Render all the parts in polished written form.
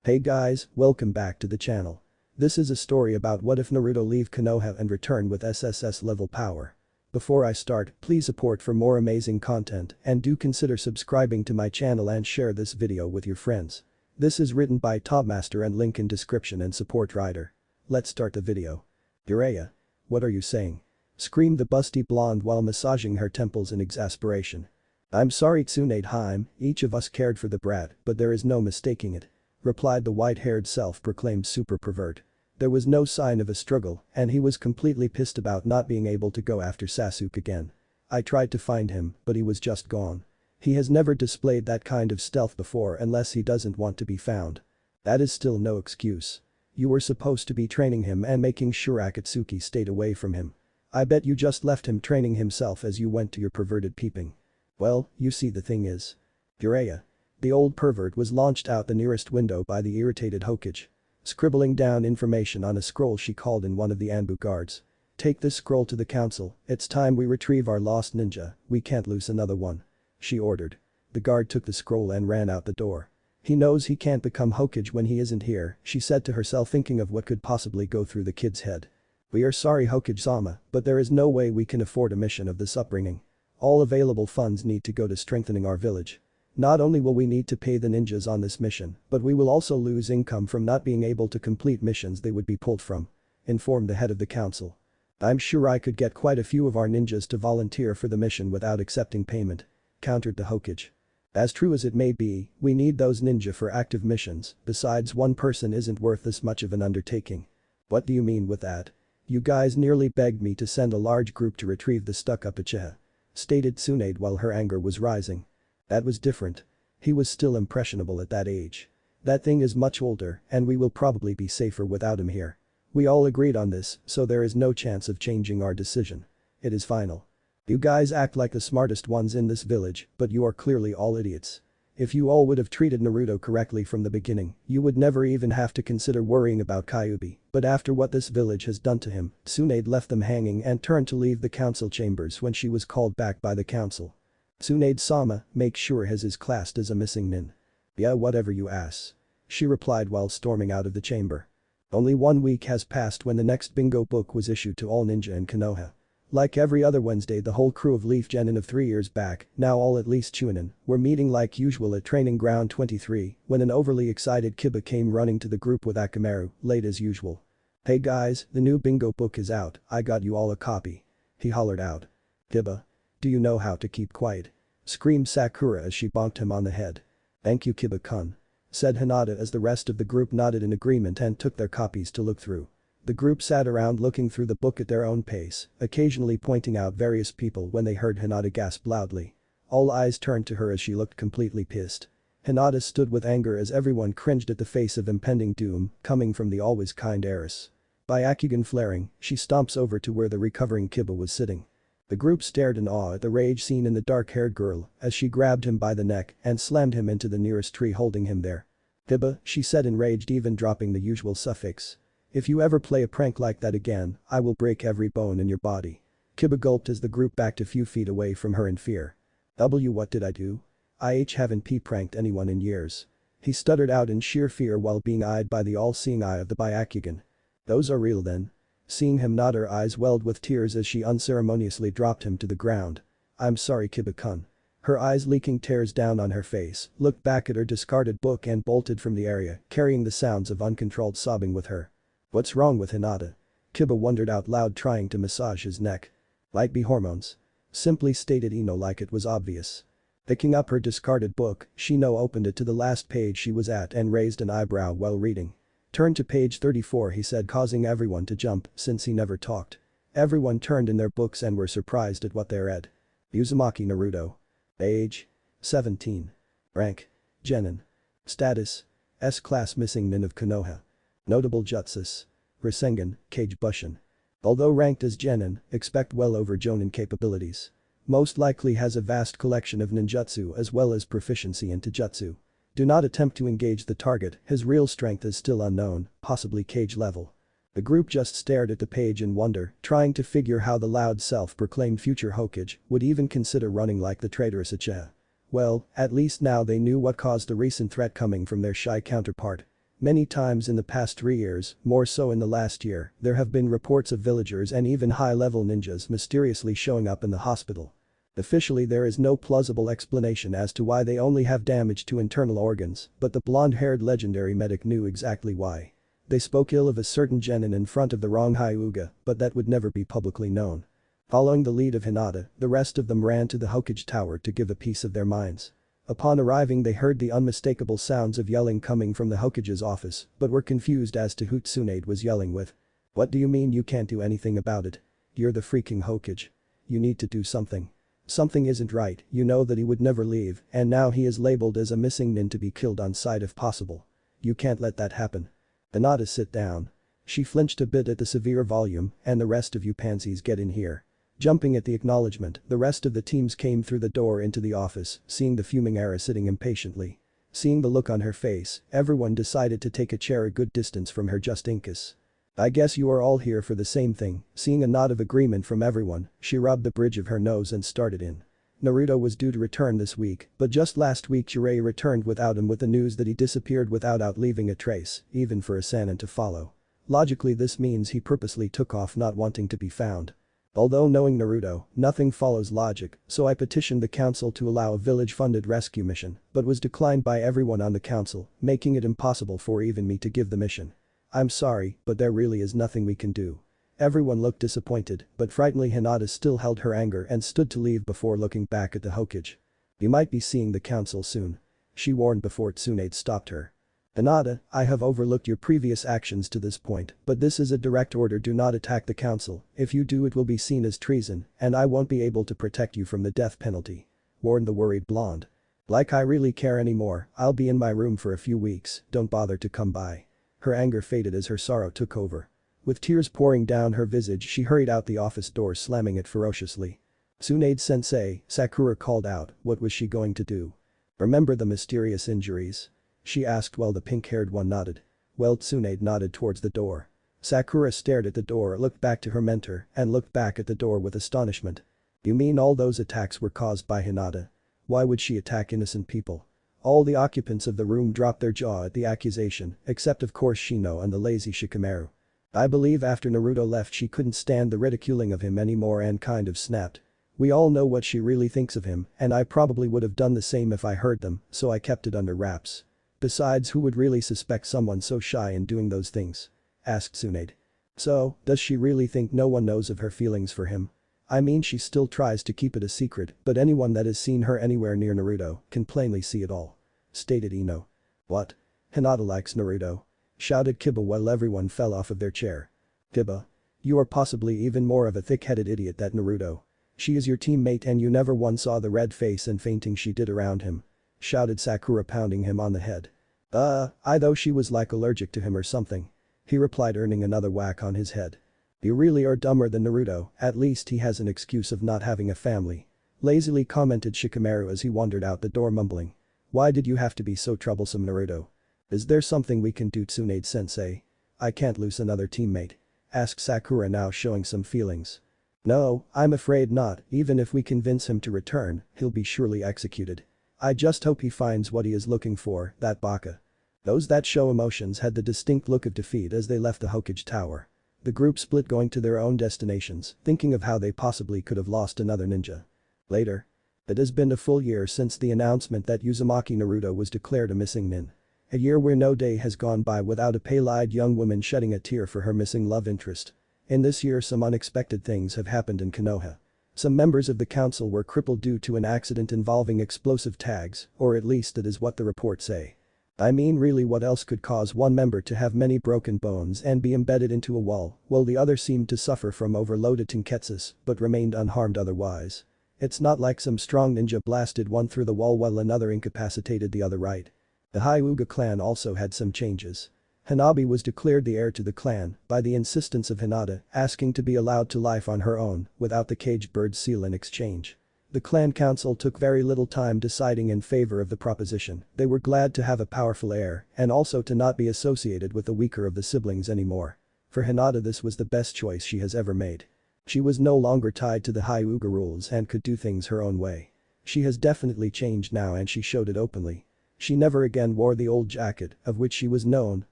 Hey guys, welcome back to the channel. This is a story about what if Naruto leave Konoha and return with SSS level power. Before I start, please support for more amazing content and do consider subscribing to my channel and share this video with your friends. This is written by Tobmaster and link in description and support writer. Let's start the video. Jiraiya. What are you saying? Screamed the busty blonde while massaging her temples in exasperation. I'm sorry Tsunade-hime, each of us cared for the brat, but there is no mistaking it. Replied the white-haired self-proclaimed super pervert. There was no sign of a struggle, and he was completely pissed about not being able to go after Sasuke again. I tried to find him, but he was just gone. He has never displayed that kind of stealth before unless he doesn't want to be found. That is still no excuse. You were supposed to be training him and making sure Akatsuki stayed away from him. I bet you just left him training himself as you went to your perverted peeping. Well, you see the thing is. Jiraiya. The old pervert was launched out the nearest window by the irritated Hokage. Scribbling down information on a scroll she called in one of the Anbu guards. Take this scroll to the council, it's time we retrieve our lost ninja, we can't lose another one. She ordered. The guard took the scroll and ran out the door. He knows he can't become Hokage when he isn't here, she said to herself thinking of what could possibly go through the kid's head. We are sorry Hokage-sama, but there is no way we can afford a mission of this upbringing. All available funds need to go to strengthening our village. Not only will we need to pay the ninjas on this mission, but we will also lose income from not being able to complete missions they would be pulled from. Informed the head of the council. I'm sure I could get quite a few of our ninjas to volunteer for the mission without accepting payment. Countered the Hokage. As true as it may be, we need those ninja for active missions, besides one person isn't worth this much of an undertaking. What do you mean with that? You guys nearly begged me to send a large group to retrieve the stuck-up Uchiha. Stated Tsunade while her anger was rising. That was different. He was still impressionable at that age. That thing is much older and we will probably be safer without him here. We all agreed on this, so there is no chance of changing our decision. It is final. You guys act like the smartest ones in this village, but you are clearly all idiots. If you all would have treated Naruto correctly from the beginning, you would never even have to consider worrying about Kyuubi, but after what this village has done to him, Tsunade left them hanging and turned to leave the council chambers when she was called back by the council. Tsunade-sama, make sure his is classed as a missing nin. Yeah, whatever you ask. She replied while storming out of the chamber. Only 1 week has passed when the next bingo book was issued to all ninja in Konoha. Like every other Wednesday, the whole crew of Leaf Genin of 3 years back, now all at least Chunin, were meeting like usual at Training Ground 23 when an overly excited Kiba came running to the group with Akamaru, late as usual. Hey guys, the new bingo book is out, I got you all a copy. He hollered out. Kiba. Do you know how to keep quiet? Screamed Sakura as she bonked him on the head. Thank you Kiba-kun. Said Hinata as the rest of the group nodded in agreement and took their copies to look through. The group sat around looking through the book at their own pace, occasionally pointing out various people when they heard Hinata gasp loudly. All eyes turned to her as she looked completely pissed. Hinata stood with anger as everyone cringed at the face of impending doom coming from the always kind heiress. Byakugan flaring, she stomps over to where the recovering Kiba was sitting. The group stared in awe at the rage seen in the dark-haired girl as she grabbed him by the neck and slammed him into the nearest tree holding him there. Kiba, she said enraged, even dropping the usual suffix. If you ever play a prank like that again, I will break every bone in your body. Kiba gulped as the group backed a few feet away from her in fear. What did I do? I haven't pranked anyone in years. He stuttered out in sheer fear while being eyed by the all-seeing eye of the Byakugan. Those are real then. Seeing him nod, her eyes welled with tears as she unceremoniously dropped him to the ground. I'm sorry Kiba-kun. Her eyes leaking tears down on her face, looked back at her discarded book and bolted from the area, carrying the sounds of uncontrolled sobbing with her. What's wrong with Hinata? Kiba wondered out loud, trying to massage his neck. Might be hormones. Simply stated Ino like it was obvious. Picking up her discarded book, Shino opened it to the last page she was at and raised an eyebrow while reading. Turn to page 34, he said, causing everyone to jump since he never talked. Everyone turned in their books and were surprised at what they read. Uzumaki Naruto. Age. 17. Rank. Genin. Status. S-class missing nin of Konoha. Notable jutsus. Rasengan, Kage Bushin. Although ranked as Genin, expect well over Jonin capabilities. Most likely has a vast collection of ninjutsu as well as proficiency in taijutsu. Do not attempt to engage the target, his real strength is still unknown, possibly Kage level. The group just stared at the page in wonder, trying to figure how the loud self-proclaimed future Hokage would even consider running like the traitorous Uchiha. Well, at least now they knew what caused the recent threat coming from their shy counterpart. Many times in the past 3 years, more so in the last year, there have been reports of villagers and even high-level ninjas mysteriously showing up in the hospital. Officially there is no plausible explanation as to why they only have damage to internal organs, but the blonde-haired legendary medic knew exactly why. They spoke ill of a certain genin in front of the wrong Hyuga, but that would never be publicly known. Following the lead of Hinata, the rest of them ran to the Hokage tower to give a piece of their minds. Upon arriving they heard the unmistakable sounds of yelling coming from the Hokage's office, but were confused as to who Tsunade was yelling with. "What do you mean you can't do anything about it? You're the freaking Hokage. You need to do something. Something isn't right, you know that he would never leave, and now he is labeled as a missing nin to be killed on sight if possible. You can't let that happen." Hinata, sit down. She flinched a bit at the severe volume, "And the rest of you pansies get in here." Jumping at the acknowledgement, the rest of the teams came through the door into the office, seeing the fuming Era sitting impatiently. Seeing the look on her face, everyone decided to take a chair a good distance from her just in case. "I guess you are all here for the same thing." Seeing a nod of agreement from everyone, she rubbed the bridge of her nose and started in. Naruto was due to return this week, but just last week Jiraiya returned without him with the news that he disappeared without leaving a trace, even for a Sannin to follow. Logically this means he purposely took off not wanting to be found. Although knowing Naruto, nothing follows logic, so I petitioned the council to allow a village-funded rescue mission, but was declined by everyone on the council, making it impossible for even me to give the mission. "I'm sorry, but there really is nothing we can do." Everyone looked disappointed, but frighteningly Hinata still held her anger and stood to leave before looking back at the Hokage. "You might be seeing the council soon," she warned before Tsunade stopped her. "Hinata, I have overlooked your previous actions to this point, but this is a direct order, do not attack the council. If you do it will be seen as treason, and I won't be able to protect you from the death penalty," warned the worried blonde. "Like I really care anymore, I'll be in my room for a few weeks, don't bother to come by." Her anger faded as her sorrow took over. With tears pouring down her visage she hurried out the office door, slamming it ferociously. "Tsunade-sensei," Sakura called out, what was she going to do? "Remember the mysterious injuries?" she asked while the pink-haired one nodded. Well, Tsunade nodded towards the door. Sakura stared at the door, looked back to her mentor, and looked back at the door with astonishment. "You mean all those attacks were caused by Hinata? Why would she attack innocent people?" All the occupants of the room dropped their jaw at the accusation, except of course Shino and the lazy Shikamaru. "I believe after Naruto left she couldn't stand the ridiculing of him anymore and kind of snapped. We all know what she really thinks of him, and I probably would have done the same if I heard them, so I kept it under wraps. Besides, who would really suspect someone so shy in doing those things?" asked Tsunade. "So, does she really think no one knows of her feelings for him? I mean, she still tries to keep it a secret, but anyone that has seen her anywhere near Naruto can plainly see it all," stated Ino. "What? Hinata likes Naruto?" shouted Kiba while everyone fell off of their chair. "Kiba. You are possibly even more of a thick-headed idiot than Naruto. She is your teammate and you never once saw the red face and fainting she did around him," shouted Sakura, pounding him on the head. I thought she was like allergic to him or something," he replied, earning another whack on his head. "You really are dumber than Naruto, at least he has an excuse of not having a family," lazily commented Shikamaru as he wandered out the door mumbling. "Why did you have to be so troublesome, Naruto? Is there something we can do, Tsunade-sensei? I can't lose another teammate," asked Sakura, now showing some feelings. "No, I'm afraid not, even if we convince him to return, he'll be surely executed. I just hope he finds what he is looking for, that baka." Those that show emotions had the distinct look of defeat as they left the Hokage tower. The group split, going to their own destinations, thinking of how they possibly could have lost another ninja. Later. It has been a full year since the announcement that Uzumaki Naruto was declared a missing nin. A year where no day has gone by without a pale-eyed young woman shedding a tear for her missing love interest. In this year some unexpected things have happened in Konoha. Some members of the council were crippled due to an accident involving explosive tags, or at least that is what the reports say. I mean, really, what else could cause one member to have many broken bones and be embedded into a wall while the other seemed to suffer from overloaded tenketsus but remained unharmed otherwise? It's not like some strong ninja blasted one through the wall while another incapacitated the other, right? The Hyuga clan also had some changes. Hanabi was declared the heir to the clan by the insistence of Hinata, asking to be allowed to life on her own without the caged bird seal in exchange. The clan council took very little time deciding in favor of the proposition. They were glad to have a powerful heir and also to not be associated with the weaker of the siblings anymore. For Hinata, this was the best choice she has ever made. She was no longer tied to the Hyuga rules and could do things her own way. She has definitely changed now and she showed it openly. She never again wore the old jacket, of which she was known,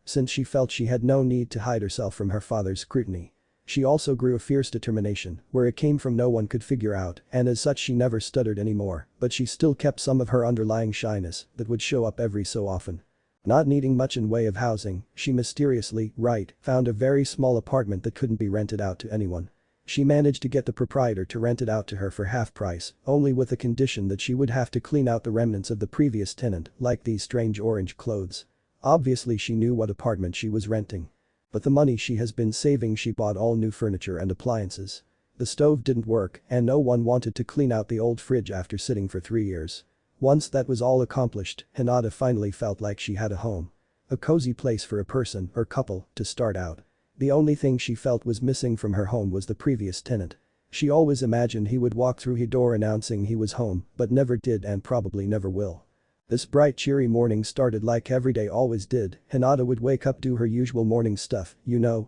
since she felt she had no need to hide herself from her father's scrutiny. She also grew a fierce determination, where it came from no one could figure out, and as such she never stuttered anymore, but she still kept some of her underlying shyness that would show up every so often. Not needing much in way of housing, she mysteriously, found a very small apartment that couldn't be rented out to anyone. She managed to get the proprietor to rent it out to her for half price, only with the condition that she would have to clean out the remnants of the previous tenant, like these strange orange clothes. Obviously she knew what apartment she was renting. But the money she has been saving, she bought all new furniture and appliances. The stove didn't work and no one wanted to clean out the old fridge after sitting for 3 years. Once that was all accomplished, Hinata finally felt like she had a home. A cozy place for a person or couple to start out. The only thing she felt was missing from her home was the previous tenant. She always imagined he would walk through her door announcing he was home, but never did and probably never will. This bright cheery morning started like every day always did. Hinata would wake up, do her usual morning stuff,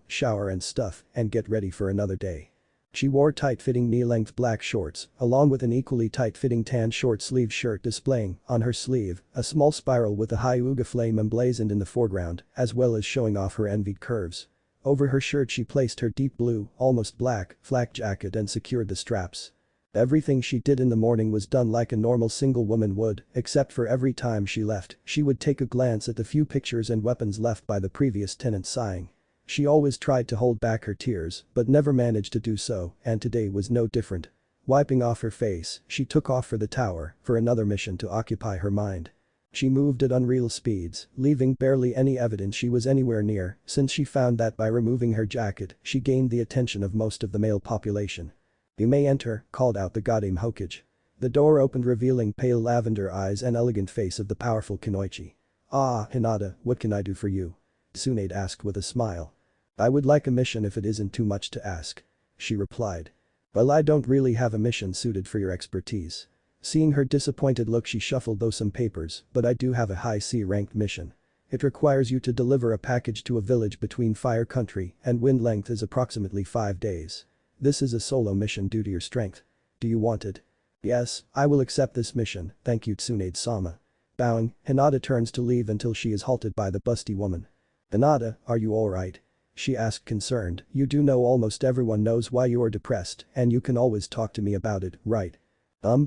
shower and stuff, and get ready for another day. She wore tight-fitting knee-length black shorts, along with an equally tight-fitting tan short-sleeved shirt displaying, on her sleeve, a small spiral with a high Uga flame emblazoned in the foreground, as well as showing off her envied curves. Over her shirt she placed her deep blue, almost black, flak jacket and secured the straps. Everything she did in the morning was done like a normal single woman would, except for every time she left, she would take a glance at the few pictures and weapons left by the previous tenant, sighing. She always tried to hold back her tears, but never managed to do so, and today was no different. Wiping off her face, she took off for the tower, for another mission to occupy her mind. She moved at unreal speeds, leaving barely any evidence she was anywhere near, since she found that by removing her jacket, she gained the attention of most of the male population. "You may enter," called out the Goddamn Hokage. The door opened, revealing pale lavender eyes and elegant face of the powerful Kunoichi. "Ah, Hinata, what can I do for you?" Tsunade asked with a smile. "I would like a mission if it isn't too much to ask," she replied. "Well, I don't really have a mission suited for your expertise." Seeing her disappointed look, she shuffled those some papers, "But I do have a high C-ranked mission. It requires you to deliver a package to a village between Fire Country and wind length is approximately 5 days. This is a solo mission due to your strength. Do you want it?" "Yes, I will accept this mission, thank you Tsunade-sama." Bowing, Hinata turns to leave until she is halted by the busty woman. "Hinata, are you alright?" she asked concerned. "You do know almost everyone knows why you are depressed and you can always talk to me about it, right?"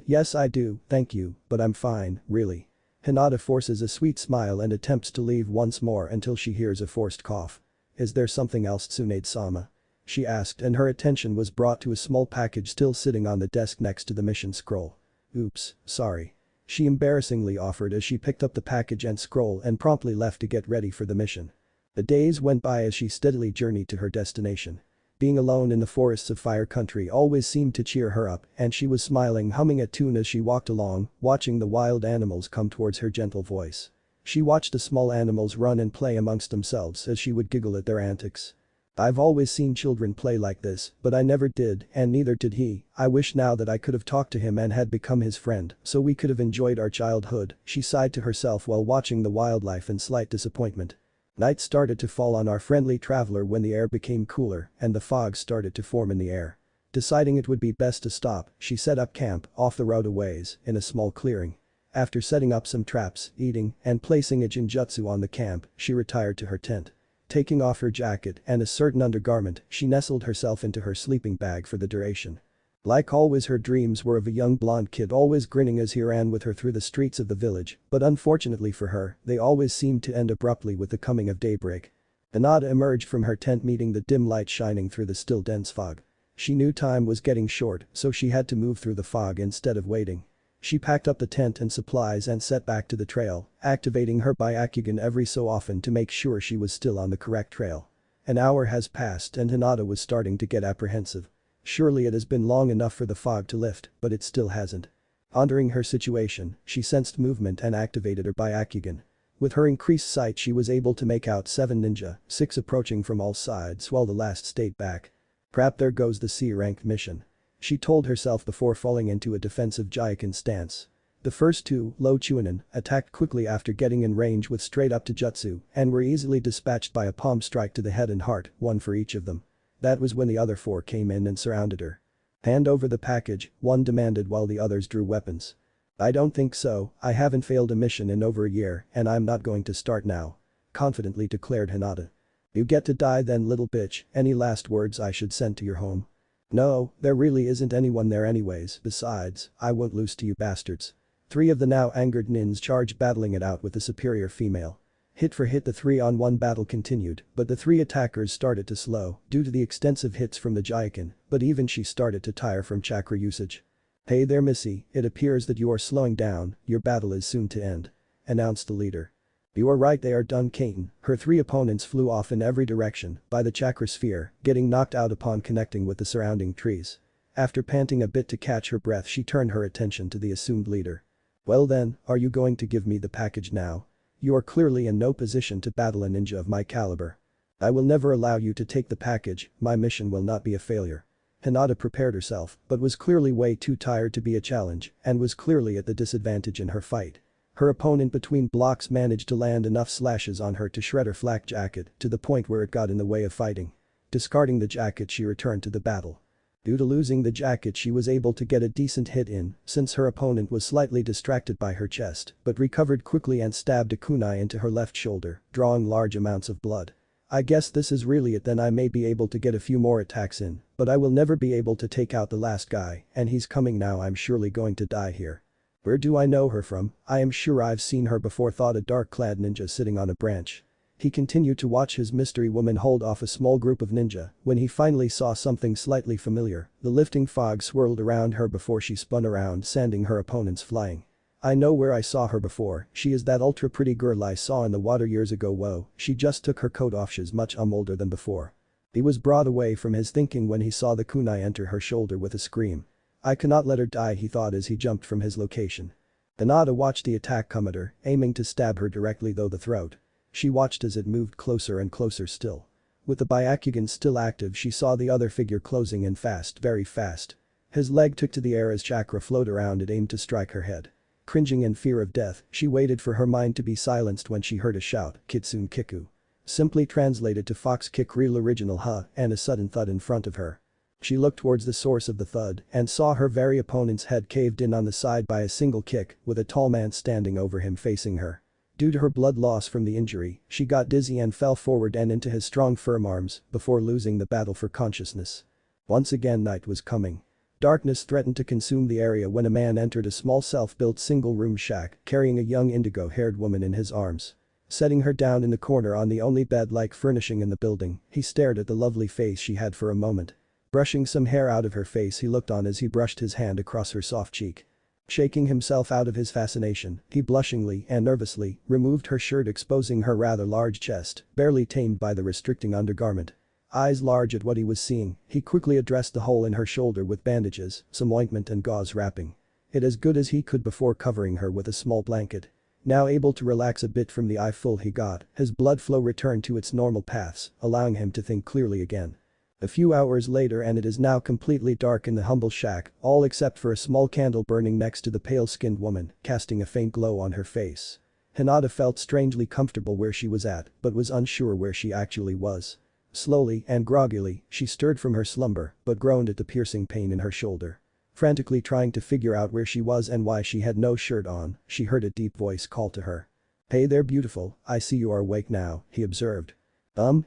Yes I do, thank you, but I'm fine, really." Hinata forces a sweet smile and attempts to leave once more until she hears a forced cough. "Is there something else Tsunade-sama?" she asked, and her attention was brought to a small package still sitting on the desk next to the mission scroll. "Oops, sorry," she embarrassingly offered as she picked up the package and scroll and promptly left to get ready for the mission. The days went by as she steadily journeyed to her destination. Being alone in the forests of Fire Country always seemed to cheer her up, and she was smiling, humming a tune as she walked along, watching the wild animals come towards her gentle voice. She watched the small animals run and play amongst themselves as she would giggle at their antics. "I've always seen children play like this, but I never did, and neither did he. I wish now that I could have talked to him and had become his friend, so we could have enjoyed our childhood," she sighed to herself while watching the wildlife in slight disappointment. Night started to fall on our friendly traveler when the air became cooler and the fog started to form in the air. Deciding it would be best to stop, she set up camp off the road a ways in a small clearing. After setting up some traps, eating, and placing a jinjutsu on the camp, she retired to her tent. Taking off her jacket and a certain undergarment, she nestled herself into her sleeping bag for the duration. Like always, her dreams were of a young blonde kid always grinning as he ran with her through the streets of the village, but unfortunately for her, they always seemed to end abruptly with the coming of daybreak. Hinata emerged from her tent, meeting the dim light shining through the still dense fog. She knew time was getting short, so she had to move through the fog instead of waiting. She packed up the tent and supplies and set back to the trail, activating her Byakugan every so often to make sure she was still on the correct trail. An hour has passed and Hinata was starting to get apprehensive. Surely it has been long enough for the fog to lift, but it still hasn't. Pondering her situation, she sensed movement and activated her Byakugan. With her increased sight, she was able to make out 7 ninja, 6 approaching from all sides while the last stayed back. "Crap, there goes the C-ranked mission," she told herself before falling into a defensive Jaiken stance. The first 2, low Chunin, attacked quickly after getting in range with straight up to jutsu and were easily dispatched by a palm strike to the head and heart, 1 for each of them. That was when the other 4 came in and surrounded her. "Hand over the package," one demanded while the others drew weapons. I don't think so, I haven't failed a mission in over a year and I'm not going to start now. Confidently declared Hinata. You get to die then little bitch, any last words I should send to your home? No, there really isn't anyone there anyways, besides, I won't lose to you bastards. Three of the now angered nins charged battling it out with the superior female. Hit for hit the 3-on-1 battle continued, but the three attackers started to slow due to the extensive hits from the Jaikin, but even she started to tire from chakra usage. Hey there Missy, it appears that you are slowing down, your battle is soon to end. Announced the leader. You are right they are done Kaiten, her three opponents flew off in every direction by the chakra sphere, getting knocked out upon connecting with the surrounding trees. After panting a bit to catch her breath she turned her attention to the assumed leader. Well then, are you going to give me the package now? You are clearly in no position to battle a ninja of my caliber. I will never allow you to take the package, my mission will not be a failure. Hinata prepared herself, but was clearly way too tired to be a challenge, and was clearly at the disadvantage in her fight. Her opponent between blocks managed to land enough slashes on her to shred her flak jacket to the point where it got in the way of fighting. Discarding the jacket she returned to the battle. Due to losing the jacket she was able to get a decent hit in since her opponent was slightly distracted by her chest but recovered quickly and stabbed a kunai into her left shoulder, drawing large amounts of blood. I guess this is really it then I may be able to get a few more attacks in, but I will never be able to take out the last guy and he's coming now I'm surely going to die here. Where do I know her from? I am sure I've seen her before thought a dark-clad ninja sitting on a branch. He continued to watch his mystery woman hold off a small group of ninja when he finally saw something slightly familiar, the lifting fog swirled around her before she spun around sending her opponents flying. I know where I saw her before, she is that ultra pretty girl I saw in the water years ago whoa, she just took her coat off she's much older than before. He was brought away from his thinking when he saw the kunai enter her shoulder with a scream. I cannot let her die he thought as he jumped from his location. Hinata watched the attack come at her, aiming to stab her directly through the throat. She watched as it moved closer and closer still. With the Byakugan still active she saw the other figure closing in fast, very fast. His leg took to the air as chakra flowed around it aimed to strike her head. Cringing in fear of death, she waited for her mind to be silenced when she heard a shout, Kitsune Kiku. Simply translated to fox kick real original and a sudden thud in front of her. She looked towards the source of the thud and saw her very opponent's head caved in on the side by a single kick with a tall man standing over him facing her. Due to her blood loss from the injury, she got dizzy and fell forward and into his strong firm arms before losing the battle for consciousness. Once again night was coming. Darkness threatened to consume the area when a man entered a small self-built single-room shack carrying a young indigo-haired woman in his arms. Setting her down in the corner on the only bed-like furnishing in the building, he stared at the lovely face she had for a moment. Brushing some hair out of her face he looked on as he brushed his hand across her soft cheek. Shaking himself out of his fascination, he blushingly and nervously removed her shirt exposing her rather large chest, barely tamed by the restricting undergarment. Eyes large at what he was seeing, he quickly addressed the hole in her shoulder with bandages, some ointment and gauze wrapping. It as good as he could before covering her with a small blanket. Now able to relax a bit from the eyeful he got, his blood flow returned to its normal paths, allowing him to think clearly again. A few hours later and it is now completely dark in the humble shack, all except for a small candle burning next to the pale-skinned woman, casting a faint glow on her face. Hinata felt strangely comfortable where she was at, but was unsure where she actually was. Slowly and groggily, she stirred from her slumber, but groaned at the piercing pain in her shoulder. Frantically trying to figure out where she was and why she had no shirt on, she heard a deep voice call to her. Hey there beautiful, I see you are awake now, he observed.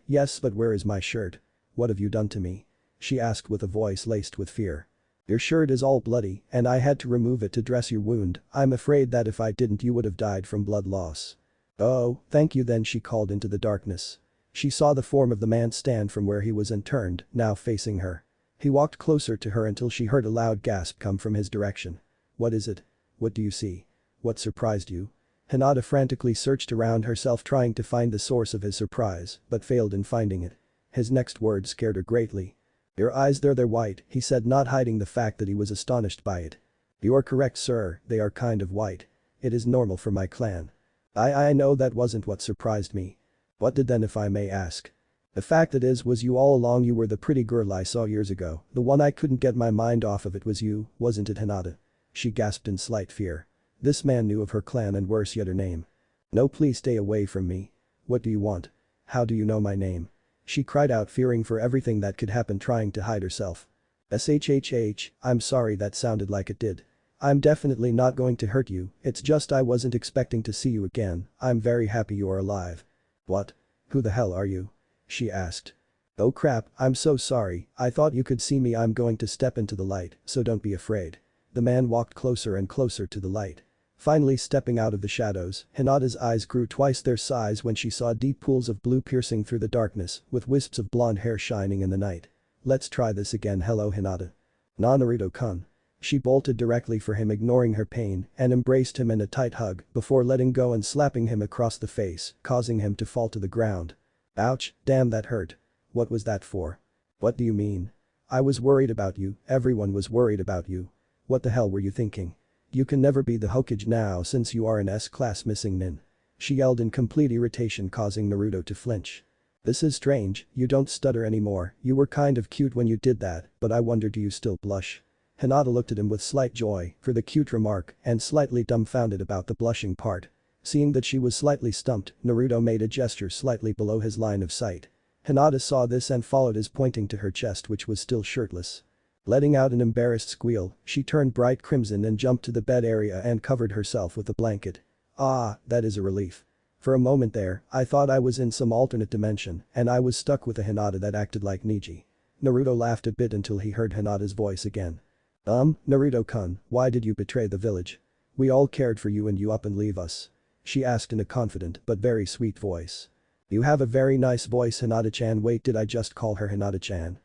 Yes but where is my shirt? What have you done to me? She asked with a voice laced with fear. Your shirt is all bloody and I had to remove it to dress your wound, I'm afraid that if I didn't you would have died from blood loss. Oh, thank you then she called into the darkness. She saw the form of the man stand from where he was and turned, now facing her. He walked closer to her until she heard a loud gasp come from his direction. What is it? What do you see? What surprised you? Hinata frantically searched around herself trying to find the source of his surprise, but failed in finding it. His next words scared her greatly. Your eyes they're white, he said not hiding the fact that he was astonished by it. You are correct sir, they are kind of white. It is normal for my clan. I know that wasn't what surprised me. What did then if I may ask? The fact that is was you all along you were the pretty girl I saw years ago, the one I couldn't get my mind off of it was you, wasn't it Hinata? She gasped in slight fear. This man knew of her clan and worse yet her name. No please stay away from me. What do you want? How do you know my name? She cried out fearing for everything that could happen trying to hide herself. SHHH, I'm sorry that sounded like it did. I'm definitely not going to hurt you, it's just I wasn't expecting to see you again, I'm very happy you are alive. What? Who the hell are you? She asked. Oh crap, I'm so sorry, I thought you could see me. I'm going to step into the light, so don't be afraid. The man walked closer and closer to the light. Finally stepping out of the shadows, Hinata's eyes grew twice their size when she saw deep pools of blue piercing through the darkness, with wisps of blonde hair shining in the night. Let's try this again. Hello Hinata. Nah Naruto-kun. She bolted directly for him, ignoring her pain, and embraced him in a tight hug before letting go and slapping him across the face, causing him to fall to the ground. Ouch, damn that hurt. What was that for? What do you mean? I was worried about you, everyone was worried about you. What the hell were you thinking? You can never be the Hokage now since you are an S-class missing nin. She yelled in complete irritation, causing Naruto to flinch. This is strange, you don't stutter anymore, you were kind of cute when you did that, but I wonder, do you still blush? Hinata looked at him with slight joy for the cute remark and slightly dumbfounded about the blushing part. Seeing that she was slightly stumped, Naruto made a gesture slightly below his line of sight. Hinata saw this and followed his, pointing to her chest, which was still shirtless. Letting out an embarrassed squeal, she turned bright crimson and jumped to the bed area and covered herself with a blanket. Ah, that is a relief. For a moment there, I thought I was in some alternate dimension and I was stuck with a Hinata that acted like Niji. Naruto laughed a bit until he heard Hinata's voice again. Naruto-kun, why did you betray the village? We all cared for you and you up and leave us. She asked in a confident but very sweet voice. You have a very nice voice, Hinata-chan. Wait, did I just call her Hinata-chan?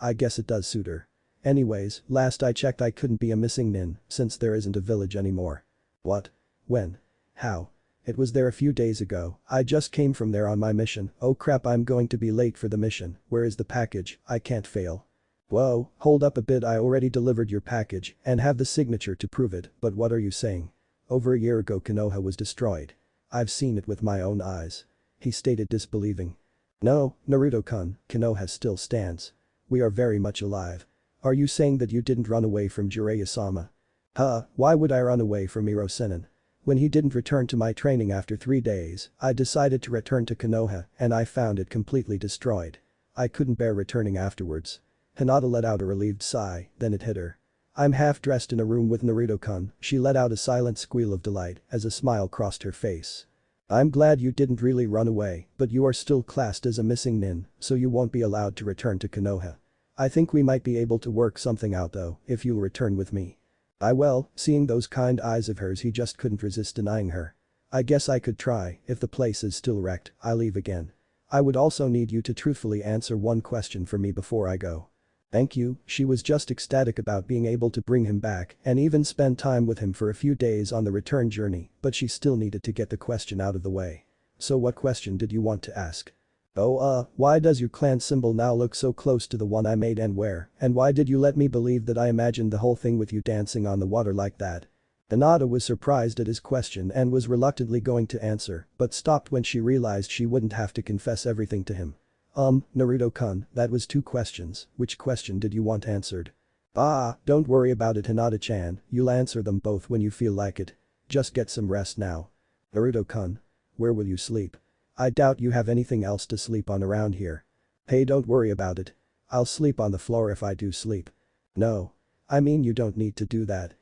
I guess it does suit her. Anyways, last I checked I couldn't be a missing nin since there isn't a village anymore. What? When? How? It was there a few days ago, I just came from there on my mission. Oh crap, I'm going to be late for the mission. Where is the package? I can't fail. Whoa, hold up a bit, I already delivered your package and have the signature to prove it, but what are you saying? Over a year ago Konoha was destroyed. I've seen it with my own eyes. He stated, disbelieving. No, Naruto-kun, Konoha still stands. We are very much alive. Are you saying that you didn't run away from Jiraiya-sama? Why would I run away from Iro-sennin? When he didn't return to my training after 3 days, I decided to return to Konoha and I found it completely destroyed. I couldn't bear returning afterwards. Hinata let out a relieved sigh, then it hit her. I'm half dressed in a room with Naruto-kun. She let out a silent squeal of delight as a smile crossed her face. I'm glad you didn't really run away, but you are still classed as a missing nin, so you won't be allowed to return to Konoha. I think we might be able to work something out though, if you'll return with me. Seeing those kind eyes of hers, he just couldn't resist denying her. I guess I could try. If the place is still wrecked, I'll leave again. I would also need you to truthfully answer one question for me before I go. Thank you. She was just ecstatic about being able to bring him back and even spend time with him for a few days on the return journey, but she still needed to get the question out of the way. So what question did you want to ask? Why does your clan symbol now look so close to the one I made, and where, and why did you let me believe that I imagined the whole thing with you dancing on the water like that? Hinata was surprised at his question and was reluctantly going to answer, but stopped when she realized she wouldn't have to confess everything to him. Naruto-kun, that was 2 questions, which question did you want answered? Don't worry about it Hinata-chan, you'll answer them both when you feel like it. Just get some rest now. Naruto-kun. Where will you sleep? I doubt you have anything else to sleep on around here. Hey, don't worry about it. I'll sleep on the floor if I do sleep. No. I mean, you don't need to do that.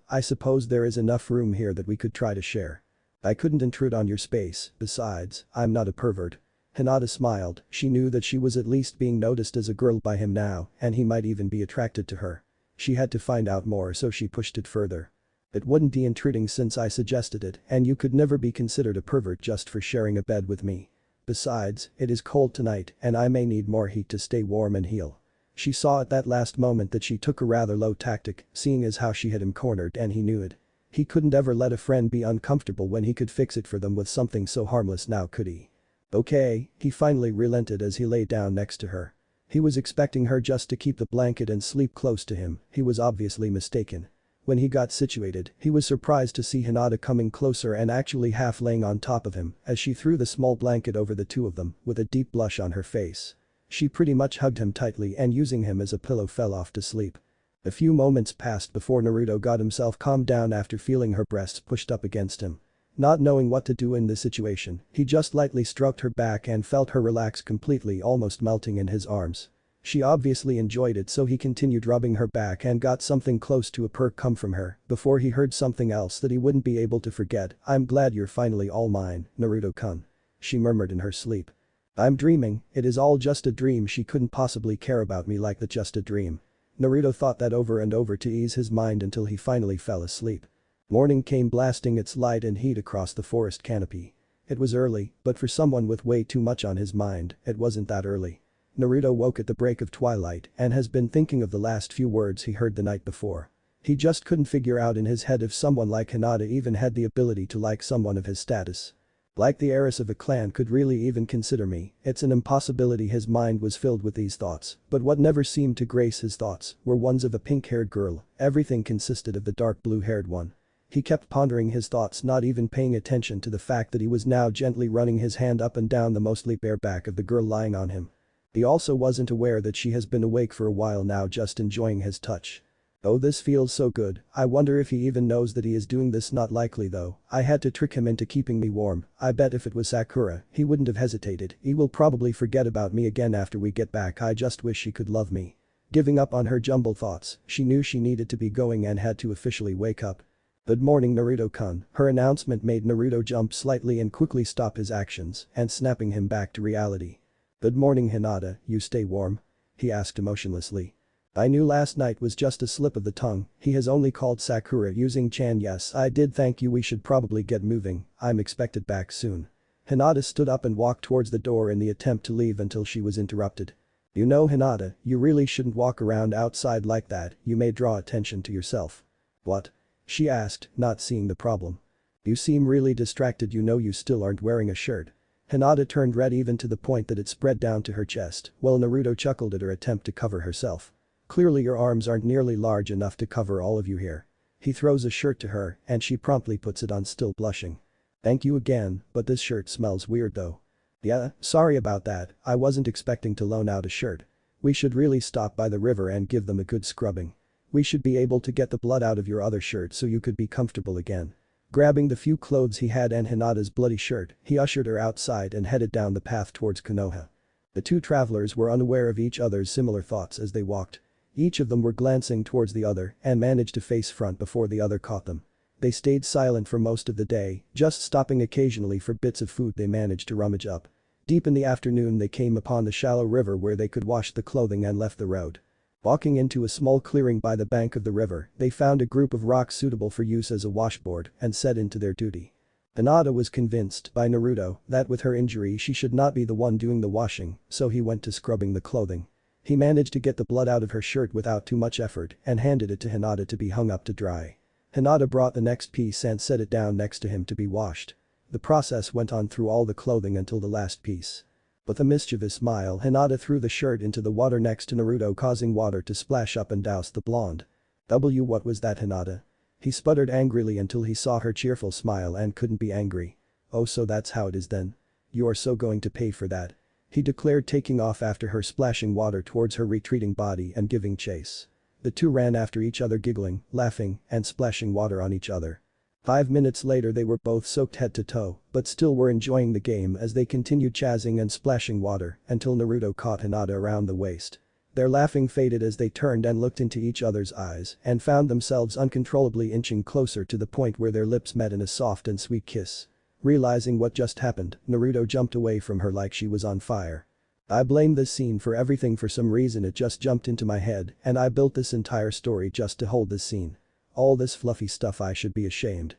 I suppose there is enough room here that we could try to share. I couldn't intrude on your space, besides, I'm not a pervert. Hinata smiled, she knew that she was at least being noticed as a girl by him now, and he might even be attracted to her. She had to find out more, so she pushed it further. It wouldn't be intruding since I suggested it, and you could never be considered a pervert just for sharing a bed with me. Besides, it is cold tonight and I may need more heat to stay warm and heal. She saw at that last moment that she took a rather low tactic, seeing as how she had him cornered, and he knew it. He couldn't ever let a friend be uncomfortable when he could fix it for them with something so harmless, now could he? Okay, he finally relented as he lay down next to her. He was expecting her just to keep the blanket and sleep close to him, he was obviously mistaken. When he got situated, he was surprised to see Hinata coming closer and actually half laying on top of him as she threw the small blanket over the two of them with a deep blush on her face. She pretty much hugged him tightly and using him as a pillow fell off to sleep. A few moments passed before Naruto got himself calmed down after feeling her breasts pushed up against him. Not knowing what to do in this situation, he just lightly stroked her back and felt her relax completely, almost melting in his arms. She obviously enjoyed it, so he continued rubbing her back and got something close to a perk come from her before he heard something else that he wouldn't be able to forget. "I'm glad you're finally all mine, Naruto-kun," she murmured in her sleep. "I'm dreaming, it is all just a dream. She couldn't possibly care about me like that, just a dream." Naruto thought that over and over to ease his mind until he finally fell asleep. Morning came blasting its light and heat across the forest canopy. It was early, but for someone with way too much on his mind, it wasn't that early. Naruto woke at the break of twilight and has been thinking of the last few words he heard the night before. He just couldn't figure out in his head if someone like Hinata even had the ability to like someone of his status. Like the heiress of a clan could really even consider me, it's an impossibility. His mind was filled with these thoughts, but what never seemed to grace his thoughts were ones of a pink-haired girl. Everything consisted of the dark blue-haired one. He kept pondering his thoughts, not even paying attention to the fact that he was now gently running his hand up and down the mostly bare back of the girl lying on him. He also wasn't aware that she has been awake for a while now, just enjoying his touch. "Oh, this feels so good. I wonder if he even knows that he is doing this. Not likely though. I had to trick him into keeping me warm. I bet if it was Sakura, he wouldn't have hesitated. He will probably forget about me again after we get back. I just wish she could love me." Giving up on her jumbled thoughts, she knew she needed to be going and had to officially wake up. "Good morning, Naruto-kun." Her announcement made Naruto jump slightly and quickly stop his actions and snapping him back to reality. "Good morning, Hinata, you stay warm?" he asked emotionlessly. "I knew last night was just a slip of the tongue. He has only called Sakura using Chan. Yes, I did. Thank you. We should probably get moving. I'm expected back soon." Hinata stood up and walked towards the door in the attempt to leave until she was interrupted. "You know, Hinata, you really shouldn't walk around outside like that. You may draw attention to yourself." "What?" she asked, not seeing the problem. "You seem really distracted. You know you still aren't wearing a shirt." Hinata turned red even to the point that it spread down to her chest, while Naruto chuckled at her attempt to cover herself. "Clearly your arms aren't nearly large enough to cover all of you here." He throws a shirt to her and she promptly puts it on, still blushing. "Thank you again, but this shirt smells weird though." "Yeah, sorry about that. I wasn't expecting to loan out a shirt. We should really stop by the river and give them a good scrubbing. We should be able to get the blood out of your other shirt so you could be comfortable again." Grabbing the few clothes he had and Hinata's bloody shirt, he ushered her outside and headed down the path towards Konoha. The two travelers were unaware of each other's similar thoughts as they walked. Each of them were glancing towards the other and managed to face front before the other caught them. They stayed silent for most of the day, just stopping occasionally for bits of food they managed to rummage up. Deep in the afternoon they came upon the shallow river where they could wash the clothing and left the road. Walking into a small clearing by the bank of the river, they found a group of rocks suitable for use as a washboard and set into their duty. Hinata was convinced by Naruto that with her injury she should not be the one doing the washing, so he went to scrubbing the clothing. He managed to get the blood out of her shirt without too much effort and handed it to Hinata to be hung up to dry. Hinata brought the next piece and set it down next to him to be washed. The process went on through all the clothing until the last piece. With a mischievous smile, Hinata threw the shirt into the water next to Naruto, causing water to splash up and douse the blonde. What was that, Hinata?" He sputtered angrily until he saw her cheerful smile and couldn't be angry. "Oh, so that's how it is then? You are so going to pay for that," he declared, taking off after her, splashing water towards her retreating body and giving chase. The two ran after each other, giggling, laughing, and splashing water on each other. 5 minutes later they were both soaked head to toe, but still were enjoying the game as they continued chasing and splashing water until Naruto caught Hinata around the waist. Their laughing faded as they turned and looked into each other's eyes and found themselves uncontrollably inching closer to the point where their lips met in a soft and sweet kiss. Realizing what just happened, Naruto jumped away from her like she was on fire. "I blame this scene for everything. For some reason it just jumped into my head and I built this entire story just to hold this scene. All this fluffy stuff, I should be ashamed."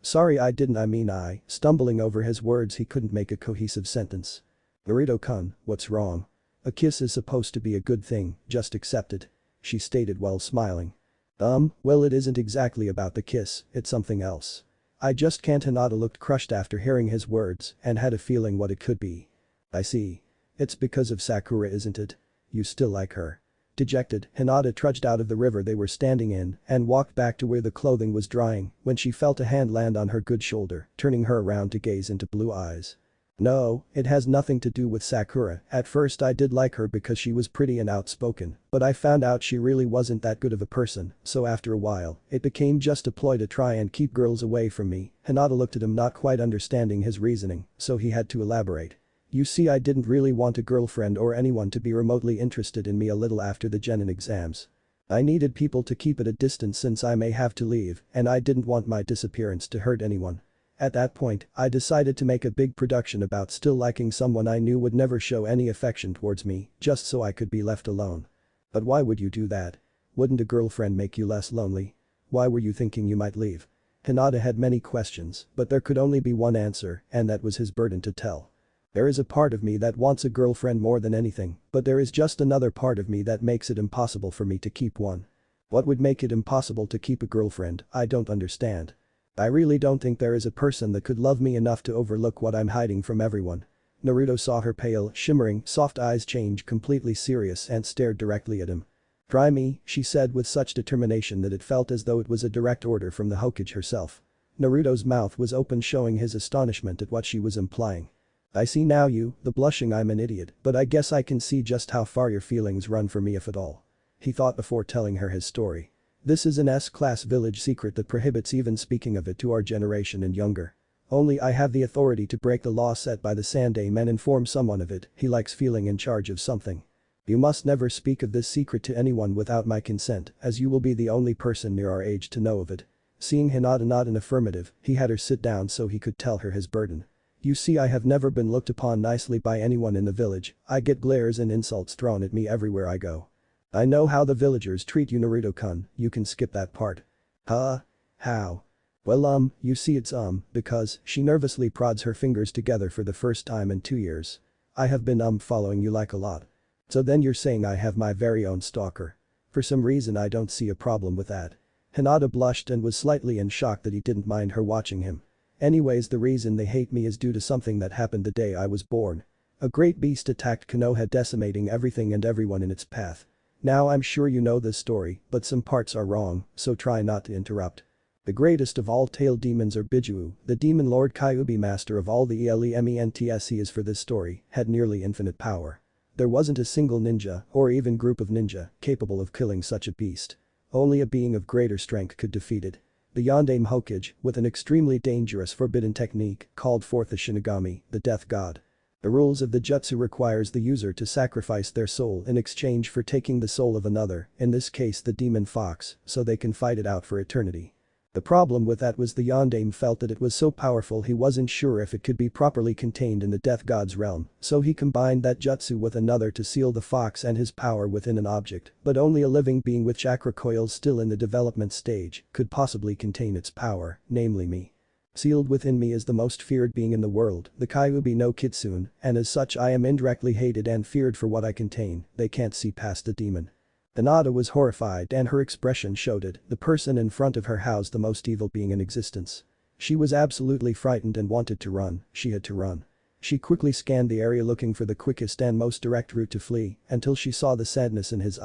Sorry, I didn't. I mean I," stumbling over his words, he couldn't make a cohesive sentence. "Naruto-kun, what's wrong? A kiss is supposed to be a good thing, just accept it," she stated while smiling. Well, it isn't exactly about the kiss, it's something else. I just can't." Hinata looked crushed after hearing his words and had a feeling what it could be. "I see. It's because of Sakura, isn't it? You still like her?" Dejected, Hinata trudged out of the river they were standing in and walked back to where the clothing was drying when she felt a hand land on her good shoulder, turning her around to gaze into blue eyes. "No, it has nothing to do with Sakura. At first I did like her because she was pretty and outspoken, but I found out she really wasn't that good of a person, so after a while, it became just a ploy to try and keep girls away from me." Hinata looked at him, not quite understanding his reasoning, so he had to elaborate. You see, I didn't really want a girlfriend or anyone to be remotely interested in me a little after the genin exams. I needed people to keep at a distance since I may have to leave, and I didn't want my disappearance to hurt anyone. At that point, I decided to make a big production about still liking someone I knew would never show any affection towards me, just so I could be left alone. But why would you do that? Wouldn't a girlfriend make you less lonely? Why were you thinking you might leave? Hinata had many questions, but there could only be one answer, and that was his burden to tell. There is a part of me that wants a girlfriend more than anything, but there is just another part of me that makes it impossible for me to keep one. What would make it impossible to keep a girlfriend? I don't understand. I really don't think there is a person that could love me enough to overlook what I'm hiding from everyone. Naruto saw her pale, shimmering, soft eyes change completely serious and stared directly at him. Try me, she said with such determination that it felt as though it was a direct order from the Hokage herself. Naruto's mouth was open, showing his astonishment at what she was implying. I see now, the blushing. I'm an idiot, but I guess I can see just how far your feelings run for me, if at all. He thought before telling her his story. This is an S-class village secret that prohibits even speaking of it to our generation and younger. Only I have the authority to break the law set by the Sandaime and inform someone of it. He likes feeling in charge of something. You must never speak of this secret to anyone without my consent, as you will be the only person near our age to know of it. Seeing Hinata nod an affirmative, he had her sit down so he could tell her his burden. You see, I have never been looked upon nicely by anyone in the village. I get glares and insults thrown at me everywhere I go. I know how the villagers treat you, Naruto-kun. You can skip that part. Huh? How? Well, you see, it's because she nervously prods her fingers together for the first time in 2 years. I have been following you like a lot. So then you're saying I have my very own stalker. For some reason I don't see a problem with that. Hinata blushed and was slightly in shock that he didn't mind her watching him. Anyways, the reason they hate me is due to something that happened the day I was born. A great beast attacked Konoha, decimating everything and everyone in its path. Now I'm sure you know this story, but some parts are wrong, so try not to interrupt. The greatest of all tailed demons are Bijuu, the demon lord Kyuubi, master of all the elements he is for this story, had nearly infinite power. There wasn't a single ninja, or even group of ninja, capable of killing such a beast. Only a being of greater strength could defeat it. The Yondaime Hokage, with an extremely dangerous forbidden technique, called forth the Shinigami, the death god. The rules of the jutsu requires the user to sacrifice their soul in exchange for taking the soul of another, in this case the demon fox, so they can fight it out for eternity. The problem with that was the Yondaime felt that it was so powerful he wasn't sure if it could be properly contained in the death god's realm, so he combined that jutsu with another to seal the fox and his power within an object, but only a living being with chakra coils still in the development stage could possibly contain its power, namely me. Sealed within me is the most feared being in the world, the Kyuubi no Kitsune, and as such I am indirectly hated and feared for what I contain. They can't see past the demon. Hinata was horrified and her expression showed it. The person in front of her housed the most evil being in existence. She was absolutely frightened and wanted to run. She had to run. She quickly scanned the area looking for the quickest and most direct route to flee until she saw the sadness in his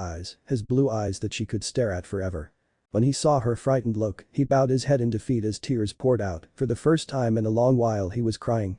blue eyes that she could stare at forever. When he saw her frightened look, he bowed his head in defeat as tears poured out. For the first time in a long while he was crying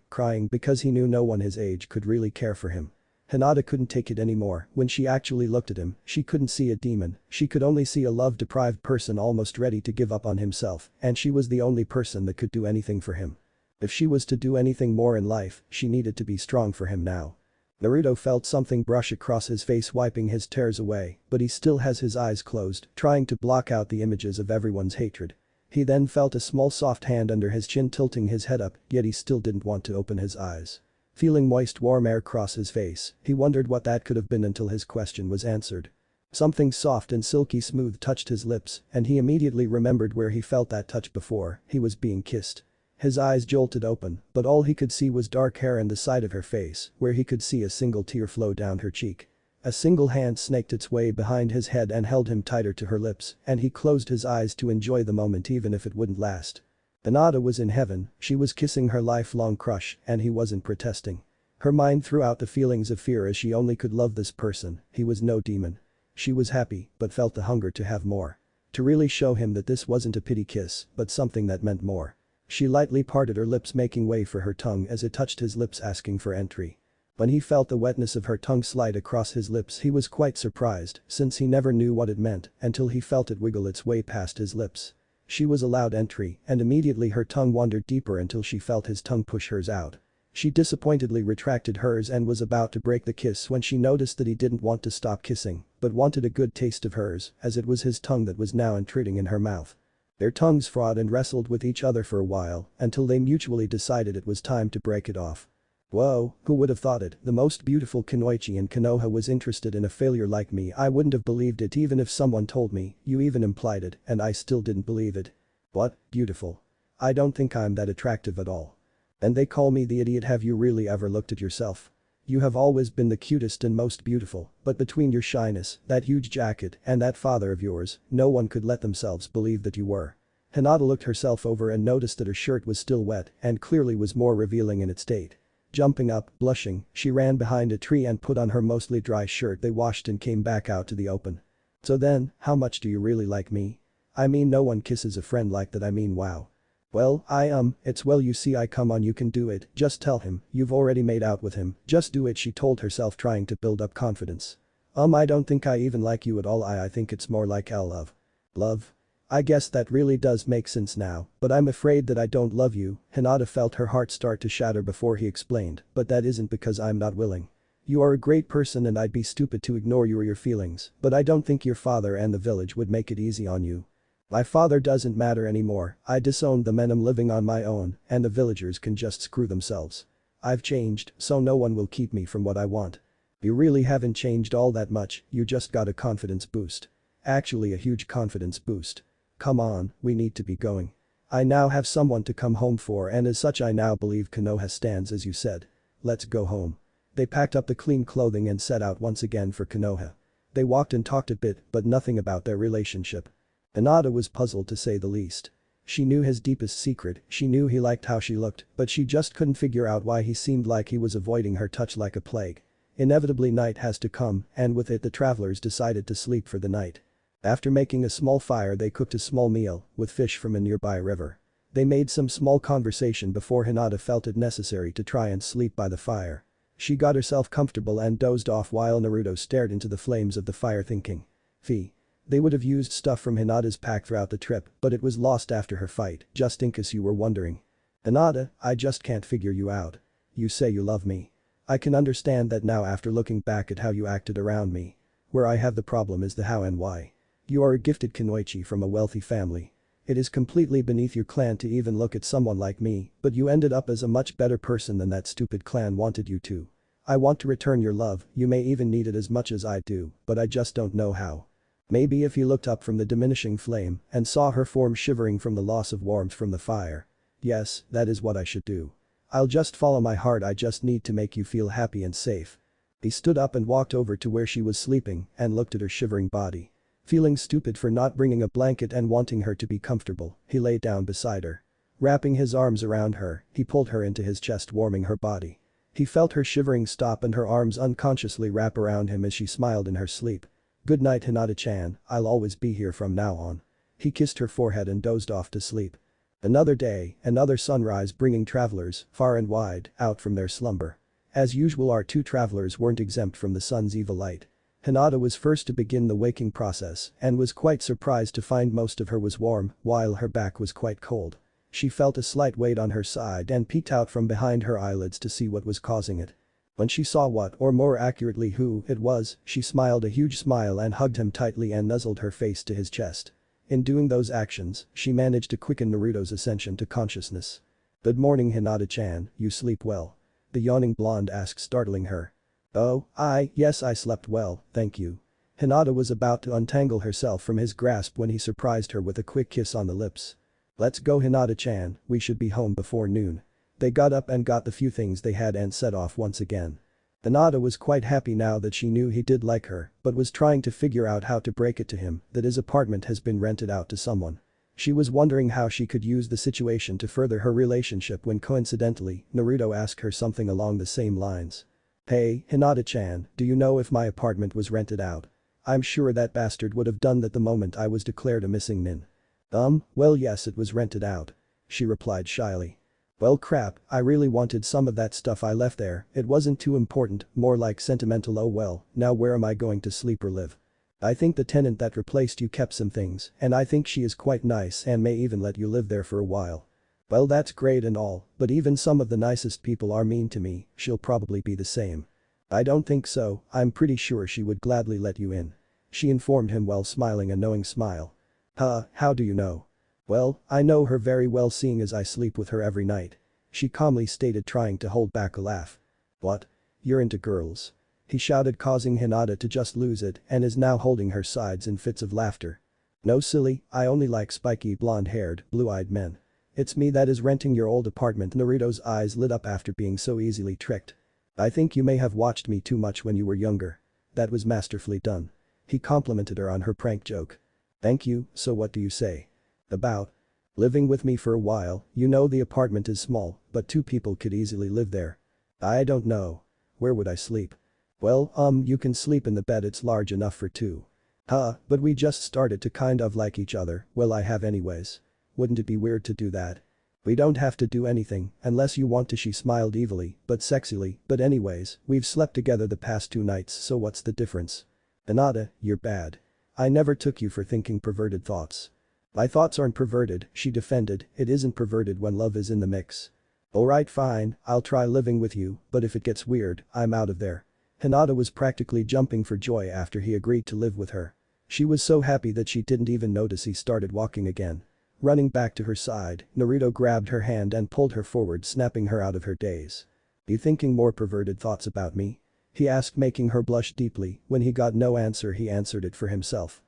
because he knew no one his age could really care for him. Hinata couldn't take it anymore. When she actually looked at him, she couldn't see a demon, she could only see a love-deprived person almost ready to give up on himself, and she was the only person that could do anything for him. If she was to do anything more in life, she needed to be strong for him now. Naruto felt something brush across his face, wiping his tears away, but he still has his eyes closed, trying to block out the images of everyone's hatred. He then felt a small soft hand under his chin tilting his head up, yet he still didn't want to open his eyes. Feeling moist warm air cross his face, he wondered what that could have been until his question was answered. Something soft and silky smooth touched his lips, and he immediately remembered where he felt that touch before. He was being kissed. His eyes jolted open, but all he could see was dark hair and the side of her face, where he could see a single tear flow down her cheek. A single hand snaked its way behind his head and held him tighter to her lips, and he closed his eyes to enjoy the moment even if it wouldn't last. Hinata was in heaven, she was kissing her lifelong crush, and he wasn't protesting. Her mind threw out the feelings of fear as she only could love this person. He was no demon. She was happy, but felt the hunger to have more. To really show him that this wasn't a pity kiss, but something that meant more. She lightly parted her lips, making way for her tongue as it touched his lips, asking for entry. When he felt the wetness of her tongue slide across his lips, he was quite surprised, since he never knew what it meant until he felt it wiggle its way past his lips. She was allowed entry, and immediately her tongue wandered deeper until she felt his tongue push hers out. She disappointedly retracted hers and was about to break the kiss when she noticed that he didn't want to stop kissing, but wanted a good taste of hers, as it was his tongue that was now intruding in her mouth. Their tongues fought and wrestled with each other for a while, until they mutually decided it was time to break it off. Whoa, who would have thought it, the most beautiful kunoichi in Konoha was interested in a failure like me. I wouldn't have believed it even if someone told me, you even implied it, and I still didn't believe it. What, beautiful? I don't think I'm that attractive at all. And they call me the idiot. Have you really ever looked at yourself? You have always been the cutest and most beautiful, but between your shyness, that huge jacket, and that father of yours, no one could let themselves believe that you were. Hinata looked herself over and noticed that her shirt was still wet and clearly was more revealing in its state. Jumping up, blushing, she ran behind a tree and put on her mostly dry shirt they washed and came back out to the open. So then, how much do you really like me? I mean, no one kisses a friend like that. I mean, wow. Well, it's well, you see, I come on, you can do it, just tell him, you've already made out with him, just do it, she told herself, trying to build up confidence. I don't think I even like you at all. I think it's more like I'll love. Love? I guess that really does make sense now, but I'm afraid that I don't love you. Hinata felt her heart start to shatter before he explained, but that isn't because I'm not willing. You are a great person and I'd be stupid to ignore you or your feelings, but I don't think your father and the village would make it easy on you. My father doesn't matter anymore. I disowned them and I'm living on my own, and the villagers can just screw themselves. I've changed, so no one will keep me from what I want. You really haven't changed all that much, you just got a confidence boost. Actually, a huge confidence boost. Come on, we need to be going. I now have someone to come home for, and as such I now believe Konoha stands as you said. Let's go home. They packed up the clean clothing and set out once again for Konoha. They walked and talked a bit, but nothing about their relationship. Hinata was puzzled to say the least. She knew his deepest secret, she knew he liked how she looked, but she just couldn't figure out why he seemed like he was avoiding her touch like a plague. Inevitably night has to come, and with it the travelers decided to sleep for the night. After making a small fire they cooked a small meal, with fish from a nearby river. They made some small conversation before Hinata felt it necessary to try and sleep by the fire. She got herself comfortable and dozed off while Naruto stared into the flames of the fire thinking. They would have used stuff from Hinata's pack throughout the trip, but it was lost after her fight, just in case you were wondering. Hinata, I just can't figure you out. You say you love me. I can understand that now after looking back at how you acted around me. Where I have the problem is the how and why. You are a gifted kunoichi from a wealthy family. It is completely beneath your clan to even look at someone like me, but you ended up as a much better person than that stupid clan wanted you to. I want to return your love, you may even need it as much as I do, but I just don't know how. Maybe if he looked up from the diminishing flame and saw her form shivering from the loss of warmth from the fire. Yes, that is what I should do. I'll just follow my heart, I just need to make you feel happy and safe. He stood up and walked over to where she was sleeping and looked at her shivering body. Feeling stupid for not bringing a blanket and wanting her to be comfortable, he lay down beside her. Wrapping his arms around her, he pulled her into his chest, warming her body. He felt her shivering stop and her arms unconsciously wrap around him as she smiled in her sleep. Good night, Hinata-chan, I'll always be here from now on. He kissed her forehead and dozed off to sleep. Another day, another sunrise bringing travelers, far and wide, out from their slumber. As usual, our two travelers weren't exempt from the sun's evil light. Hinata was first to begin the waking process and was quite surprised to find most of her was warm while her back was quite cold. She felt a slight weight on her side and peeked out from behind her eyelids to see what was causing it. When she saw what, or more accurately who, it was, she smiled a huge smile and hugged him tightly and nuzzled her face to his chest. In doing those actions, she managed to quicken Naruto's ascension to consciousness. Good morning, Hinata-chan, you sleep well? The yawning blonde asked, startling her. Oh, yes, I slept well, thank you. Hinata was about to untangle herself from his grasp when he surprised her with a quick kiss on the lips. Let's go, Hinata-chan, we should be home before noon. They got up and got the few things they had and set off once again. Hinata was quite happy now that she knew he did like her, but was trying to figure out how to break it to him that his apartment has been rented out to someone. She was wondering how she could use the situation to further her relationship when coincidentally, Naruto asked her something along the same lines. Hey, Hinata-chan, do you know if my apartment was rented out? I'm sure that bastard would have done that the moment I was declared a missing nin. Well yes, it was rented out. She replied shyly. Well crap, I really wanted some of that stuff I left there, it wasn't too important, more like sentimental. Oh well, now where am I going to sleep or live? I think the tenant that replaced you kept some things, and I think she is quite nice and may even let you live there for a while. Well, that's great and all, but even some of the nicest people are mean to me, she'll probably be the same. I don't think so, I'm pretty sure she would gladly let you in. She informed him while smiling a knowing smile. Huh, how do you know? Well, I know her very well seeing as I sleep with her every night. She calmly stated, trying to hold back a laugh. What? You're into girls? He shouted, causing Hinata to just lose it and is now holding her sides in fits of laughter. No silly, I only like spiky blonde-haired, blue-eyed men. It's me that is renting your old apartment. Naruto's eyes lit up after being so easily tricked. I think you may have watched me too much when you were younger. That was masterfully done. He complimented her on her prank joke. Thank you, so what do you say? About living with me for a while, you know the apartment is small, but two people could easily live there. I don't know. Where would I sleep? Well, you can sleep in the bed, it's large enough for two. Huh, but we just started to kind of like each other, well I have anyways. Wouldn't it be weird to do that? We don't have to do anything, unless you want to. She smiled evilly, but sexily, but anyways, we've slept together the past 2 nights, so what's the difference? Hinata, you're bad. I never took you for thinking perverted thoughts. My thoughts aren't perverted, she defended, it isn't perverted when love is in the mix. Alright fine, I'll try living with you, but if it gets weird, I'm out of there. Hinata was practically jumping for joy after he agreed to live with her. She was so happy that she didn't even notice he started walking again. Running back to her side, Naruto grabbed her hand and pulled her forward, snapping her out of her daze. You thinking more perverted thoughts about me? He asked, making her blush deeply. When he got no answer, he answered it for himself.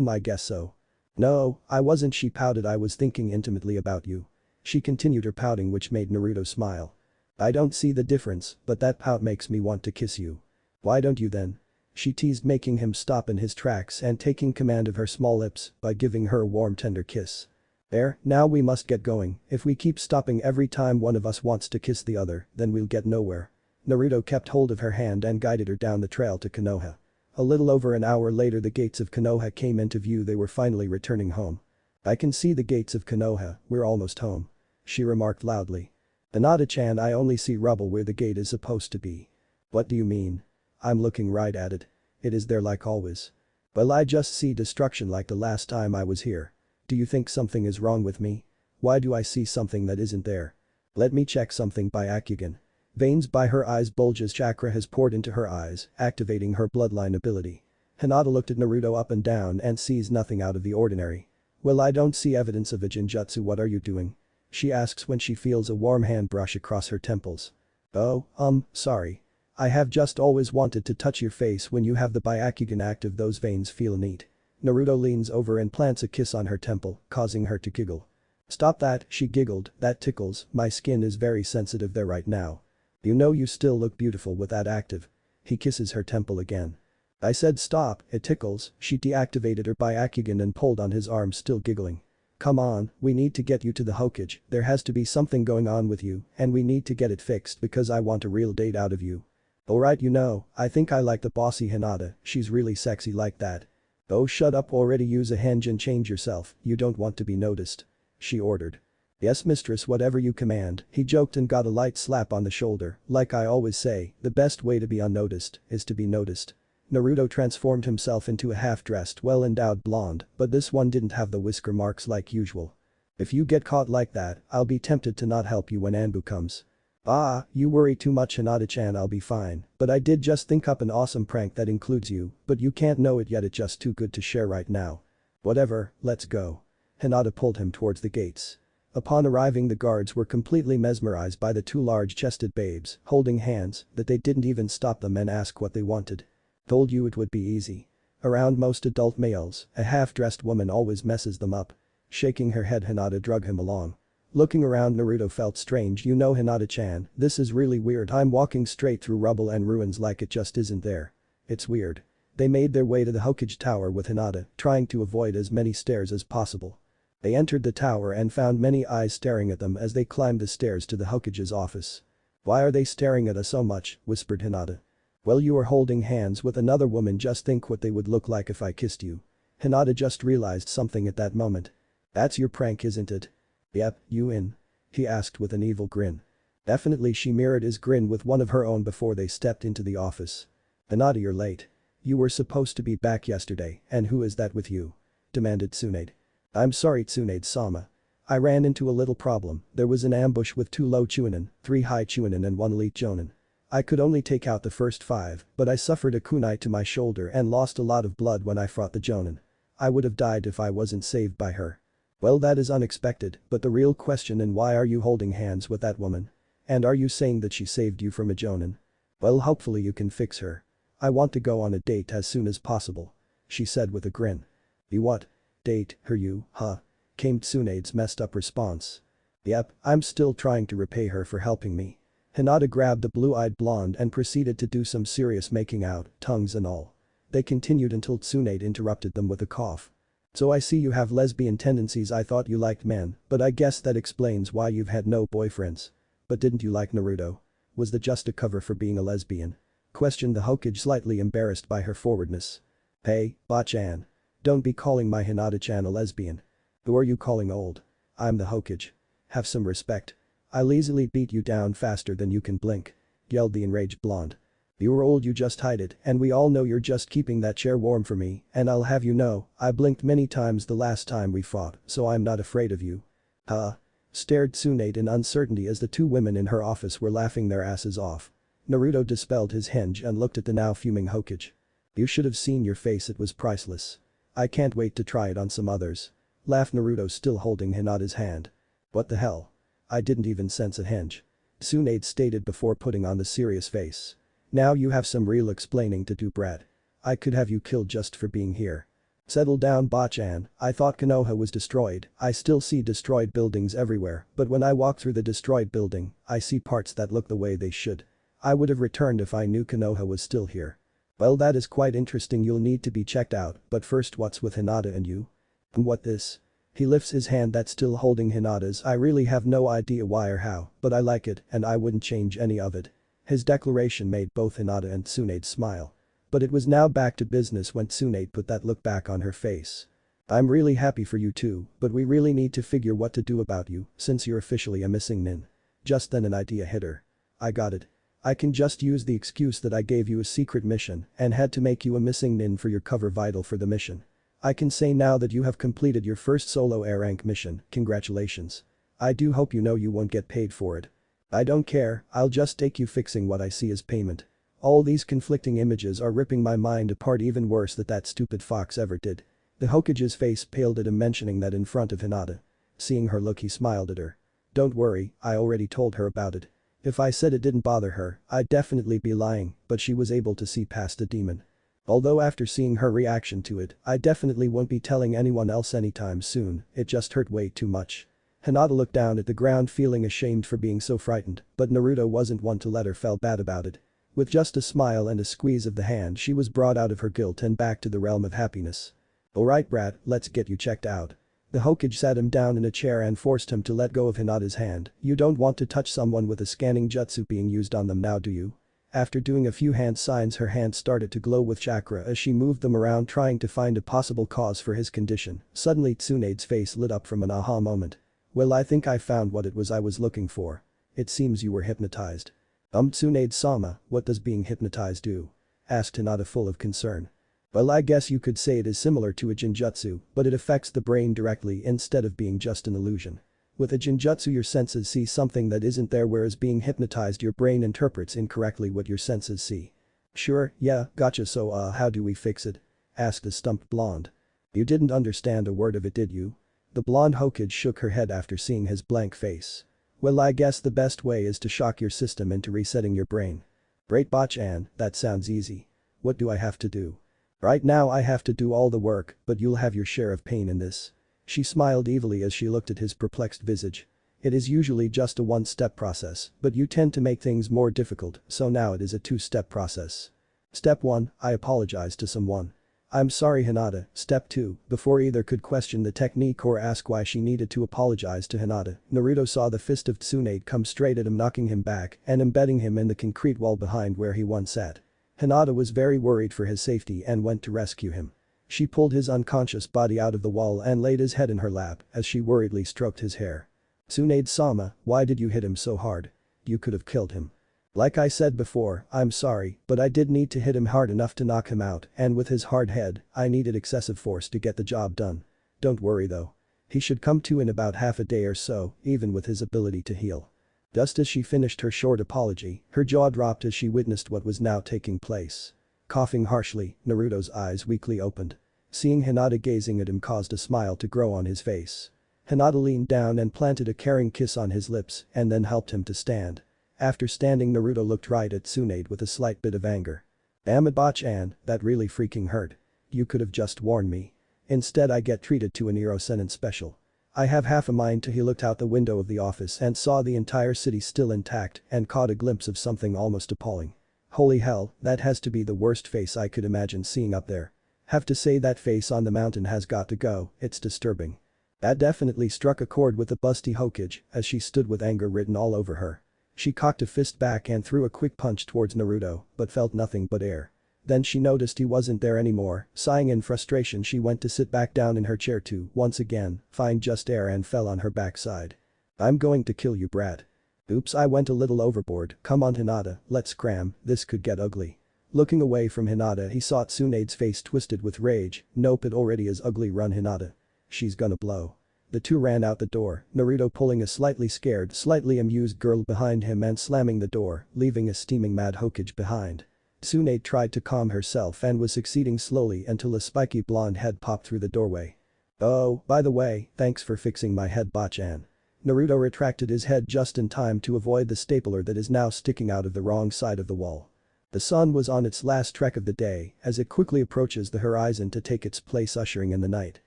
I guess so. No, I wasn't, she pouted. I was thinking intimately about you. She continued her pouting, which made Naruto smile. I don't see the difference, but that pout makes me want to kiss you. Why don't you then? She teased, making him stop in his tracks and taking command of her small lips by giving her a warm, tender kiss. There, now we must get going. If we keep stopping every time one of us wants to kiss the other, then we'll get nowhere. Naruto kept hold of her hand and guided her down the trail to Konoha. A little over an hour later, the gates of Konoha came into view. They were finally returning home. I can see the gates of Konoha, we're almost home. She remarked loudly. Hinata-chan, I only see rubble where the gate is supposed to be. What do you mean? I'm looking right at it. It is there like always. Well, I just see destruction like the last time I was here. Do you think something is wrong with me? Why do I see something that isn't there? Let me check something. Byakugan. Veins by her eyes bulges. Chakra has poured into her eyes, activating her bloodline ability. Hinata looked at Naruto up and down and sees nothing out of the ordinary. Well, I don't see evidence of a genjutsu. What are you doing? She asks when she feels a warm hand brush across her temples. Oh, sorry. I have just always wanted to touch your face when you have the Byakugan active. Those veins feel neat. Naruto leans over and plants a kiss on her temple, causing her to giggle. Stop that, she giggled, that tickles, my skin is very sensitive there right now. You know you still look beautiful with that active. He kisses her temple again. I said stop, it tickles. She deactivated her Byakugan and pulled on his arm, still giggling. Come on, we need to get you to the Hokage, there has to be something going on with you, and we need to get it fixed because I want a real date out of you. Alright, you know, I think I like the bossy Hinata, she's really sexy like that. Oh, shut up already, use a henge and change yourself, you don't want to be noticed. She ordered. Yes mistress, whatever you command, he joked and got a light slap on the shoulder. Like I always say, the best way to be unnoticed is to be noticed. Naruto transformed himself into a half-dressed, well-endowed blonde, but this one didn't have the whisker marks like usual. If you get caught like that, I'll be tempted to not help you when Anbu comes. Ah, you worry too much Hinata-chan, I'll be fine, but I did just think up an awesome prank that includes you, but you can't know it yet, it's just too good to share right now. Whatever, let's go. Hinata pulled him towards the gates. Upon arriving, the guards were completely mesmerized by the 2 large-chested babes, holding hands, that they didn't even stop them and ask what they wanted. Told you it would be easy. Around most adult males, a half-dressed woman always messes them up. Shaking her head, Hinata drug him along. Looking around, Naruto felt strange. You know Hinata-chan, this is really weird. I'm walking straight through rubble and ruins like it just isn't there. It's weird. They made their way to the Hokage tower with Hinata, trying to avoid as many stairs as possible. They entered the tower and found many eyes staring at them as they climbed the stairs to the Hokage's office. Why are they staring at us so much? Whispered Hinata. Well, you are holding hands with another woman, just think what they would look like if I kissed you. Hinata just realized something at that moment. That's your prank, isn't it? Yep, you in? He asked with an evil grin. Definitely, she mirrored his grin with one of her own before they stepped into the office. Hinata, you're late. You were supposed to be back yesterday, and who is that with you? Demanded Tsunade. I'm sorry Tsunade-sama. I ran into a little problem. There was an ambush with 2 low chunin, 3 high chunin and 1 elite jonin. I could only take out the first 5, but I suffered a kunai to my shoulder and lost a lot of blood when I fought the jonin. I would have died if I wasn't saved by her. Well, that is unexpected, but the real question is why are you holding hands with that woman? And are you saying that she saved you from a jonin? Well, hopefully you can fix her. I want to go on a date as soon as possible. She said with a grin. You what? Date her you, huh? Came Tsunade's messed up response. Yep, I'm still trying to repay her for helping me. Hinata grabbed the blue-eyed blonde and proceeded to do some serious making out, tongues and all. They continued until Tsunade interrupted them with a cough. So I see you have lesbian tendencies. I thought you liked men, but I guess that explains why you've had no boyfriends. But didn't you like Naruto? Was that just a cover for being a lesbian? Questioned the Hokage, slightly embarrassed by her forwardness. Hey, Ba-chan. Don't be calling my Hinata-chan a lesbian. Who are you calling old? I'm the Hokage. Have some respect. I'll easily beat you down faster than you can blink. Yelled the enraged blonde. You're old, you just hide it, and we all know you're just keeping that chair warm for me, and I'll have you know, I blinked many times the last time we fought, so I'm not afraid of you. Huh? Stared Tsunade in uncertainty as the 2 women in her office were laughing their asses off. Naruto dispelled his hinge and looked at the now fuming Hokage. You should have seen your face, it was priceless. I can't wait to try it on some others. Laughed Naruto, still holding Hinata's hand. What the hell? I didn't even sense a hinge. Tsunade stated before putting on the serious face. Now you have some real explaining to do, Brad. I could have you killed just for being here. Settle down, Ba-chan. I thought Konoha was destroyed. I still see destroyed buildings everywhere, but when I walk through the destroyed building, I see parts that look the way they should. I would have returned if I knew Konoha was still here. Well, that is quite interesting. You'll need to be checked out, but first, what's with Hinata and you? What this? He lifts his hand that's still holding Hinata's. I really have no idea why or how, but I like it and I wouldn't change any of it. His declaration made both Hinata and Tsunade smile. But it was now back to business when Tsunade put that look back on her face. I'm really happy for you too, but we really need to figure what to do about you since you're officially a missing nin. Just then an idea hit her. I got it. I can just use the excuse that I gave you a secret mission and had to make you a missing nin for your cover vital for the mission. I can say now that you have completed your first solo A rank mission, congratulations. I do hope you know you won't get paid for it. I don't care, I'll just take you fixing what I see as payment. All these conflicting images are ripping my mind apart, even worse that stupid fox ever did. The Hokage's face paled at him mentioning that in front of Hinata. Seeing her look, he smiled at her. Don't worry, I already told her about it. If I said it didn't bother her, I'd definitely be lying, but she was able to see past the demon. Although after seeing her reaction to it, I definitely won't be telling anyone else anytime soon, it just hurt way too much. Hinata looked down at the ground feeling ashamed for being so frightened, but Naruto wasn't one to let her feel bad about it. With just a smile and a squeeze of the hand, she was brought out of her guilt and back to the realm of happiness. Alright, Brat, let's get you checked out. The Hokage sat him down in a chair and forced him to let go of Hinata's hand. You don't want to touch someone with a scanning jutsu being used on them now, do you? After doing a few hand signs, her hands started to glow with chakra as she moved them around trying to find a possible cause for his condition. Suddenly Tsunade's face lit up from an aha moment. Well, I think I found what it was I was looking for. It seems you were hypnotized. Tsunade-sama, what does being hypnotized do? Asked Hinata full of concern. Well, I guess you could say it is similar to a jinjutsu, but it affects the brain directly instead of being just an illusion. With a jinjutsu your senses see something that isn't there, whereas being hypnotized your brain interprets incorrectly what your senses see. Sure, yeah, gotcha. So how do we fix it? Asked the stumped blonde. You didn't understand a word of it, did you? The blonde Hokage shook her head after seeing his blank face. Well, I guess the best way is to shock your system into resetting your brain. Great, Ba-chan, that sounds easy. What do I have to do? Right now I have to do all the work, but you'll have your share of pain in this. She smiled evilly as she looked at his perplexed visage. It is usually just a one-step process, but you tend to make things more difficult, so now it is a two-step process. Step 1, I apologize to someone. I'm sorry, Hinata. Step 2, before either could question the technique or ask why she needed to apologize to Hinata, Naruto saw the fist of Tsunade come straight at him, knocking him back and embedding him in the concrete wall behind where he once sat. Hinata was very worried for his safety and went to rescue him. She pulled his unconscious body out of the wall and laid his head in her lap as she worriedly stroked his hair. Tsunade-sama, why did you hit him so hard? You could have killed him. Like I said before, I'm sorry, but I did need to hit him hard enough to knock him out, and with his hard head, I needed excessive force to get the job done. Don't worry though. He should come to in about half a day or so, even with his ability to heal. Just as she finished her short apology, her jaw dropped as she witnessed what was now taking place. Coughing harshly, Naruto's eyes weakly opened. Seeing Hinata gazing at him caused a smile to grow on his face. Hinata leaned down and planted a caring kiss on his lips and then helped him to stand. After standing, Naruto looked right at Tsunade with a slight bit of anger. Damn it, Bachan, that really freaking hurt. You could have just warned me. Instead I get treated to an Iro-Senin special. I have half a mind to. He looked out the window of the office and saw the entire city still intact and caught a glimpse of something almost appalling. Holy hell, that has to be the worst face I could imagine seeing up there. Have to say that face on the mountain has got to go, it's disturbing. That definitely struck a chord with the busty Hokage as she stood with anger written all over her. She cocked a fist back and threw a quick punch towards Naruto, but felt nothing but air. Then she noticed he wasn't there anymore, sighing in frustration she went to sit back down in her chair to, once again, find just air and fell on her backside. I'm going to kill you, brat. Oops, I went a little overboard, come on Hinata, let's cram, this could get ugly. Looking away from Hinata he saw Tsunade's face twisted with rage, nope it already is ugly, run Hinata. She's gonna blow. The two ran out the door, Naruto pulling a slightly scared, slightly amused girl behind him and slamming the door, leaving a steaming mad Hokage behind. Tsunade tried to calm herself and was succeeding slowly until a spiky blonde head popped through the doorway. Oh, by the way, thanks for fixing my head, Bachan. Naruto retracted his head just in time to avoid the stapler that is now sticking out of the wrong side of the wall. The sun was on its last trek of the day as it quickly approaches the horizon to take its place ushering in the night.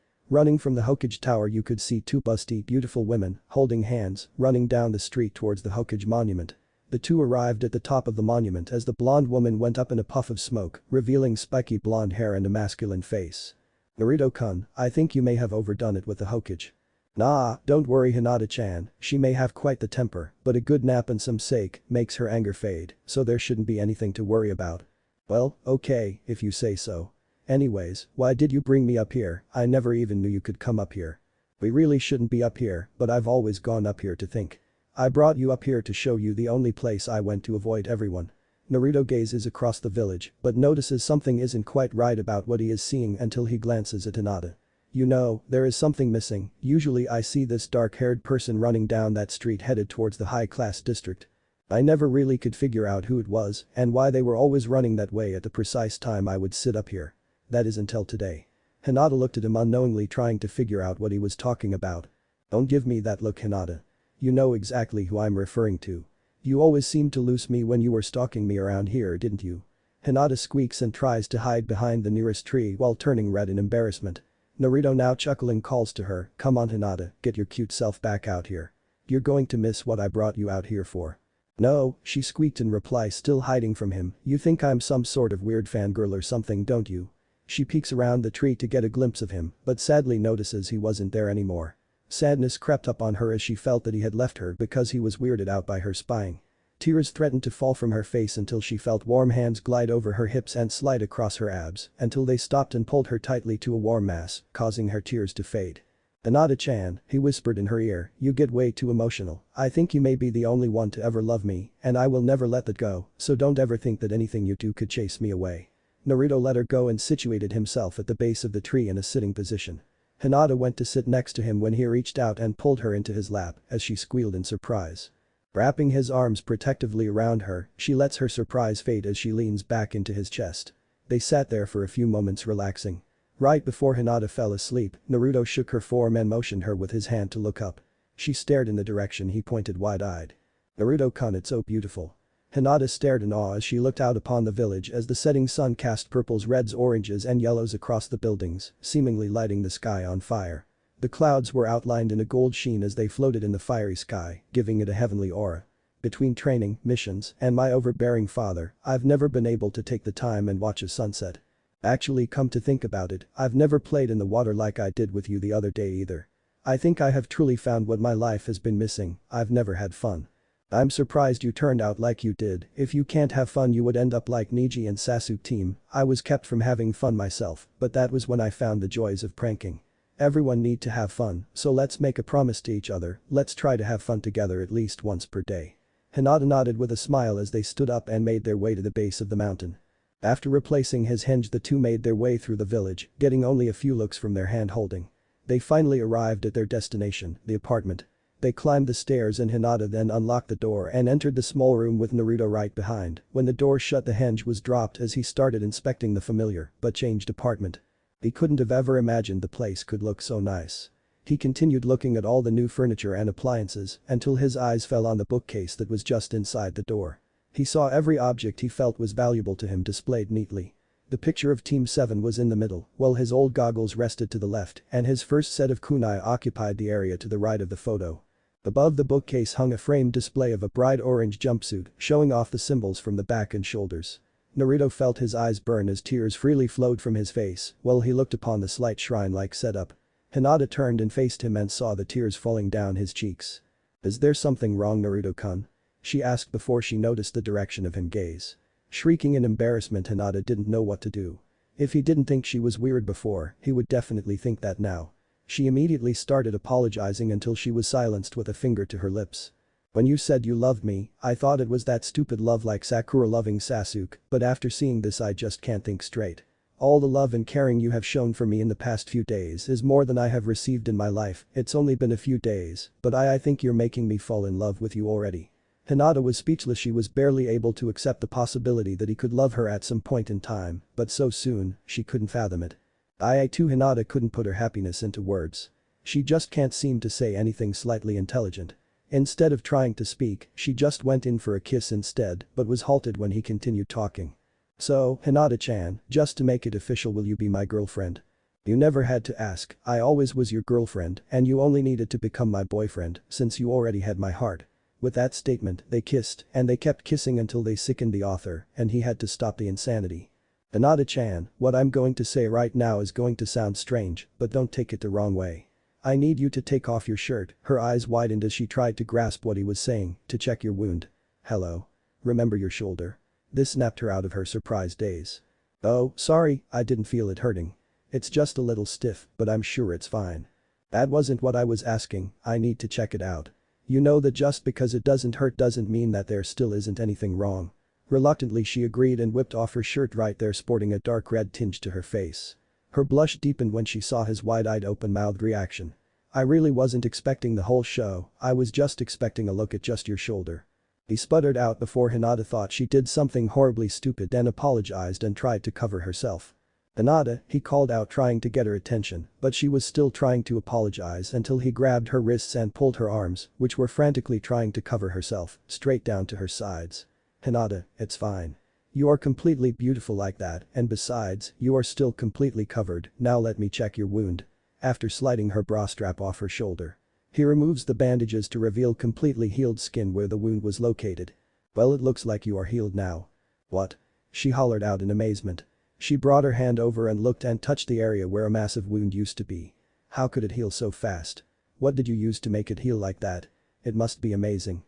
Running from the Hokage tower you could see two busty, beautiful women, holding hands, running down the street towards the Hokage monument. The two arrived at the top of the monument as the blonde woman went up in a puff of smoke, revealing spiky blonde hair and a masculine face. Naruto-kun, I think you may have overdone it with the Hokage. Nah, don't worry Hinata-chan, she may have quite the temper, but a good nap and some sake makes her anger fade, so there shouldn't be anything to worry about. Well, okay, if you say so. Anyways, why did you bring me up here? I never even knew you could come up here. We really shouldn't be up here, but I've always gone up here to think. I brought you up here to show you the only place I went to avoid everyone. Naruto gazes across the village, but notices something isn't quite right about what he is seeing until he glances at Hinata. You know, there is something missing, usually I see this dark-haired person running down that street headed towards the high-class district. I never really could figure out who it was and why they were always running that way at the precise time I would sit up here. That is until today. Hinata looked at him unknowingly trying to figure out what he was talking about. Don't give me that look Hinata. You know exactly who I'm referring to. You always seemed to lose me when you were stalking me around here, didn't you? Hinata squeaks and tries to hide behind the nearest tree while turning red in embarrassment. Naruto now chuckling calls to her, come on Hinata, get your cute self back out here. You're going to miss what I brought you out here for. No, she squeaked in reply still hiding from him, you think I'm some sort of weird fangirl or something don't you? She peeks around the tree to get a glimpse of him, but sadly notices he wasn't there anymore. Sadness crept up on her as she felt that he had left her because he was weirded out by her spying. Tears threatened to fall from her face until she felt warm hands glide over her hips and slide across her abs until they stopped and pulled her tightly to a warm mass, causing her tears to fade. Hinata-chan, he whispered in her ear, you get way too emotional, I think you may be the only one to ever love me, and I will never let that go, so don't ever think that anything you do could chase me away. Naruto let her go and situated himself at the base of the tree in a sitting position. Hinata went to sit next to him when he reached out and pulled her into his lap as she squealed in surprise. Wrapping his arms protectively around her, she lets her surprise fade as she leans back into his chest. They sat there for a few moments relaxing. Right before Hinata fell asleep, Naruto shook her form and motioned her with his hand to look up. She stared in the direction he pointed wide-eyed. Naruto-kun, it's so beautiful. Hinata stared in awe as she looked out upon the village as the setting sun cast purples, reds, oranges and yellows across the buildings, seemingly lighting the sky on fire. The clouds were outlined in a gold sheen as they floated in the fiery sky, giving it a heavenly aura. Between training, missions, and my overbearing father, I've never been able to take the time and watch a sunset. Actually, come to think about it, I've never played in the water like I did with you the other day either. I think I have truly found what my life has been missing, I've never had fun. I'm surprised you turned out like you did, if you can't have fun you would end up like Neji and Sasuke team, I was kept from having fun myself, but that was when I found the joys of pranking. Everyone need to have fun, so let's make a promise to each other, let's try to have fun together at least once per day. Hinata nodded with a smile as they stood up and made their way to the base of the mountain. After replacing his hinge the two made their way through the village, getting only a few looks from their hand-holding. They finally arrived at their destination, the apartment. They climbed the stairs and Hinata then unlocked the door and entered the small room with Naruto right behind. When the door shut, the hinge was dropped as he started inspecting the familiar but changed apartment. He couldn't have ever imagined the place could look so nice. He continued looking at all the new furniture and appliances until his eyes fell on the bookcase that was just inside the door. He saw every object he felt was valuable to him displayed neatly. The picture of Team 7 was in the middle, while his old goggles rested to the left and his first set of kunai occupied the area to the right of the photo. Above the bookcase hung a framed display of a bright orange jumpsuit, showing off the symbols from the back and shoulders. Naruto felt his eyes burn as tears freely flowed from his face while he looked upon the slight shrine-like setup. Hinata turned and faced him and saw the tears falling down his cheeks. "Is there something wrong, Naruto-kun?" she asked before she noticed the direction of his gaze. Shrieking in embarrassment, Hinata didn't know what to do. If he didn't think she was weird before, he would definitely think that now. She immediately started apologizing until she was silenced with a finger to her lips. "When you said you loved me, I thought it was that stupid love like Sakura loving Sasuke, but after seeing this I just can't think straight. All the love and caring you have shown for me in the past few days is more than I have received in my life. It's only been a few days, but I think you're making me fall in love with you already." Hinata was speechless. She was barely able to accept the possibility that he could love her at some point in time, but so soon, she couldn't fathom it. I too. Hinata couldn't put her happiness into words. She just can't seem to say anything slightly intelligent. Instead of trying to speak, she just went in for a kiss instead, but was halted when he continued talking. "So, Hinata-chan, just to make it official, will you be my girlfriend?" "You never had to ask, I always was your girlfriend and you only needed to become my boyfriend since you already had my heart." With that statement, they kissed and they kept kissing until they sickened the author and he had to stop the insanity. "Hinata-chan, what I'm going to say right now is going to sound strange, but don't take it the wrong way. I need you to take off your shirt." Her eyes widened as she tried to grasp what he was saying. "To check your wound." "Hello? Remember your shoulder?" This snapped her out of her surprised daze. "Oh, sorry, I didn't feel it hurting. It's just a little stiff, but I'm sure it's fine." "That wasn't what I was asking, I need to check it out." "You know that just because it doesn't hurt doesn't mean that there still isn't anything wrong." Reluctantly she agreed and whipped off her shirt right there, sporting a dark red tinge to her face. Her blush deepened when she saw his wide-eyed open-mouthed reaction. "I really wasn't expecting the whole show, I was just expecting a look at just your shoulder." He sputtered out before Hinata thought she did something horribly stupid and apologized and tried to cover herself. "Hinata," he called out, trying to get her attention, but she was still trying to apologize until he grabbed her wrists and pulled her arms, which were frantically trying to cover herself, straight down to her sides. "Hinata, it's fine. You are completely beautiful like that, and besides, you are still completely covered, now let me check your wound." After sliding her bra strap off her shoulder, he removes the bandages to reveal completely healed skin where the wound was located. "Well, it looks like you are healed now." "What?" she hollered out in amazement. She brought her hand over and looked and touched the area where a massive wound used to be. "How could it heal so fast? What did you use to make it heal like that? It must be amazing."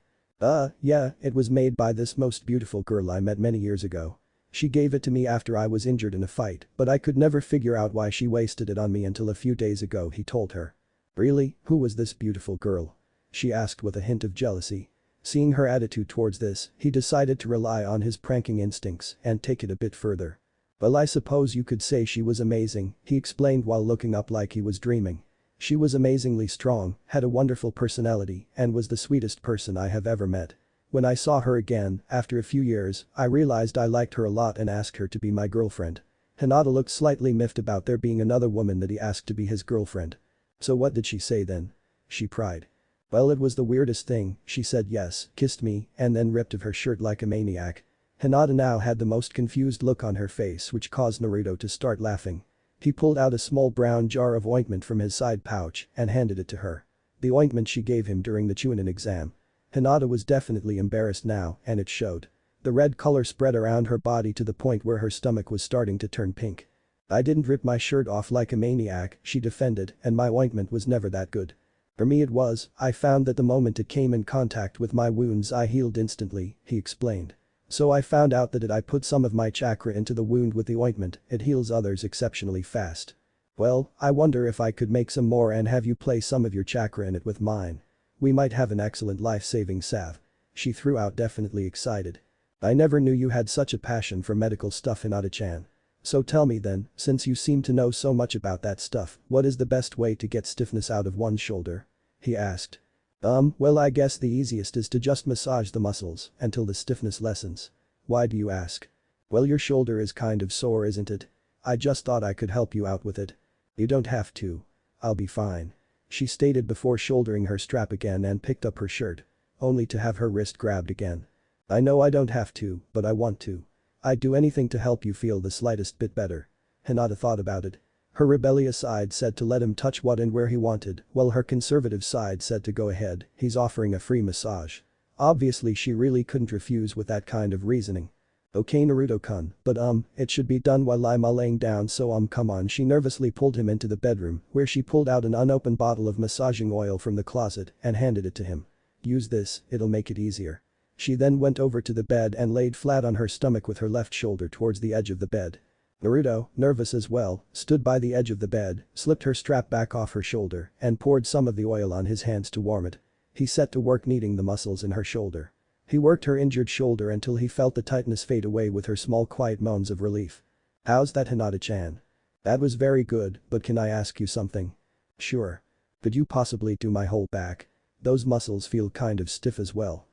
Yeah, it was made by this most beautiful girl I met many years ago. She gave it to me after I was injured in a fight, but I could never figure out why she wasted it on me until a few days ago," he told her. "Really, who was this beautiful girl?" she asked with a hint of jealousy. Seeing her attitude towards this, he decided to rely on his pranking instincts and take it a bit further. "Well, I suppose you could say she was amazing," he explained while looking up like he was dreaming. "She was amazingly strong, had a wonderful personality, and was the sweetest person I have ever met. When I saw her again, after a few years, I realized I liked her a lot and asked her to be my girlfriend." Hinata looked slightly miffed about there being another woman that he asked to be his girlfriend. "So what did she say then?" she pried. "Well, it was the weirdest thing, she said yes, kissed me, and then ripped of her shirt like a maniac." Hinata now had the most confused look on her face, which caused Naruto to start laughing. He pulled out a small brown jar of ointment from his side pouch and handed it to her. The ointment she gave him during the Chunin exam. Hinata was definitely embarrassed now, and it showed. The red color spread around her body to the point where her stomach was starting to turn pink. "I didn't rip my shirt off like a maniac," she defended, "and my ointment was never that good. For me it was, I found that the moment it came in contact with my wounds I healed instantly," he explained. "So I found out that I put some of my chakra into the wound with the ointment, it heals others exceptionally fast. Well, I wonder if I could make some more and have you place some of your chakra in it with mine. We might have an excellent life-saving salve." She threw out, definitely excited. "I never knew you had such a passion for medical stuff, Hinata-chan." So tell me then, since you seem to know so much about that stuff, what is the best way to get stiffness out of one's shoulder? He asked. Well I guess the easiest is to just massage the muscles until the stiffness lessens. Why do you ask? Well your shoulder is kind of sore isn't it? I just thought I could help you out with it. You don't have to. I'll be fine. She stated before shouldering her strap again and picked up her shirt. Only to have her wrist grabbed again. I know I don't have to, but I want to. I'd do anything to help you feel the slightest bit better. Hinata thought about it. Her rebellious side said to let him touch what and where he wanted, while her conservative side said to go ahead, he's offering a free massage. Obviously she really couldn't refuse with that kind of reasoning. Okay Naruto-kun, but it should be done while I'm laying down so come on she nervously pulled him into the bedroom where she pulled out an unopened bottle of massaging oil from the closet and handed it to him. Use this, it'll make it easier. She then went over to the bed and laid flat on her stomach with her left shoulder towards the edge of the bed. Naruto, nervous as well, stood by the edge of the bed, slipped her strap back off her shoulder and poured some of the oil on his hands to warm it. He set to work kneading the muscles in her shoulder. He worked her injured shoulder until he felt the tightness fade away with her small quiet moans of relief. How's that Hinata-chan? That was very good, but can I ask you something? Sure. Could you possibly do my whole back? Those muscles feel kind of stiff as well.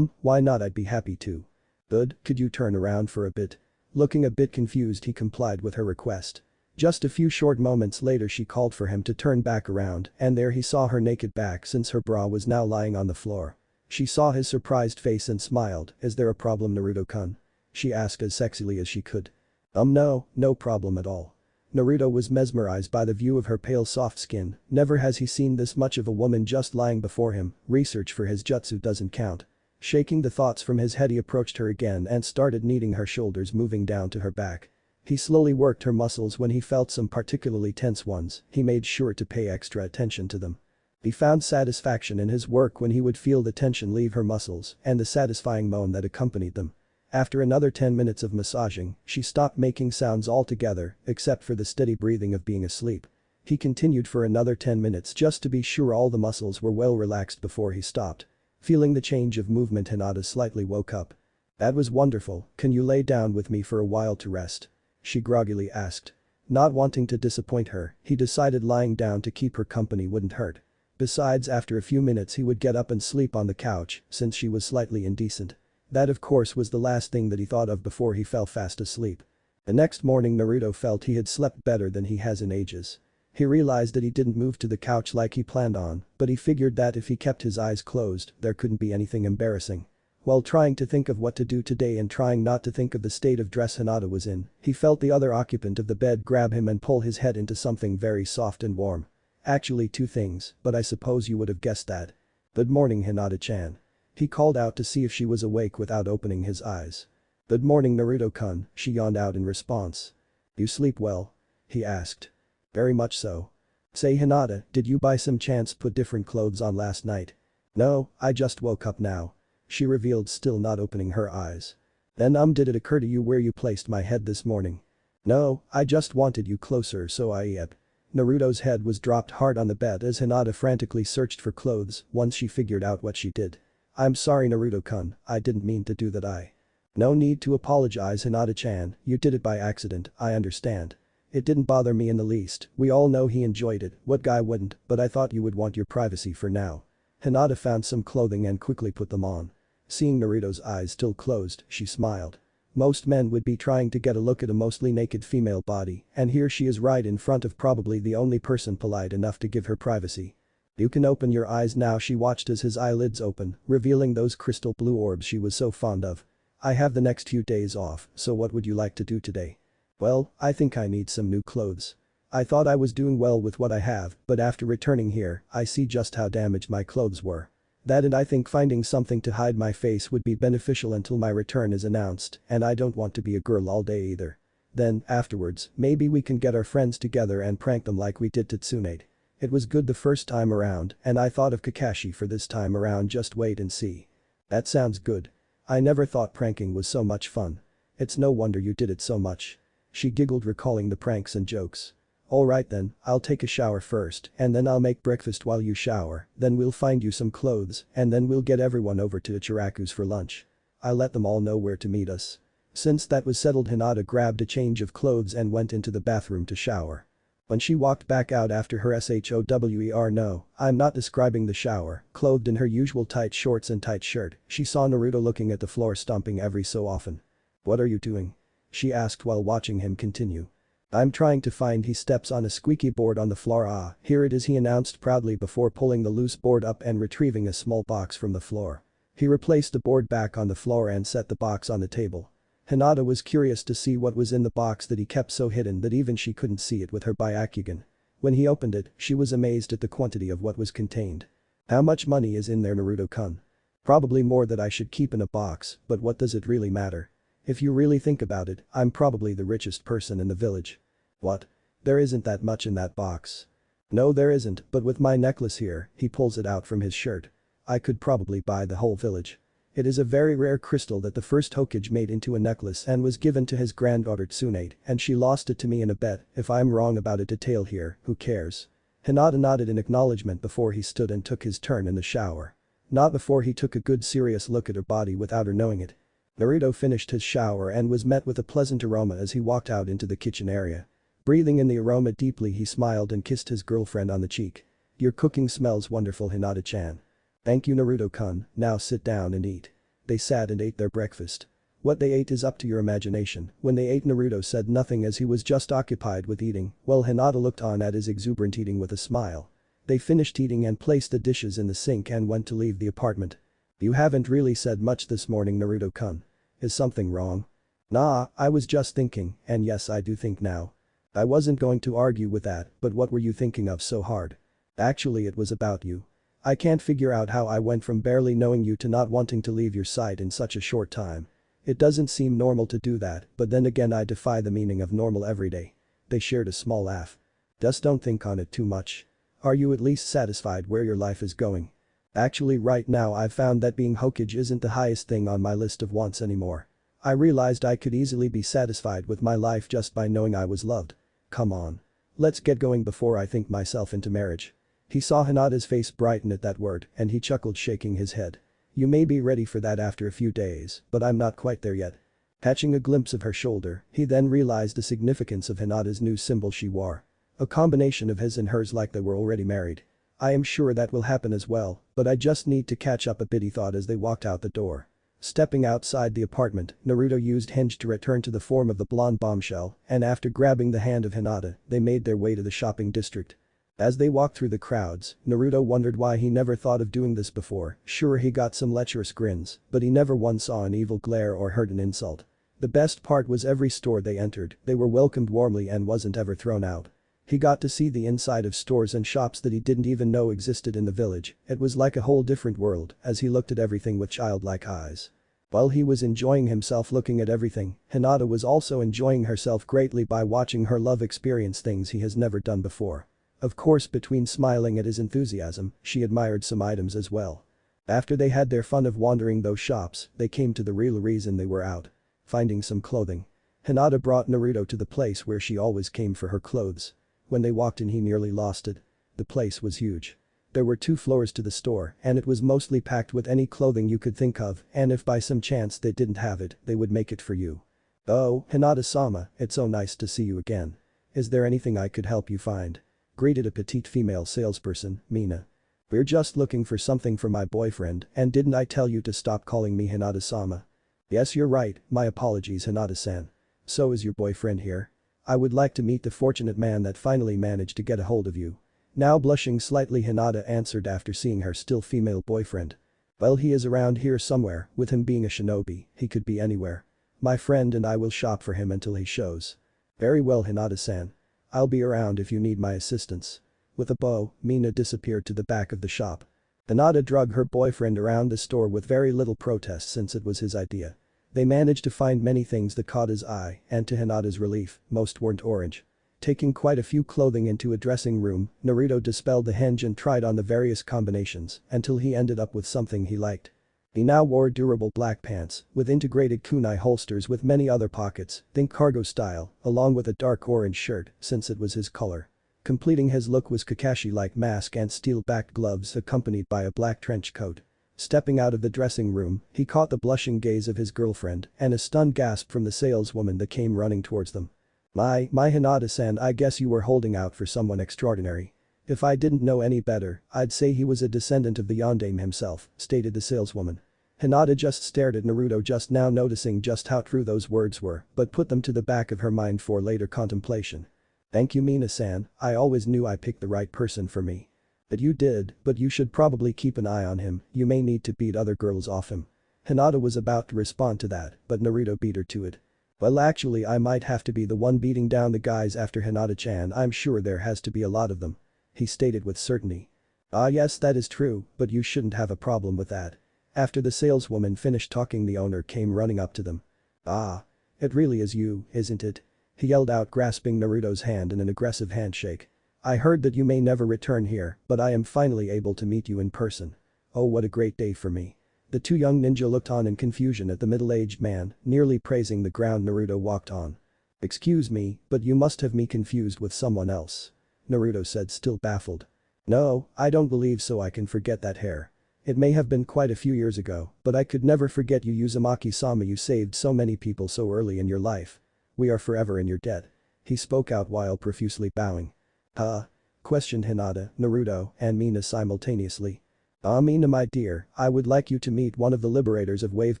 Why not I'd be happy to. Good, could you turn around for a bit? Looking a bit confused he complied with her request. Just a few short moments later she called for him to turn back around and there he saw her naked back since her bra was now lying on the floor. She saw his surprised face and smiled, is there a problem Naruto-kun? She asked as sexily as she could. No problem at all. Naruto was mesmerized by the view of her pale soft skin, never has he seen this much of a woman just lying before him, research for his jutsu doesn't count. Shaking the thoughts from his head he approached her again and started kneading her shoulders moving down to her back. He slowly worked her muscles when he felt some particularly tense ones, he made sure to pay extra attention to them. He found satisfaction in his work when he would feel the tension leave her muscles and the satisfying moan that accompanied them. After another 10 minutes of massaging, she stopped making sounds altogether except for the steady breathing of being asleep. He continued for another 10 minutes just to be sure all the muscles were well relaxed before he stopped. Feeling the change of movement Hinata slightly woke up. That was wonderful, can you lay down with me for a while to rest? She groggily asked. Not wanting to disappoint her, he decided lying down to keep her company wouldn't hurt. Besides after a few minutes he would get up and sleep on the couch since she was slightly indecent. That of course was the last thing that he thought of before he fell fast asleep. The next morning Naruto felt he had slept better than he has in ages. He realized that he didn't move to the couch like he planned on, but he figured that if he kept his eyes closed, there couldn't be anything embarrassing. While trying to think of what to do today and trying not to think of the state of dress Hinata was in, he felt the other occupant of the bed grab him and pull his head into something very soft and warm. Actually two things, but I suppose you would have guessed that. Good morning Hinata-chan. He called out to see if she was awake without opening his eyes. Good morning Naruto-kun, she yawned out in response. You sleep well? He asked. Very much so. Say Hinata, did you by some chance put different clothes on last night? No, I just woke up now. She revealed still not opening her eyes. Then did it occur to you where you placed my head this morning? No, I just wanted you closer so I Naruto's head was dropped hard on the bed as Hinata frantically searched for clothes once she figured out what she did. I'm sorry Naruto-kun, I didn't mean to do that No need to apologize Hinata-chan, you did it by accident, I understand. It didn't bother me in the least, we all know he enjoyed it, what guy wouldn't, but I thought you would want your privacy for now. Hinata found some clothing and quickly put them on. Seeing Naruto's eyes still closed, she smiled. Most men would be trying to get a look at a mostly naked female body, and here she is right in front of probably the only person polite enough to give her privacy. You can open your eyes now she watched as his eyelids open, revealing those crystal blue orbs she was so fond of. I have the next few days off, so what would you like to do today? Well, I think I need some new clothes. I thought I was doing well with what I have, but after returning here, I see just how damaged my clothes were. That and I think finding something to hide my face would be beneficial until my return is announced, and I don't want to be a girl all day either. Then, afterwards, maybe we can get our friends together and prank them like we did to Tsunade. It was good the first time around, and I thought of Kakashi for this time around just wait and see. That sounds good. I never thought pranking was so much fun. It's no wonder you did it so much. She giggled recalling the pranks and jokes. Alright then, I'll take a shower first and then I'll make breakfast while you shower, then we'll find you some clothes and then we'll get everyone over to Ichiraku's for lunch. I'll let them all know where to meet us. Since that was settled, Hinata grabbed a change of clothes and went into the bathroom to shower. When she walked back out after her shower, no, I'm not describing the shower, clothed in her usual tight shorts and tight shirt, she saw Naruto looking at the floor, stomping every so often. "What are you doing?" she asked while watching him continue. "I'm trying to find." He steps on a squeaky board on the floor. "Ah, here it is," he announced proudly before pulling the loose board up and retrieving a small box from the floor. He replaced the board back on the floor and set the box on the table. Hinata was curious to see what was in the box that he kept so hidden that even she couldn't see it with her Byakugan. When he opened it, she was amazed at the quantity of what was contained. "How much money is in there, Naruto-kun?" "Probably more that I should keep in a box, but what does it really matter? If you really think about it, I'm probably the richest person in the village." "What? There isn't that much in that box." "No, there isn't, but with my necklace here," he pulls it out from his shirt. "I could probably buy the whole village. It is a very rare crystal that the first Hokage made into a necklace and was given to his granddaughter Tsunade, and she lost it to me in a bet. If I'm wrong about a detail here, who cares?" Hinata nodded in acknowledgement before he stood and took his turn in the shower. Not before he took a good serious look at her body without her knowing it. Naruto finished his shower and was met with a pleasant aroma as he walked out into the kitchen area. Breathing in the aroma deeply, he smiled and kissed his girlfriend on the cheek. "Your cooking smells wonderful, Hinata-chan." "Thank you, Naruto-kun, now sit down and eat." They sat and ate their breakfast. What they ate is up to your imagination. When they ate, Naruto said nothing as he was just occupied with eating, while Hinata looked on at his exuberant eating with a smile. They finished eating and placed the dishes in the sink and went to leave the apartment. "You haven't really said much this morning, Naruto-kun. Is something wrong?" "Nah, I was just thinking, and yes, I do think now." "I wasn't going to argue with that, but what were you thinking of so hard?" "Actually, it was about you. I can't figure out how I went from barely knowing you to not wanting to leave your side in such a short time. It doesn't seem normal to do that, but then again I defy the meaning of normal every day." They shared a small laugh. "Just don't think on it too much. Are you at least satisfied where your life is going?" "Actually, right now I've found that being Hokage isn't the highest thing on my list of wants anymore. I realized I could easily be satisfied with my life just by knowing I was loved. Come on. Let's get going before I think myself into marriage." He saw Hinata's face brighten at that word and he chuckled, shaking his head. "You may be ready for that after a few days, but I'm not quite there yet." Catching a glimpse of her shoulder, he then realized the significance of Hinata's new symbol she wore. A combination of his and hers, like they were already married. "I am sure that will happen as well, but I just need to catch up a bit," he thought as they walked out the door. Stepping outside the apartment, Naruto used Hinge to return to the form of the blonde bombshell, and after grabbing the hand of Hinata, they made their way to the shopping district. As they walked through the crowds, Naruto wondered why he never thought of doing this before. Sure, he got some lecherous grins, but he never once saw an evil glare or heard an insult. The best part was every store they entered, they were welcomed warmly and wasn't ever thrown out. He got to see the inside of stores and shops that he didn't even know existed in the village. It was like a whole different world as he looked at everything with childlike eyes. While he was enjoying himself looking at everything, Hinata was also enjoying herself greatly by watching her love experience things he has never done before. Of course, between smiling at his enthusiasm, she admired some items as well. After they had their fun of wandering those shops, they came to the real reason they were out. Finding some clothing. Hinata brought Naruto to the place where she always came for her clothes. When they walked in, he nearly lost it. The place was huge. There were 2 floors to the store and it was mostly packed with any clothing you could think of, and if by some chance they didn't have it, they would make it for you. "Oh, Hinata-sama, it's so nice to see you again. Is there anything I could help you find?" greeted a petite female salesperson, Mina. "We're just looking for something for my boyfriend, and didn't I tell you to stop calling me Hinata-sama?" "Yes, you're right, my apologies, Hinata-san. So is your boyfriend here? I would like to meet the fortunate man that finally managed to get a hold of you." Now blushing slightly, Hinata answered after seeing her still female boyfriend. "Well, he is around here somewhere, with him being a shinobi, he could be anywhere. My friend and I will shop for him until he shows." "Very well, Hinata-san. I'll be around if you need my assistance." With a bow, Mina disappeared to the back of the shop. Hinata drug her boyfriend around the store with very little protest since it was his idea. They managed to find many things that caught his eye, and to Hinata's relief, most weren't orange. Taking quite a few clothing into a dressing room, Naruto dispelled the hinge and tried on the various combinations until he ended up with something he liked. He now wore durable black pants with integrated kunai holsters with many other pockets, think cargo style, along with a dark orange shirt since it was his color. Completing his look was Kakashi-like mask and steel-backed gloves accompanied by a black trench coat. Stepping out of the dressing room, he caught the blushing gaze of his girlfriend and a stunned gasp from the saleswoman that came running towards them. My Hinata-san, I guess you were holding out for someone extraordinary. If I didn't know any better, I'd say he was a descendant of the Yondaime himself, stated the saleswoman. Hinata just stared at Naruto, just now noticing just how true those words were, but put them to the back of her mind for later contemplation. Thank you, Mina-san, I always knew I picked the right person for me. But you did, but you should probably keep an eye on him, you may need to beat other girls off him. Hinata was about to respond to that, but Naruto beat her to it. Well, actually I might have to be the one beating down the guys after Hinata-chan, I'm sure there has to be a lot of them. He stated with certainty. Ah yes, that is true, but you shouldn't have a problem with that. After the saleswoman finished talking, the owner came running up to them. Ah. It really is you, isn't it? He yelled out, grasping Naruto's hand in an aggressive handshake. I heard that you may never return here, but I am finally able to meet you in person. Oh, what a great day for me. The two young ninja looked on in confusion at the middle-aged man, nearly praising the ground. Naruto walked on. Excuse me, but you must have me confused with someone else. Naruto said, still baffled. No, I don't believe so. I can forget that hair. It may have been quite a few years ago, but I could never forget you, Uzumaki-sama. You saved so many people so early in your life. We are forever in your debt. He spoke out while profusely bowing. Huh? Questioned Hinata, Naruto, and Mina simultaneously. Mina my dear, I would like you to meet one of the liberators of Wave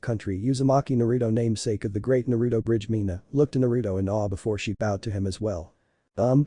Country, Uzumaki Naruto, namesake of the great Naruto Bridge. Mina looked at Naruto in awe before she bowed to him as well.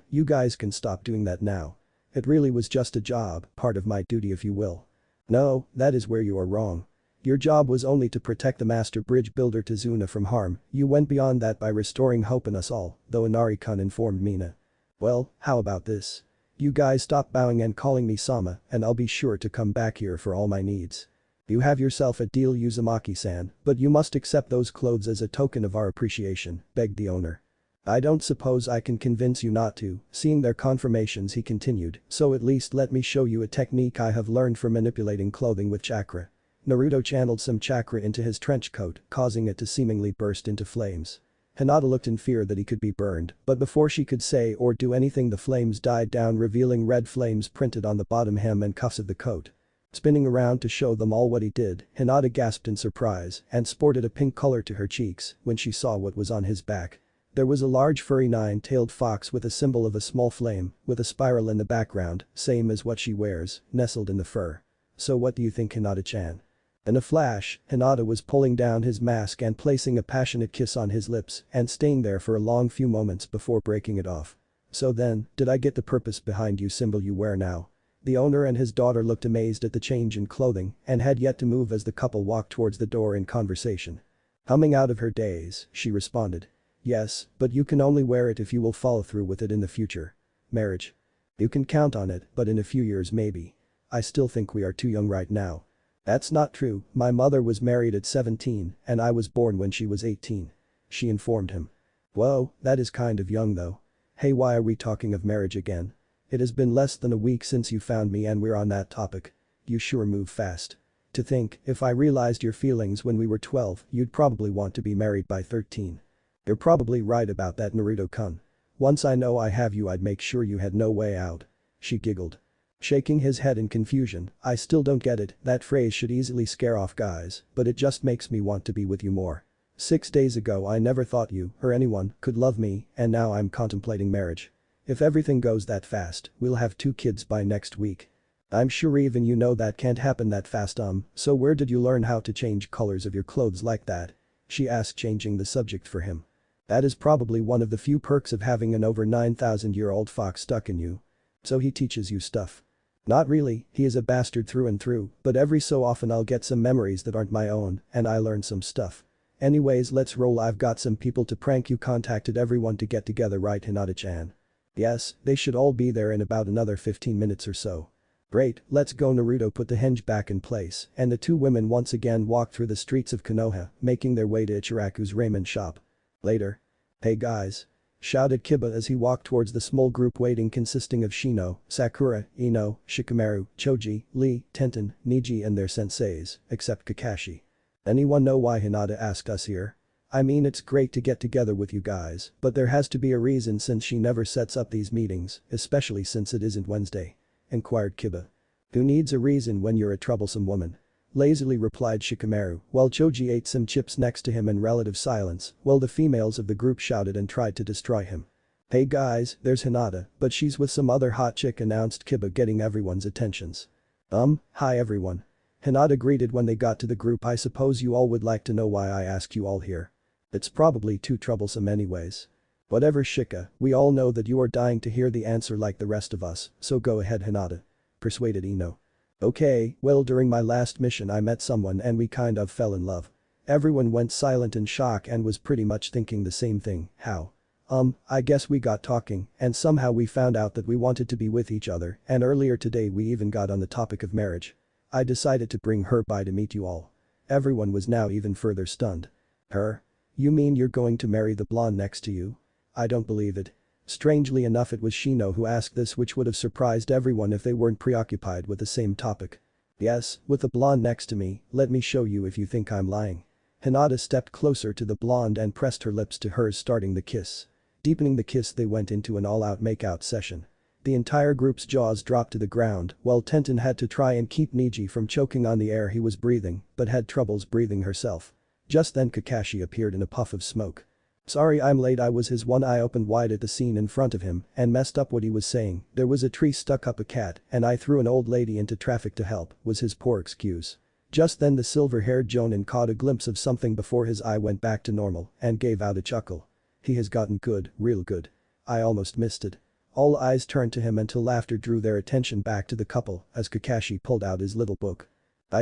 You guys can stop doing that now. It really was just a job, part of my duty if you will. No, that is where you are wrong. Your job was only to protect the master bridge builder Tazuna from harm, you went beyond that by restoring hope in us all, though Inari-kun informed Mina. Well, how about this? You guys stop bowing and calling me Sama, and I'll be sure to come back here for all my needs. You have yourself a deal, Uzumaki-san, but you must accept those clothes as a token of our appreciation, begged the owner. I don't suppose I can convince you not to, seeing their confirmations, he continued, so at least let me show you a technique I have learned for manipulating clothing with chakra. Naruto channeled some chakra into his trench coat, causing it to seemingly burst into flames. Hinata looked in fear that he could be burned, but before she could say or do anything the flames died down, revealing red flames printed on the bottom hem and cuffs of the coat. Spinning around to show them all what he did, Hinata gasped in surprise and sported a pink color to her cheeks when she saw what was on his back. There was a large furry nine-tailed fox with a symbol of a small flame, with a spiral in the background, same as what she wears, nestled in the fur. So what do you think, Hinata-chan? In a flash, Hinata was pulling down his mask and placing a passionate kiss on his lips and staying there for a long few moments before breaking it off. So then, did I get the purpose behind you symbol you wear now? The owner and his daughter looked amazed at the change in clothing and had yet to move as the couple walked towards the door in conversation. Humming out of her daze, she responded. Yes, but you can only wear it if you will follow through with it in the future. Marriage. You can count on it, but in a few years maybe. I still think we are too young right now. That's not true, my mother was married at 17 and I was born when she was 18. She informed him. Whoa, that is kind of young though. Hey, why are we talking of marriage again? It has been less than a week since you found me and we're on that topic. You sure move fast. To think, if I realized your feelings when we were 12, you'd probably want to be married by 13. You're probably right about that, Naruto-kun. Once I know I have you, I'd make sure you had no way out. She giggled. Shaking his head in confusion, I still don't get it, that phrase should easily scare off guys, but it just makes me want to be with you more. 6 days ago I never thought you, or anyone, could love me, and now I'm contemplating marriage. If everything goes that fast, we'll have 2 kids by next week. I'm sure even you know that can't happen that fast. So where did you learn how to change colors of your clothes like that? She asked, changing the subject for him. That is probably one of the few perks of having an over 9,000-year-old fox stuck in you. So he teaches you stuff. Not really, he is a bastard through and through, but every so often I'll get some memories that aren't my own, and I learn some stuff. Anyways, let's roll. I've got some people to prank. You contacted everyone to get together, right, Hinata-chan? Yes, they should all be there in about another 15 minutes or so. Great, let's go. Naruto put the hinge back in place, and the two women once again walked through the streets of Konoha, making their way to Ichiraku's ramen shop. Later. Hey guys. Shouted Kiba as he walked towards the small group waiting, consisting of Shino, Sakura, Ino, Shikamaru, Choji, Lee, Tenten, Niji and their senseis, except Kakashi. Anyone know why Hinata asked us here? I mean, it's great to get together with you guys, but there has to be a reason since she never sets up these meetings, especially since it isn't Wednesday. Inquired Kiba. Who needs a reason when you're a troublesome woman? lazily replied Shikamaru, while Choji ate some chips next to him in relative silence, while the females of the group shouted and tried to destroy him. "Hey guys, there's Hinata, but she's with some other hot chick," announced Kiba, getting everyone's attentions. Hi everyone. Hinata greeted when they got to the group. "I suppose you all would like to know why I asked you all here. It's probably too troublesome anyways. Whatever Shika, we all know that you are dying to hear the answer like the rest of us, so go ahead Hinata," persuaded Ino. "Okay, well during my last mission I met someone and we kind of fell in love." Everyone went silent in shock and was pretty much thinking the same thing. "How?" I guess we got talking, and somehow we found out that we wanted to be with each other, and earlier today we even got on the topic of marriage. I decided to bring her by to meet you all." Everyone was now even further stunned. "Her? You mean you're going to marry the blonde next to you? I don't believe it." Strangely enough, it was Shino who asked this, which would have surprised everyone if they weren't preoccupied with the same topic. "Yes, with the blonde next to me, let me show you if you think I'm lying." Hinata stepped closer to the blonde and pressed her lips to hers, starting the kiss. Deepening the kiss, they went into an all-out make-out session. The entire group's jaws dropped to the ground, while Tenten had to try and keep Niji from choking on the air he was breathing, but had troubles breathing herself. Just then Kakashi appeared in a puff of smoke. "Sorry I'm late." I was his one eye opened wide at the scene in front of him and messed up what he was saying. "There was a tree stuck up a cat and I threw an old lady into traffic to help," was his poor excuse. Just then the silver-haired Jonin caught a glimpse of something before his eye went back to normal and gave out a chuckle. "He has gotten good, real good. I almost missed it." All eyes turned to him until laughter drew their attention back to the couple as Kakashi pulled out his little book.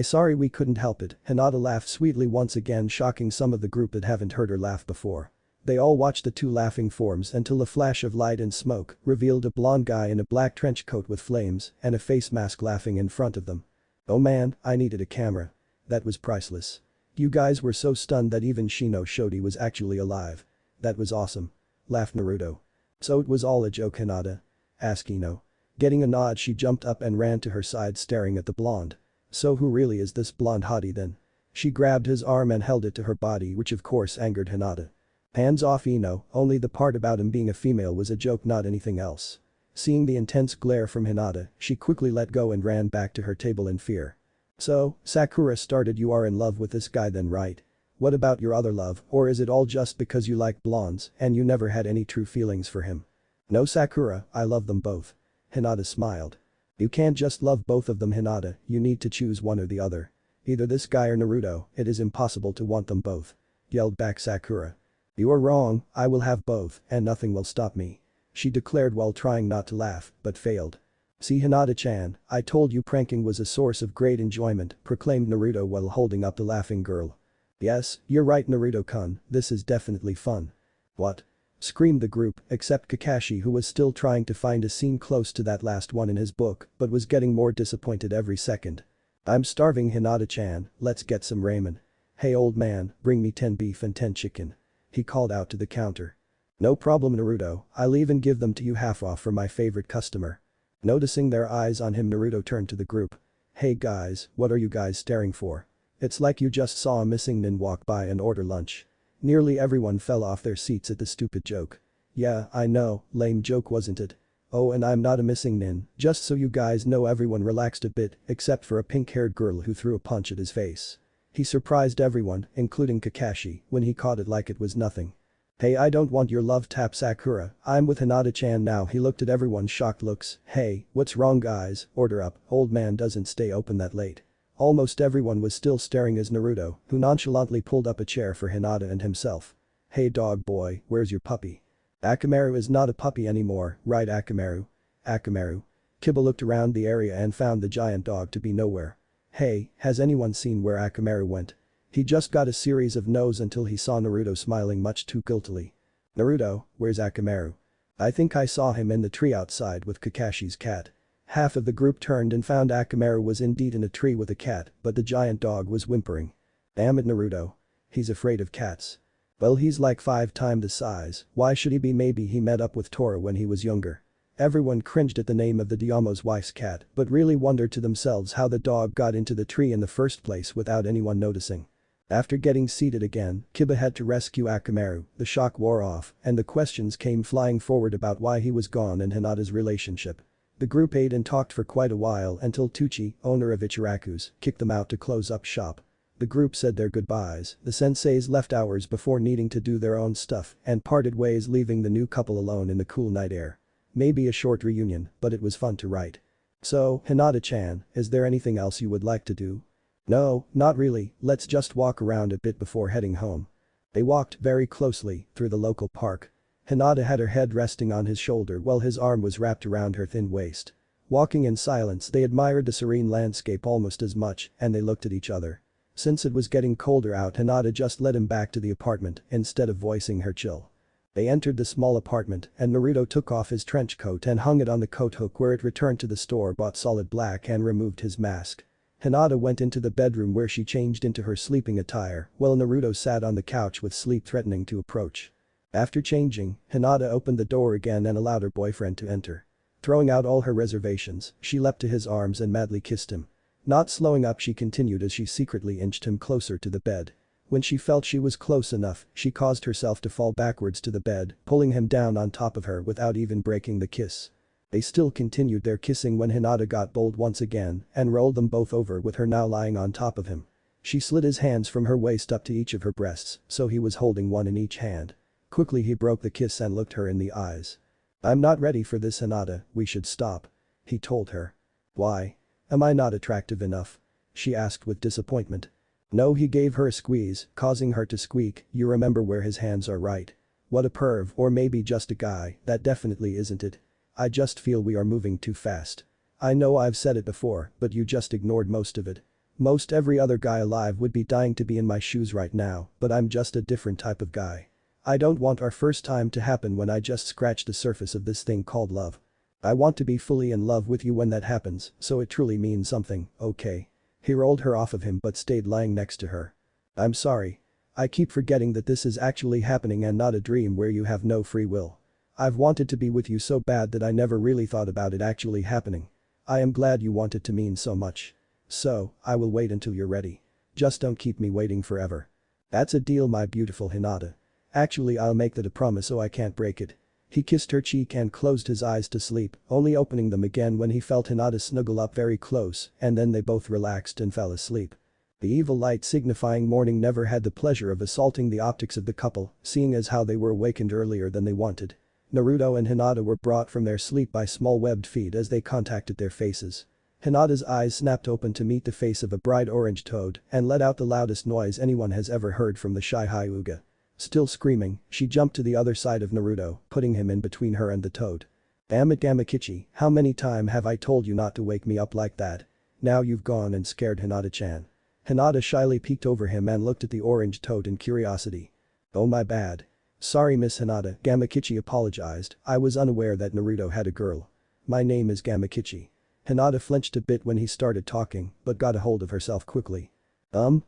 Sorry we couldn't help it." Hinata laughed sweetly once again, shocking some of the group that haven't heard her laugh before. They all watched the two laughing forms until a flash of light and smoke revealed a blonde guy in a black trench coat with flames and a face mask laughing in front of them. "Oh man, I needed a camera. That was priceless. You guys were so stunned that even Shino showed he was actually alive. That was awesome," laughed Naruto. "So it was all a joke, Hinata?" asked Ino. Getting a nod, she jumped up and ran to her side, staring at the blonde. "So who really is this blonde hottie then?" She grabbed his arm and held it to her body, which of course angered Hinata. "Hands off Ino, only the part about him being a female was a joke, not anything else." Seeing the intense glare from Hinata, she quickly let go and ran back to her table in fear. "So, Sakura started, you are in love with this guy then, right? What about your other love, or is it all just because you like blondes and you never had any true feelings for him?" "No Sakura, I love them both." Hinata smiled. "You can't just love both of them Hinata, you need to choose one or the other. Either this guy or Naruto, it is impossible to want them both," yelled back Sakura. "You are wrong, I will have both and nothing will stop me," she declared while trying not to laugh, but failed. "See Hinata-chan, I told you pranking was a source of great enjoyment," proclaimed Naruto while holding up the laughing girl. "Yes, you're right Naruto-kun, this is definitely fun." "What?" screamed the group, except Kakashi, who was still trying to find a scene close to that last one in his book but was getting more disappointed every second. "I'm starving Hinata-chan, let's get some ramen. Hey old man, bring me 10 beef and 10 chicken." He called out to the counter. "No problem Naruto, I'll even give them to you half off for my favorite customer." Noticing their eyes on him, Naruto turned to the group. "Hey guys, what are you guys staring for? It's like you just saw a missing nin walk by and order lunch." Nearly everyone fell off their seats at the stupid joke. "Yeah, I know, lame joke wasn't it? Oh, and I'm not a missing nin, just so you guys know." Everyone relaxed a bit except for a pink-haired girl who threw a punch at his face. He surprised everyone, including Kakashi, when he caught it like it was nothing. "Hey, I don't want your love tap Sakura, I'm with Hinata-chan now." He looked at everyone's shocked looks. "Hey, what's wrong guys, order up, old man doesn't stay open that late." Almost everyone was still staring as Naruto, who nonchalantly pulled up a chair for Hinata and himself. "Hey dog boy, where's your puppy?" "Akamaru is not a puppy anymore, right Akamaru?" "Akamaru?" Kiba looked around the area and found the giant dog to be nowhere. "Hey, has anyone seen where Akamaru went?" He just got a series of no's until he saw Naruto smiling much too guiltily. "Naruto, where's Akamaru?" "I think I saw him in the tree outside with Kakashi's cat." Half of the group turned and found Akamaru was indeed in a tree with a cat, but the giant dog was whimpering. "Damn it Naruto. He's afraid of cats." "Well, he's like 5 times the size, why should he be?" "Maybe he met up with Tora when he was younger." Everyone cringed at the name of the Diamo's wife's cat but really wondered to themselves how the dog got into the tree in the first place without anyone noticing. After getting seated again, Kiba had to rescue Akamaru, the shock wore off and the questions came flying forward about why he was gone and Hinata's relationship. The group ate and talked for quite a while until Tucci, owner of Ichiraku's, kicked them out to close up shop. The group said their goodbyes, the senseis left hours before needing to do their own stuff and parted ways, leaving the new couple alone in the cool night air. Maybe a short reunion, but it was fun to write. So, Hinata-chan, is there anything else you would like to do? No, not really, let's just walk around a bit before heading home. They walked very closely through the local park. Hinata had her head resting on his shoulder while his arm was wrapped around her thin waist. Walking in silence, they admired the serene landscape almost as much, and they looked at each other. Since it was getting colder out, Hinata just led him back to the apartment instead of voicing her chill. They entered the small apartment and Naruto took off his trench coat and hung it on the coat hook where it returned to the store-bought solid black and removed his mask. Hinata went into the bedroom where she changed into her sleeping attire while Naruto sat on the couch with sleep threatening to approach. After changing, Hinata opened the door again and allowed her boyfriend to enter. Throwing out all her reservations, she leapt to his arms and madly kissed him. Not slowing up, she continued as she secretly inched him closer to the bed. When she felt she was close enough, she caused herself to fall backwards to the bed, pulling him down on top of her without even breaking the kiss. They still continued their kissing when Hinata got bold once again and rolled them both over with her now lying on top of him. She slid his hands from her waist up to each of her breasts, so he was holding one in each hand. Quickly he broke the kiss and looked her in the eyes. "I'm not ready for this, Hinata, we should stop," he told her. "Why? Am I not attractive enough?" she asked with disappointment. No, he gave her a squeeze, causing her to squeak. "You remember where his hands are, right? What a perv, or maybe just a guy, that definitely isn't it. I just feel we are moving too fast. I know I've said it before, but you just ignored most of it. Most every other guy alive would be dying to be in my shoes right now, but I'm just a different type of guy. I don't want our first time to happen when I just scratched the surface of this thing called love. I want to be fully in love with you when that happens, so it truly means something, okay?" He rolled her off of him but stayed lying next to her. "I'm sorry. I keep forgetting that this is actually happening and not a dream where you have no free will. I've wanted to be with you so bad that I never really thought about it actually happening. I am glad you want it to mean so much. So, I will wait until you're ready. Just don't keep me waiting forever." "That's a deal, my beautiful Hinata. Actually, I'll make that a promise so I can't break it." He kissed her cheek and closed his eyes to sleep, only opening them again when he felt Hinata snuggle up very close, and then they both relaxed and fell asleep. The evil light signifying morning never had the pleasure of assaulting the optics of the couple, seeing as how they were awakened earlier than they wanted. Naruto and Hinata were brought from their sleep by small webbed feet as they contacted their faces. Hinata's eyes snapped open to meet the face of a bright orange toad and let out the loudest noise anyone has ever heard from the shy Hyuga. Still screaming, she jumped to the other side of Naruto, putting him in between her and the toad. "Damn it, Gamakichi, how many times have I told you not to wake me up like that? Now you've gone and scared Hinata-chan." Hinata shyly peeked over him and looked at the orange toad in curiosity. "Oh, my bad. Sorry, Miss Hinata," Gamakichi apologized. "I was unaware that Naruto had a girl. My name is Gamakichi." Hinata flinched a bit when he started talking, but got a hold of herself quickly.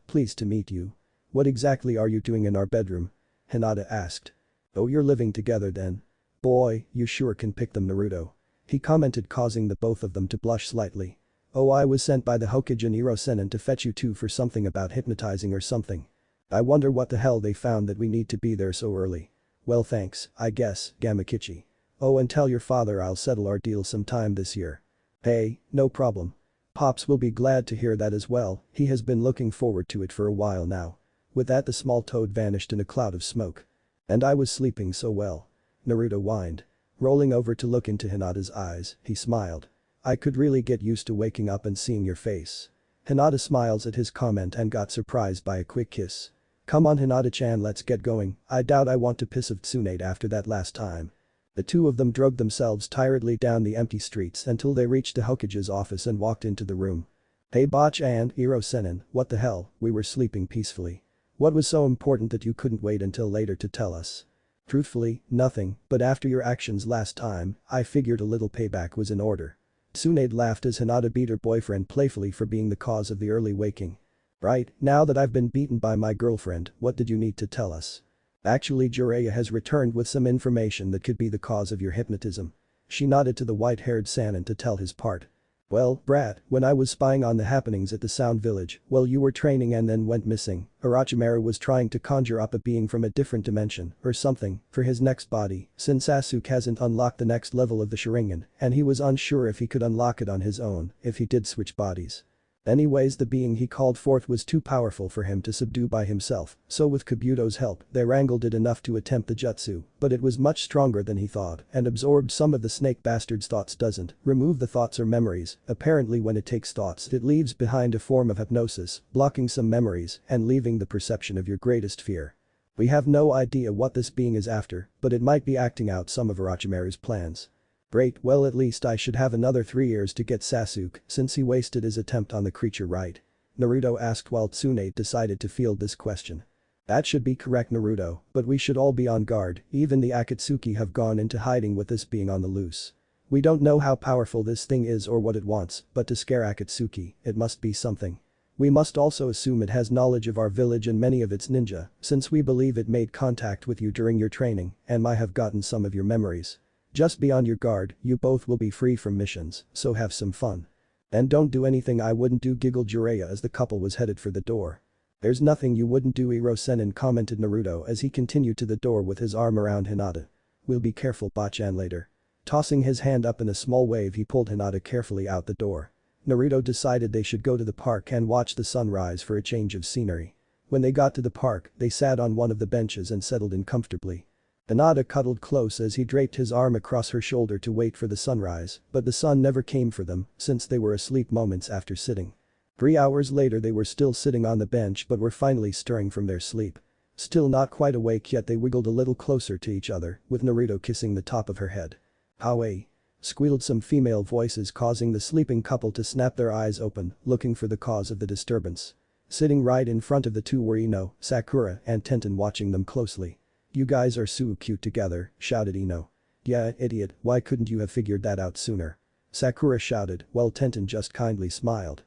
Pleased to meet you. What exactly are you doing in our bedroom?" Hinata asked. "Oh, you're living together then? Boy, you sure can pick them, Naruto," he commented, causing the both of them to blush slightly. "Oh, I was sent by the Hokage Iro Sennin to fetch you two for something about hypnotizing or something. I wonder what the hell they found that we need to be there so early. Well, thanks, I guess, Gamakichi. Oh, and tell your father I'll settle our deal sometime this year." "Hey, no problem. Pops will be glad to hear that as well, he has been looking forward to it for a while now." With that, the small toad vanished in a cloud of smoke. "And I was sleeping so well," Naruto whined. Rolling over to look into Hinata's eyes, he smiled. "I could really get used to waking up and seeing your face." Hinata smiles at his comment and got surprised by a quick kiss. "Come on, Hinata-chan, let's get going. I doubt I want to piss of Tsunade after that last time." The two of them dragged themselves tiredly down the empty streets until they reached the Hokage's office and walked into the room. "Hey Botch and Iro Sennin, what the hell, we were sleeping peacefully. What was so important that you couldn't wait until later to tell us?" "Truthfully, nothing, but after your actions last time, I figured a little payback was in order." Tsunade laughed as Hinata beat her boyfriend playfully for being the cause of the early waking. "Right, now that I've been beaten by my girlfriend, what did you need to tell us?" "Actually, Jiraiya has returned with some information that could be the cause of your hypnotism." She nodded to the white-haired Sannin to tell his part. Well, brat, when I was spying on the happenings at the Sound Village, while you were training and then went missing, Orochimaru was trying to conjure up a being from a different dimension, or something, for his next body, since Sasuke hasn't unlocked the next level of the Sharingan, and he was unsure if he could unlock it on his own, if he did switch bodies. Anyways, the being he called forth was too powerful for him to subdue by himself, so with Kabuto's help, they wrangled it enough to attempt the jutsu, but it was much stronger than he thought and absorbed some of the snake bastard's thoughts. Doesn't remove the thoughts or memories, apparently when it takes thoughts it leaves behind a form of hypnosis, blocking some memories and leaving the perception of your greatest fear. We have no idea what this being is after, but it might be acting out some of Orochimaru's plans. Great, well at least I should have another 3 years to get Sasuke since he wasted his attempt on the creature, right? Naruto asked while Tsunade decided to field this question. That should be correct, Naruto, but we should all be on guard, even the Akatsuki have gone into hiding with this being on the loose. We don't know how powerful this thing is or what it wants, but to scare Akatsuki, it must be something. We must also assume it has knowledge of our village and many of its ninja, since we believe it made contact with you during your training and might have gotten some of your memories. Just be on your guard, you both will be free from missions, so have some fun. And don't do anything I wouldn't do, giggled Jiraiya as the couple was headed for the door. There's nothing you wouldn't do, Iro-Sennin commented Naruto as he continued to the door with his arm around Hinata. We'll be careful, Bachan later. Tossing his hand up in a small wave, he pulled Hinata carefully out the door. Naruto decided they should go to the park and watch the sunrise for a change of scenery. When they got to the park, they sat on one of the benches and settled in comfortably. Hinata cuddled close as he draped his arm across her shoulder to wait for the sunrise, but the sun never came for them since they were asleep moments after sitting. 3 hours later they were still sitting on the bench but were finally stirring from their sleep. Still not quite awake yet, they wiggled a little closer to each other, with Naruto kissing the top of her head. "Howie!" squealed some female voices, causing the sleeping couple to snap their eyes open, looking for the cause of the disturbance. Sitting right in front of the two were Ino, Sakura, and Tenten, watching them closely. "You guys are so cute together," shouted Ino. "Yeah, idiot, why couldn't you have figured that out sooner?" Sakura shouted, while Tenten just kindly smiled.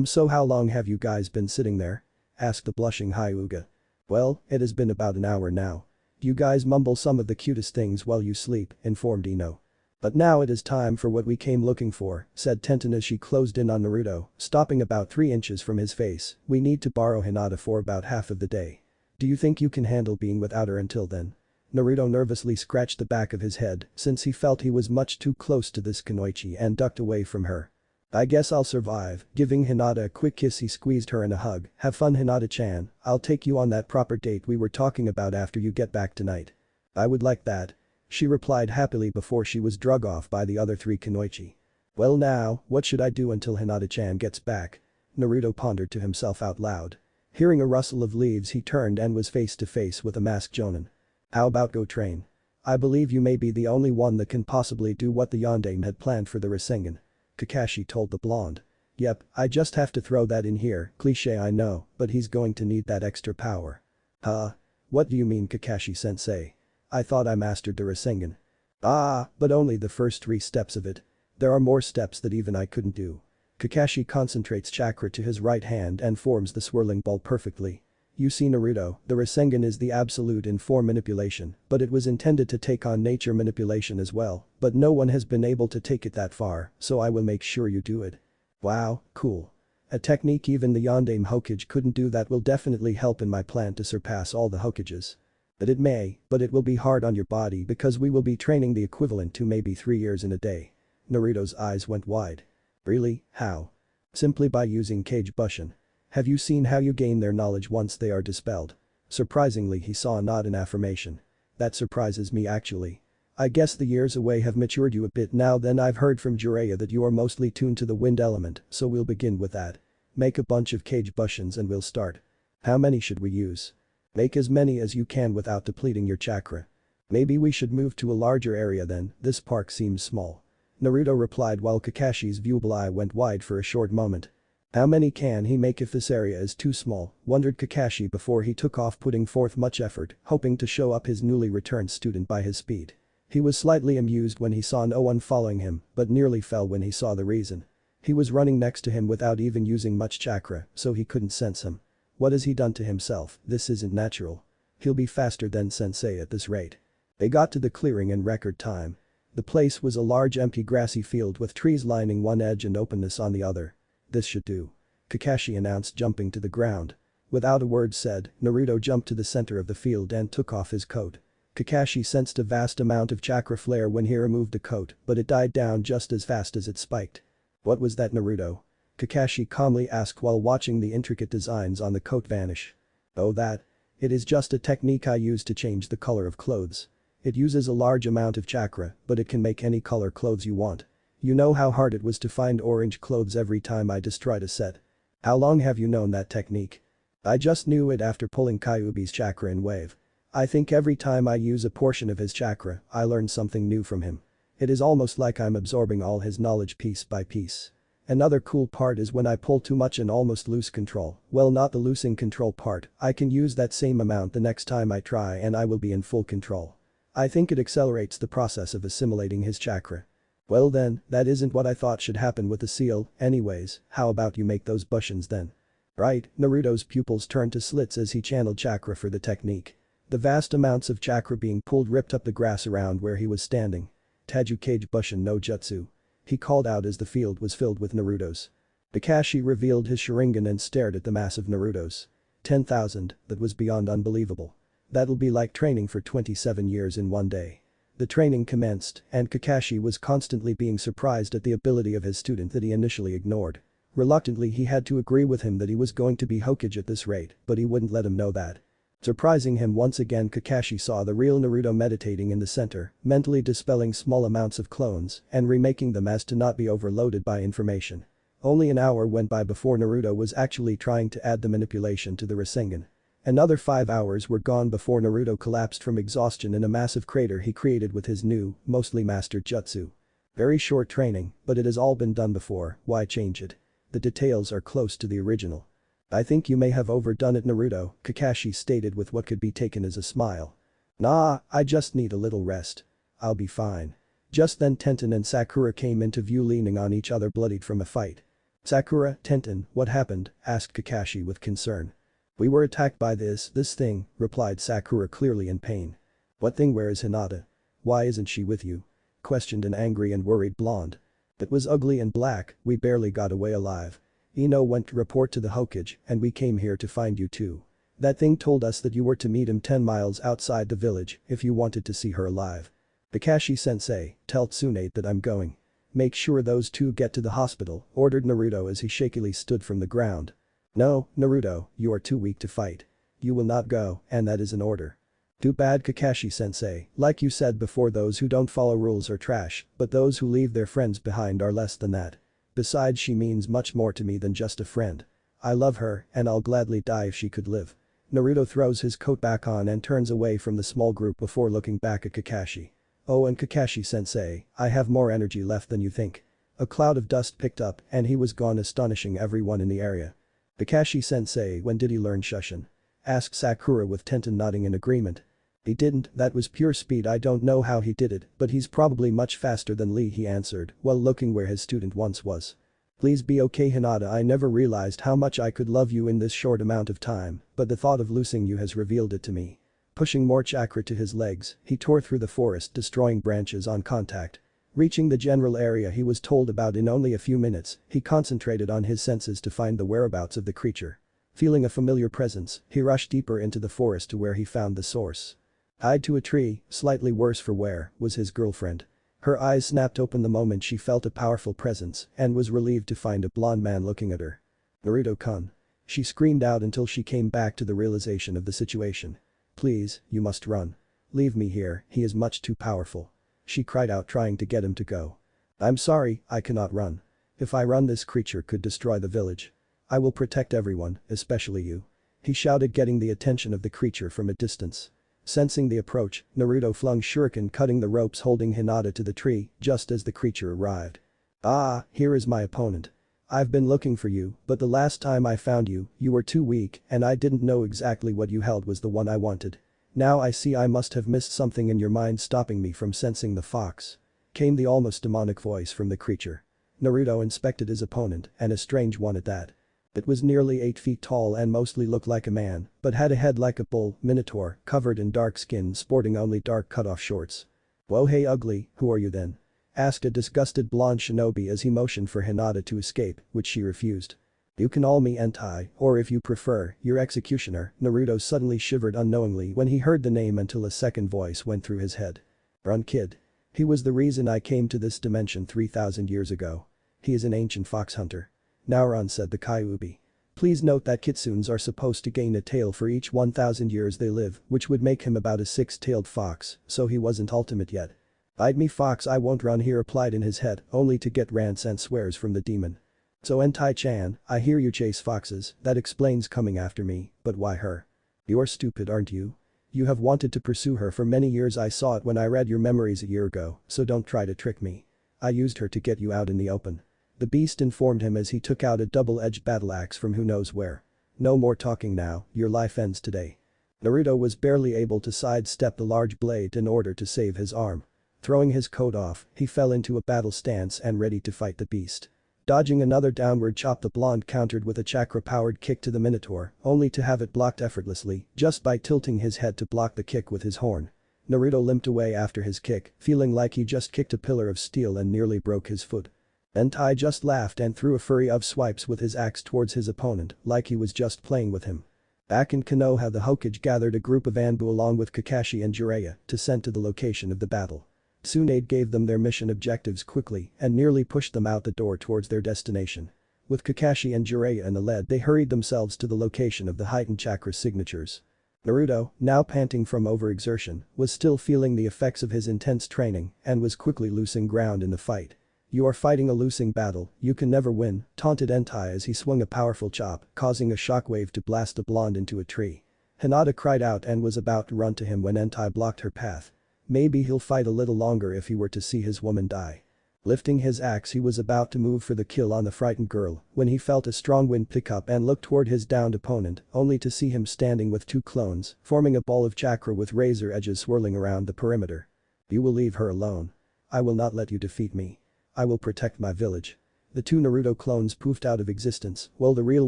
So how long have you guys been sitting there?" asked the blushing Hyuga. "Well, it has been about an hour now. You guys mumble some of the cutest things while you sleep," informed Ino. "But now it is time for what we came looking for," said Tenten as she closed in on Naruto, stopping about 3 inches from his face. "We need to borrow Hinata for about half of the day. Do you think you can handle being without her until then?" Naruto nervously scratched the back of his head since he felt he was much too close to this Kunoichi and ducked away from her. "I guess I'll survive." Giving Hinata a quick kiss, he squeezed her in a hug. "Have fun, Hinata-chan, I'll take you on that proper date we were talking about after you get back tonight." "I would like that," she replied happily before she was drug off by the other 3 Kunoichi. "Well now, what should I do until Hinata-chan gets back?" Naruto pondered to himself out loud. Hearing a rustle of leaves, he turned and was face to face with a masked Jonin. "How about go train? I believe you may be the only one that can possibly do what the Yondaime had planned for the Rasengan," Kakashi told the blonde. "Yep, I just have to throw that in here, cliché I know, but he's going to need that extra power." "Huh? What do you mean, Kakashi-sensei? I thought I mastered the Rasengan." "Ah, but only the first 3 steps of it. There are more steps that even I couldn't do." Kakashi concentrates chakra to his right hand and forms the swirling ball perfectly. "You see, Naruto, the Rasengan is the absolute in form manipulation, but it was intended to take on nature manipulation as well, but no one has been able to take it that far, so I will make sure you do it." "Wow, cool. A technique even the Yondaime Hokage couldn't do that will definitely help in my plan to surpass all the Hokages." "That it may, but it will be hard on your body because we will be training the equivalent to maybe 3 years in a day." Naruto's eyes went wide. "Really, how?" "Simply by using Kage Bushin. Have you seen how you gain their knowledge once they are dispelled?" Surprisingly, he saw a nod in affirmation. "That surprises me actually. I guess the years away have matured you a bit now. Then I've heard from Jiraiya that you are mostly tuned to the wind element, so we'll begin with that. Make a bunch of Kage Bushins and we'll start. How many should we use?" "Make as many as you can without depleting your chakra. Maybe we should move to a larger area then, this park seems small." Naruto replied while Kakashi's viewable eye went wide for a short moment. "How many can he make if this area is too small?" wondered Kakashi before he took off, putting forth much effort, hoping to show up his newly returned student by his speed. He was slightly amused when he saw no one following him, but nearly fell when he saw the reason. He was running next to him without even using much chakra, so he couldn't sense him. What has he done to himself? This isn't natural. He'll be faster than sensei at this rate. They got to the clearing in record time. The place was a large empty grassy field with trees lining one edge and openness on the other. "This should do," Kakashi announced, jumping to the ground. Without a word said, Naruto jumped to the center of the field and took off his coat. Kakashi sensed a vast amount of chakra flare when he removed the coat, but it died down just as fast as it spiked. "What was that, Naruto?" Kakashi calmly asked while watching the intricate designs on the coat vanish. "Oh, that? It is just a technique I use to change the color of clothes. It uses a large amount of chakra, but it can make any color clothes you want. You know how hard it was to find orange clothes every time I destroyed a set. How long have you known that technique?" "I just knew it after pulling Kyuubi's chakra in wave. I think every time I use a portion of his chakra, I learn something new from him. It is almost like I'm absorbing all his knowledge piece by piece. Another cool part is when I pull too much and almost lose control. Well, not the losing control part, I can use that same amount the next time I try and I will be in full control. I think it accelerates the process of assimilating his chakra." "Well then, that isn't what I thought should happen with the seal. Anyways, how about you make those bushins then?" "Right." Naruto's pupils turned to slits as he channeled chakra for the technique. The vast amounts of chakra being pulled ripped up the grass around where he was standing. "Tajukage Bushin no Jutsu," he called out as the field was filled with Narutos. Kakashi revealed his Sharingan and stared at the mass of Narutos. 10,000, that was beyond unbelievable. That'll be like training for 27 years in one day. The training commenced, and Kakashi was constantly being surprised at the ability of his student that he initially ignored. Reluctantly he had to agree with him that he was going to be Hokage at this rate, but he wouldn't let him know that. Surprising him once again, Kakashi saw the real Naruto meditating in the center, mentally dispelling small amounts of clones and remaking them as to not be overloaded by information. Only an hour went by before Naruto was actually trying to add the manipulation to the Rasengan. Another 5 hours were gone before Naruto collapsed from exhaustion in a massive crater he created with his new, mostly mastered jutsu. Very short training, but it has all been done before, why change it? The details are close to the original. "I think you may have overdone it, Naruto," Kakashi stated with what could be taken as a smile. "Nah, I just need a little rest. I'll be fine." Just then Tenten and Sakura came into view leaning on each other, bloodied from a fight. "Sakura, Tenten, what happened?" asked Kakashi with concern. "We were attacked by this thing," replied Sakura, clearly in pain. "What thing? Where is Hinata? Why isn't she with you?" questioned an angry and worried blonde. "It was ugly and black, we barely got away alive. Ino went to report to the Hokage and we came here to find you too. That thing told us that you were to meet him 10 miles outside the village if you wanted to see her alive." "Kakashi-sensei, tell Tsunade that I'm going. Make sure those two get to the hospital," ordered Naruto as he shakily stood from the ground. "No, Naruto, you are too weak to fight. You will not go, and that is an order." "Too bad, Kakashi-sensei, like you said before, those who don't follow rules are trash, but those who leave their friends behind are less than that. Besides, she means much more to me than just a friend. I love her and I'll gladly die if she could live." Naruto throws his coat back on and turns away from the small group before looking back at Kakashi. "Oh, and Kakashi-sensei, I have more energy left than you think." A cloud of dust picked up and he was gone, astonishing everyone in the area. "Kakashi-sensei, when did he learn Shushin?" asked Sakura with Tenten nodding in agreement. "He didn't, that was pure speed. I don't know how he did it, but he's probably much faster than Lee," he answered while looking where his student once was. "Please be okay, Hinata, I never realized how much I could love you in this short amount of time, but the thought of losing you has revealed it to me." Pushing more chakra to his legs, he tore through the forest, destroying branches on contact. Reaching the general area he was told about in only a few minutes, he concentrated on his senses to find the whereabouts of the creature. Feeling a familiar presence, he rushed deeper into the forest to where he found the source. Tied to a tree, slightly worse for wear, was his girlfriend. Her eyes snapped open the moment she felt a powerful presence and was relieved to find a blond man looking at her. "Naruto-kun." She screamed out until she came back to the realization of the situation. "Please, you must run. Leave me here, he is much too powerful." She cried out, trying to get him to go. "I'm sorry, I cannot run. If I run, this creature could destroy the village. I will protect everyone, especially you," he shouted, getting the attention of the creature from a distance. Sensing the approach, Naruto flung shuriken, cutting the ropes holding Hinata to the tree just as the creature arrived. "Ah, here is my opponent. I've been looking for you, but the last time I found you, you were too weak and I didn't know exactly what you held was the one I wanted. Now I see I must have missed something in your mind, stopping me from sensing the fox," came the almost demonic voice from the creature. Naruto inspected his opponent, and a strange one at that. It was nearly 8 feet tall and mostly looked like a man, but had a head like a bull, minotaur, covered in dark skin, sporting only dark cut-off shorts. "Whoa, hey ugly, who are you then?" asked a disgusted blonde shinobi as he motioned for Hinata to escape, which she refused. "You can call me Entai, or if you prefer, your executioner." Naruto suddenly shivered unknowingly when he heard the name until a second voice went through his head. "Run kid. He was the reason I came to this dimension 3,000 years ago. He is an ancient fox hunter." "Now run," said the Kyuubi. Please note that kitsunes are supposed to gain a tail for each 1,000 years they live, which would make him about a six-tailed fox, so he wasn't ultimate yet. "Bite me fox, I won't run," he replied in his head, only to get rants and swears from the demon. "So Entai-chan, I hear you chase foxes, that explains coming after me, but why her? You're stupid, aren't you? You have wanted to pursue her for many years. I saw it when I read your memories a year ago, so don't try to trick me. I used her to get you out in the open." The beast informed him as he took out a double-edged battle axe from who knows where. "No more talking now, your life ends today." Naruto was barely able to sidestep the large blade in order to save his arm. Throwing his coat off, he fell into a battle stance and ready to fight the beast. Dodging another downward chop, the blonde countered with a chakra-powered kick to the Minotaur, only to have it blocked effortlessly just by tilting his head to block the kick with his horn. Naruto limped away after his kick, feeling like he just kicked a pillar of steel and nearly broke his foot. Entai just laughed and threw a flurry of swipes with his axe towards his opponent, like he was just playing with him. Back in Konoha, the Hokage gathered a group of Anbu along with Kakashi and Jiraiya to send to the location of the battle. Tsunade gave them their mission objectives quickly and nearly pushed them out the door towards their destination. With Kakashi and Jiraiya in the lead, they hurried themselves to the location of the heightened chakra signatures. Naruto, now panting from overexertion, was still feeling the effects of his intense training and was quickly losing ground in the fight. "You are fighting a losing battle, you can never win," taunted Entai as he swung a powerful chop, causing a shockwave to blast the blonde into a tree. Hinata cried out and was about to run to him when Entai blocked her path. Maybe he'll fight a little longer if he were to see his woman die. Lifting his axe, he was about to move for the kill on the frightened girl when he felt a strong wind pick up and looked toward his downed opponent, only to see him standing with two clones, forming a ball of chakra with razor edges swirling around the perimeter. "You will leave her alone. I will not let you defeat me. I will protect my village." The two Naruto clones poofed out of existence while the real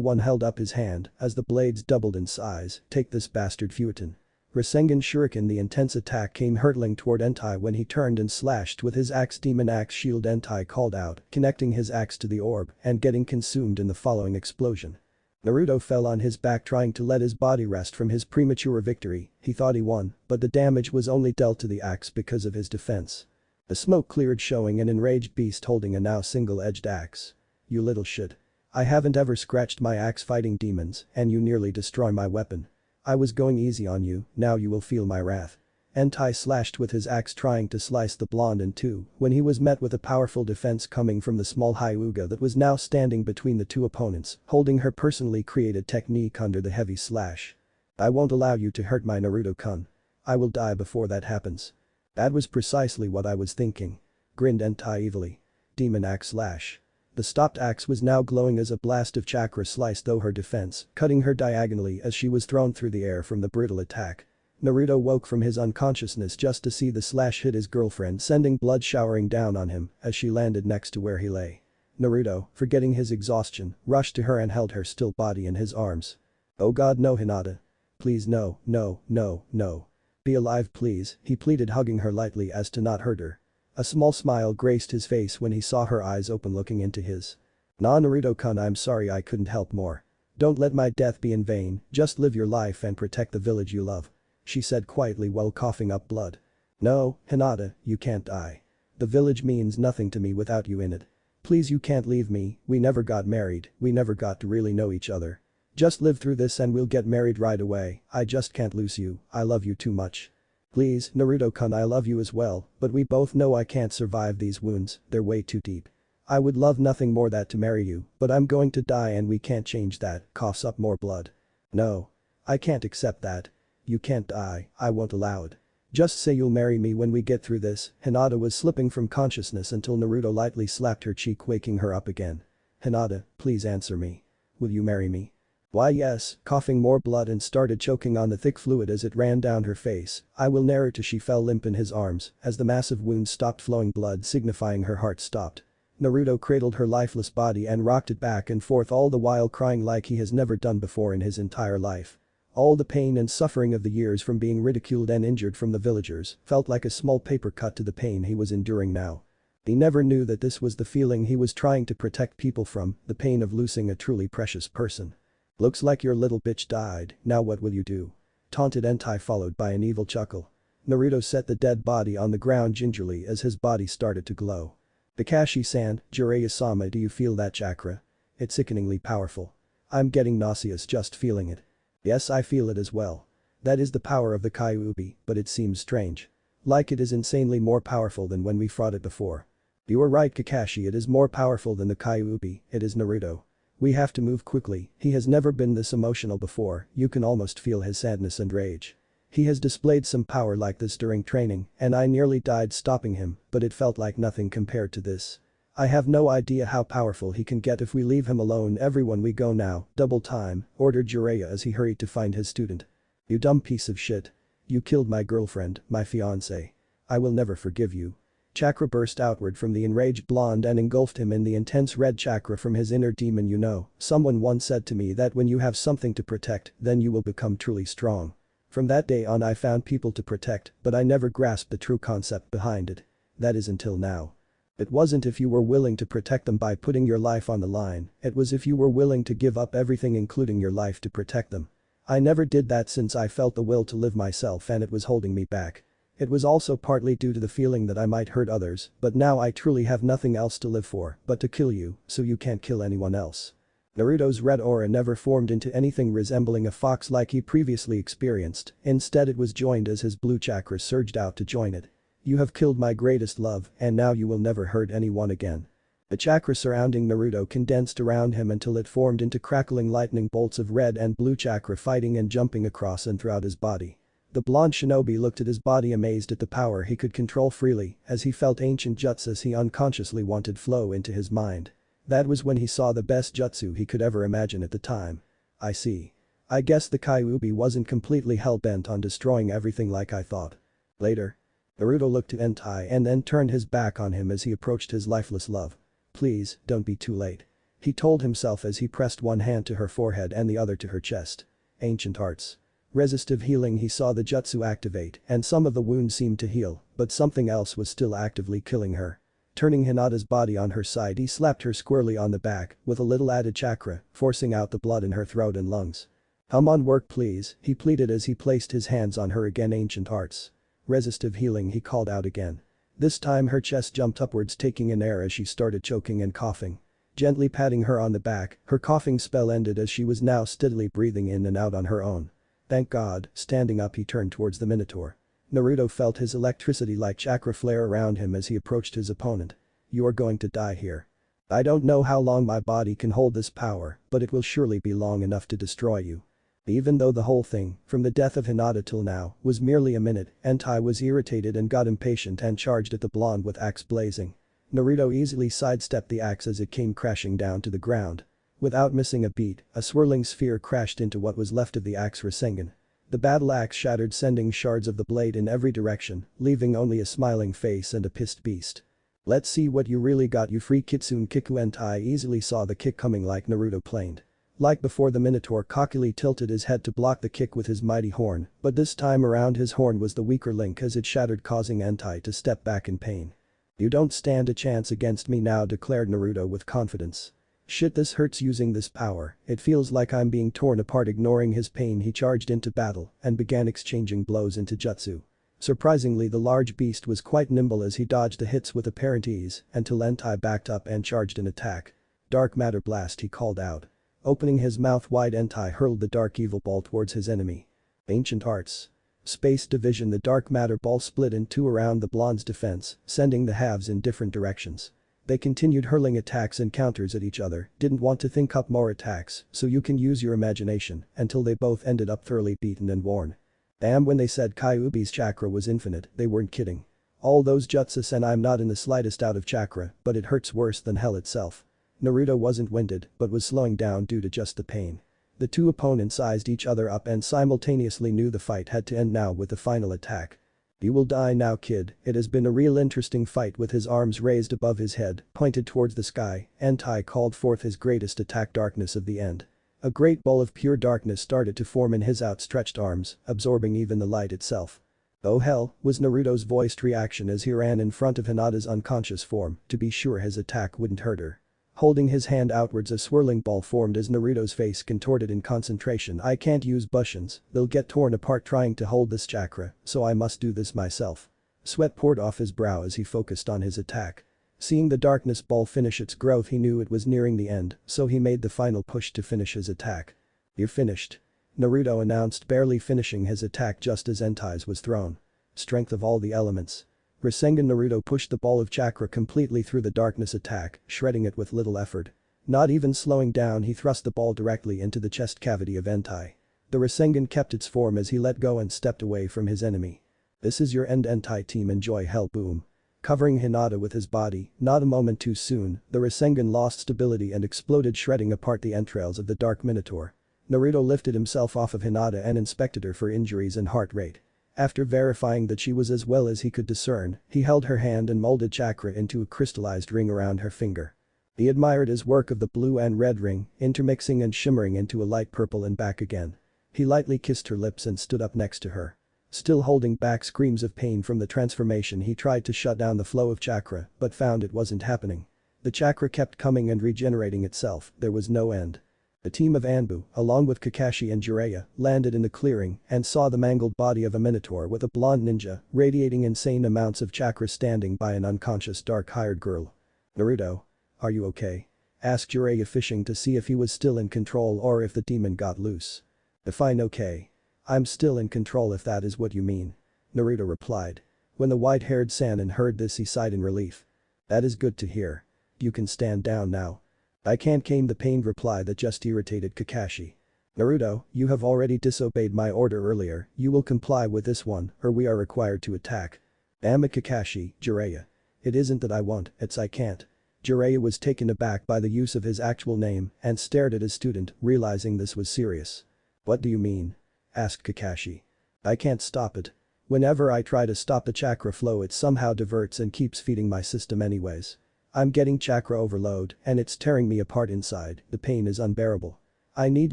one held up his hand as the blades doubled in size. "Take this, bastard Futon." Rasengan Shuriken. The intense attack came hurtling toward Entai when he turned and slashed with his axe. "Demon axe shield," Entai called out, connecting his axe to the orb and getting consumed in the following explosion. Naruto fell on his back trying to let his body rest from his premature victory. He thought he won, but the damage was only dealt to the axe because of his defense. The smoke cleared, showing an enraged beast holding a now single-edged axe. "You little shit. I haven't ever scratched my axe fighting demons and you nearly destroy my weapon. I was going easy on you, now you will feel my wrath." Entai slashed with his axe trying to slice the blonde in two when he was met with a powerful defense coming from the small Hyuga that was now standing between the two opponents, holding her personally created technique under the heavy slash. "I won't allow you to hurt my Naruto-kun. I will die before that happens." "That was precisely what I was thinking," grinned Entai evilly. Demon axe slash. The stopped axe was now glowing as a blast of chakra sliced through her defense, cutting her diagonally as she was thrown through the air from the brutal attack. Naruto woke from his unconsciousness just to see the slash hit his girlfriend, sending blood showering down on him as she landed next to where he lay. Naruto, forgetting his exhaustion, rushed to her and held her still body in his arms. "Oh god, no, Hinata. Please, no, no, no, no. Be alive please," he pleaded, hugging her lightly as to not hurt her. A small smile graced his face when he saw her eyes open looking into his. "Nah, Naruto-kun, I'm sorry I couldn't help more. Don't let my death be in vain, just live your life and protect the village you love," she said quietly while coughing up blood. "No, Hinata, you can't die. The village means nothing to me without you in it. Please, you can't leave me, we never got married, we never got to really know each other. Just live through this and we'll get married right away. I just can't lose you, I love you too much. Please, Naruto-kun, I love you as well, but we both know I can't survive these wounds, they're way too deep. I would love nothing more than to marry you, but I'm going to die and we can't change that," coughs up more blood. "No. I can't accept that. You can't die, I won't allow it. Just say you'll marry me when we get through this." Hinata was slipping from consciousness until Naruto lightly slapped her cheek, waking her up again. "Hinata, please answer me. Will you marry me?" "Why yes," coughing more blood and started choking on the thick fluid as it ran down her face. "I will Naruto." She fell limp in his arms as the massive wound stopped flowing blood, signifying her heart stopped. Naruto cradled her lifeless body and rocked it back and forth, all the while crying like he has never done before in his entire life. All the pain and suffering of the years from being ridiculed and injured from the villagers felt like a small paper cut to the pain he was enduring now. He never knew that this was the feeling he was trying to protect people from, the pain of losing a truly precious person. "Looks like your little bitch died, now what will you do?" taunted Entai, followed by an evil chuckle. Naruto set the dead body on the ground gingerly as his body started to glow. "Kakashi-san, Jiraiya-sama, do you feel that chakra? It's sickeningly powerful. I'm getting nauseous just feeling it." "Yes, I feel it as well. That is the power of the Kyuubi, but it seems strange. Like it is insanely more powerful than when we fought it before." "You are right, Kakashi, it is more powerful than the Kyuubi, it is Naruto. We have to move quickly, he has never been this emotional before, you can almost feel his sadness and rage. He has displayed some power like this during training, and I nearly died stopping him, but it felt like nothing compared to this. I have no idea how powerful he can get if we leave him alone. Everyone, we go now, double time," ordered Jiraiya as he hurried to find his student. "You dumb piece of shit. You killed my girlfriend, my fiancé. I will never forgive you." Chakra burst outward from the enraged blonde and engulfed him in the intense red chakra from his inner demon. "You know, someone once said to me that when you have something to protect, then you will become truly strong. From that day on I found people to protect, but I never grasped the true concept behind it. That is until now. It wasn't if you were willing to protect them by putting your life on the line, it was if you were willing to give up everything including your life to protect them. I never did that since I felt the will to live myself and it was holding me back. It was also partly due to the feeling that I might hurt others, but now I truly have nothing else to live for but to kill you, so you can't kill anyone else." Naruto's red aura never formed into anything resembling a fox like he previously experienced, instead it was joined as his blue chakra surged out to join it. "You have killed my greatest love, and now you will never hurt anyone again." The chakra surrounding Naruto condensed around him until it formed into crackling lightning bolts of red and blue chakra fighting and jumping across and throughout his body. The blonde shinobi looked at his body amazed at the power he could control freely as he felt ancient jutsus he unconsciously wanted flow into his mind. That was when he saw the best jutsu he could ever imagine at the time. "I see. I guess the Kyuubi wasn't completely hell-bent on destroying everything like I thought." Later. Naruto looked to Entai and then turned his back on him as he approached his lifeless love. "Please, don't be too late," he told himself as he pressed one hand to her forehead and the other to her chest. Ancient arts. Resistive healing. He saw the jutsu activate and some of the wounds seemed to heal, but something else was still actively killing her. Turning Hinata's body on her side, he slapped her squarely on the back with a little added chakra, forcing out the blood in her throat and lungs. "Come on, work please," he pleaded as he placed his hands on her again. Ancient arts. Resistive healing, he called out again. This time her chest jumped upwards, taking in air as she started choking and coughing. Gently patting her on the back, her coughing spell ended as she was now steadily breathing in and out on her own. Thank God. Standing up, he turned towards the Minotaur. Naruto felt his electricity-like chakra flare around him as he approached his opponent. "You are going to die here. I don't know how long my body can hold this power, but it will surely be long enough to destroy you." Even though the whole thing, from the death of Hinata till now, was merely a minute, Entai was irritated and got impatient and charged at the blonde with axe blazing. Naruto easily sidestepped the axe as it came crashing down to the ground. Without missing a beat, a swirling sphere crashed into what was left of the axe Rasengan. The battle axe shattered, sending shards of the blade in every direction, leaving only a smiling face and a pissed beast. "Let's see what you really got, you free kitsune Kiku." Entai easily saw the kick coming like Naruto planned. Like before, the Minotaur cockily tilted his head to block the kick with his mighty horn, but this time around his horn was the weaker link as it shattered, causing Entai to step back in pain. "You don't stand a chance against me now," declared Naruto with confidence. "Shit, this hurts using this power, it feels like I'm being torn apart." Ignoring his pain, he charged into battle and began exchanging blows into jutsu. Surprisingly, the large beast was quite nimble as he dodged the hits with apparent ease until Entai backed up and charged an attack. "Dark matter blast," he called out. Opening his mouth wide, Entai hurled the dark evil ball towards his enemy. Ancient arts. Space division. The dark matter ball split in two around the blonde's defense, sending the halves in different directions. They continued hurling attacks and counters at each other, didn't want to think up more attacks, so you can use your imagination, until they both ended up thoroughly beaten and worn. Damn, when they said Kyuubi's chakra was infinite, they weren't kidding. All those jutsus, and I'm not in the slightest out of chakra, but it hurts worse than hell itself. Naruto wasn't winded, but was slowing down due to just the pain. The two opponents sized each other up and simultaneously knew the fight had to end now with the final attack. "You will die now, kid, it has been a real interesting fight." With his arms raised above his head, pointed towards the sky, Entai called forth his greatest attack, Darkness of the End. A great ball of pure darkness started to form in his outstretched arms, absorbing even the light itself. "Oh hell," was Naruto's voiced reaction as he ran in front of Hinata's unconscious form to be sure his attack wouldn't hurt her. Holding his hand outwards, a swirling ball formed as Naruto's face contorted in concentration. "I can't use Bushins, they'll get torn apart trying to hold this chakra, so I must do this myself." Sweat poured off his brow as he focused on his attack. Seeing the darkness ball finish its growth, he knew it was nearing the end, so he made the final push to finish his attack. "You're finished," Naruto announced, barely finishing his attack just as Entei's was thrown. Strength of all the elements. Rasengan. Naruto pushed the ball of chakra completely through the darkness attack, shredding it with little effort. Not even slowing down, he thrust the ball directly into the chest cavity of Entei. The Rasengan kept its form as he let go and stepped away from his enemy. "This is your end, Entei team, enjoy hell." Boom. Covering Hinata with his body, not a moment too soon, the Rasengan lost stability and exploded, shredding apart the entrails of the Dark Minotaur. Naruto lifted himself off of Hinata and inspected her for injuries and heart rate. After verifying that she was as well as he could discern, he held her hand and molded chakra into a crystallized ring around her finger. He admired his work of the blue and red ring, intermixing and shimmering into a light purple and back again. He lightly kissed her lips and stood up next to her. Still holding back screams of pain from the transformation, he tried to shut down the flow of chakra but found it wasn't happening. The chakra kept coming and regenerating itself, there was no end. The team of Anbu, along with Kakashi and Jiraiya, landed in the clearing and saw the mangled body of a minotaur with a blonde ninja radiating insane amounts of chakra standing by an unconscious dark-haired girl. "Naruto, are you okay?" asked Jiraiya, fishing to see if he was still in control or if the demon got loose. "Fine, okay. I'm still in control if that is what you mean," Naruto replied. When the white-haired Sannin heard this, he sighed in relief. "That is good to hear. You can stand down now." "I can't," came the pained reply that just irritated Kakashi. "Naruto, you have already disobeyed my order earlier, you will comply with this one or we are required to attack." "Damn it, Kakashi, Jiraiya. It isn't that I won't, it's I can't." Jiraiya was taken aback by the use of his actual name and stared at his student, realizing this was serious. "What do you mean?" asked Kakashi. "I can't stop it. Whenever I try to stop the chakra flow, it somehow diverts and keeps feeding my system anyways. I'm getting chakra overload and it's tearing me apart inside, the pain is unbearable. I need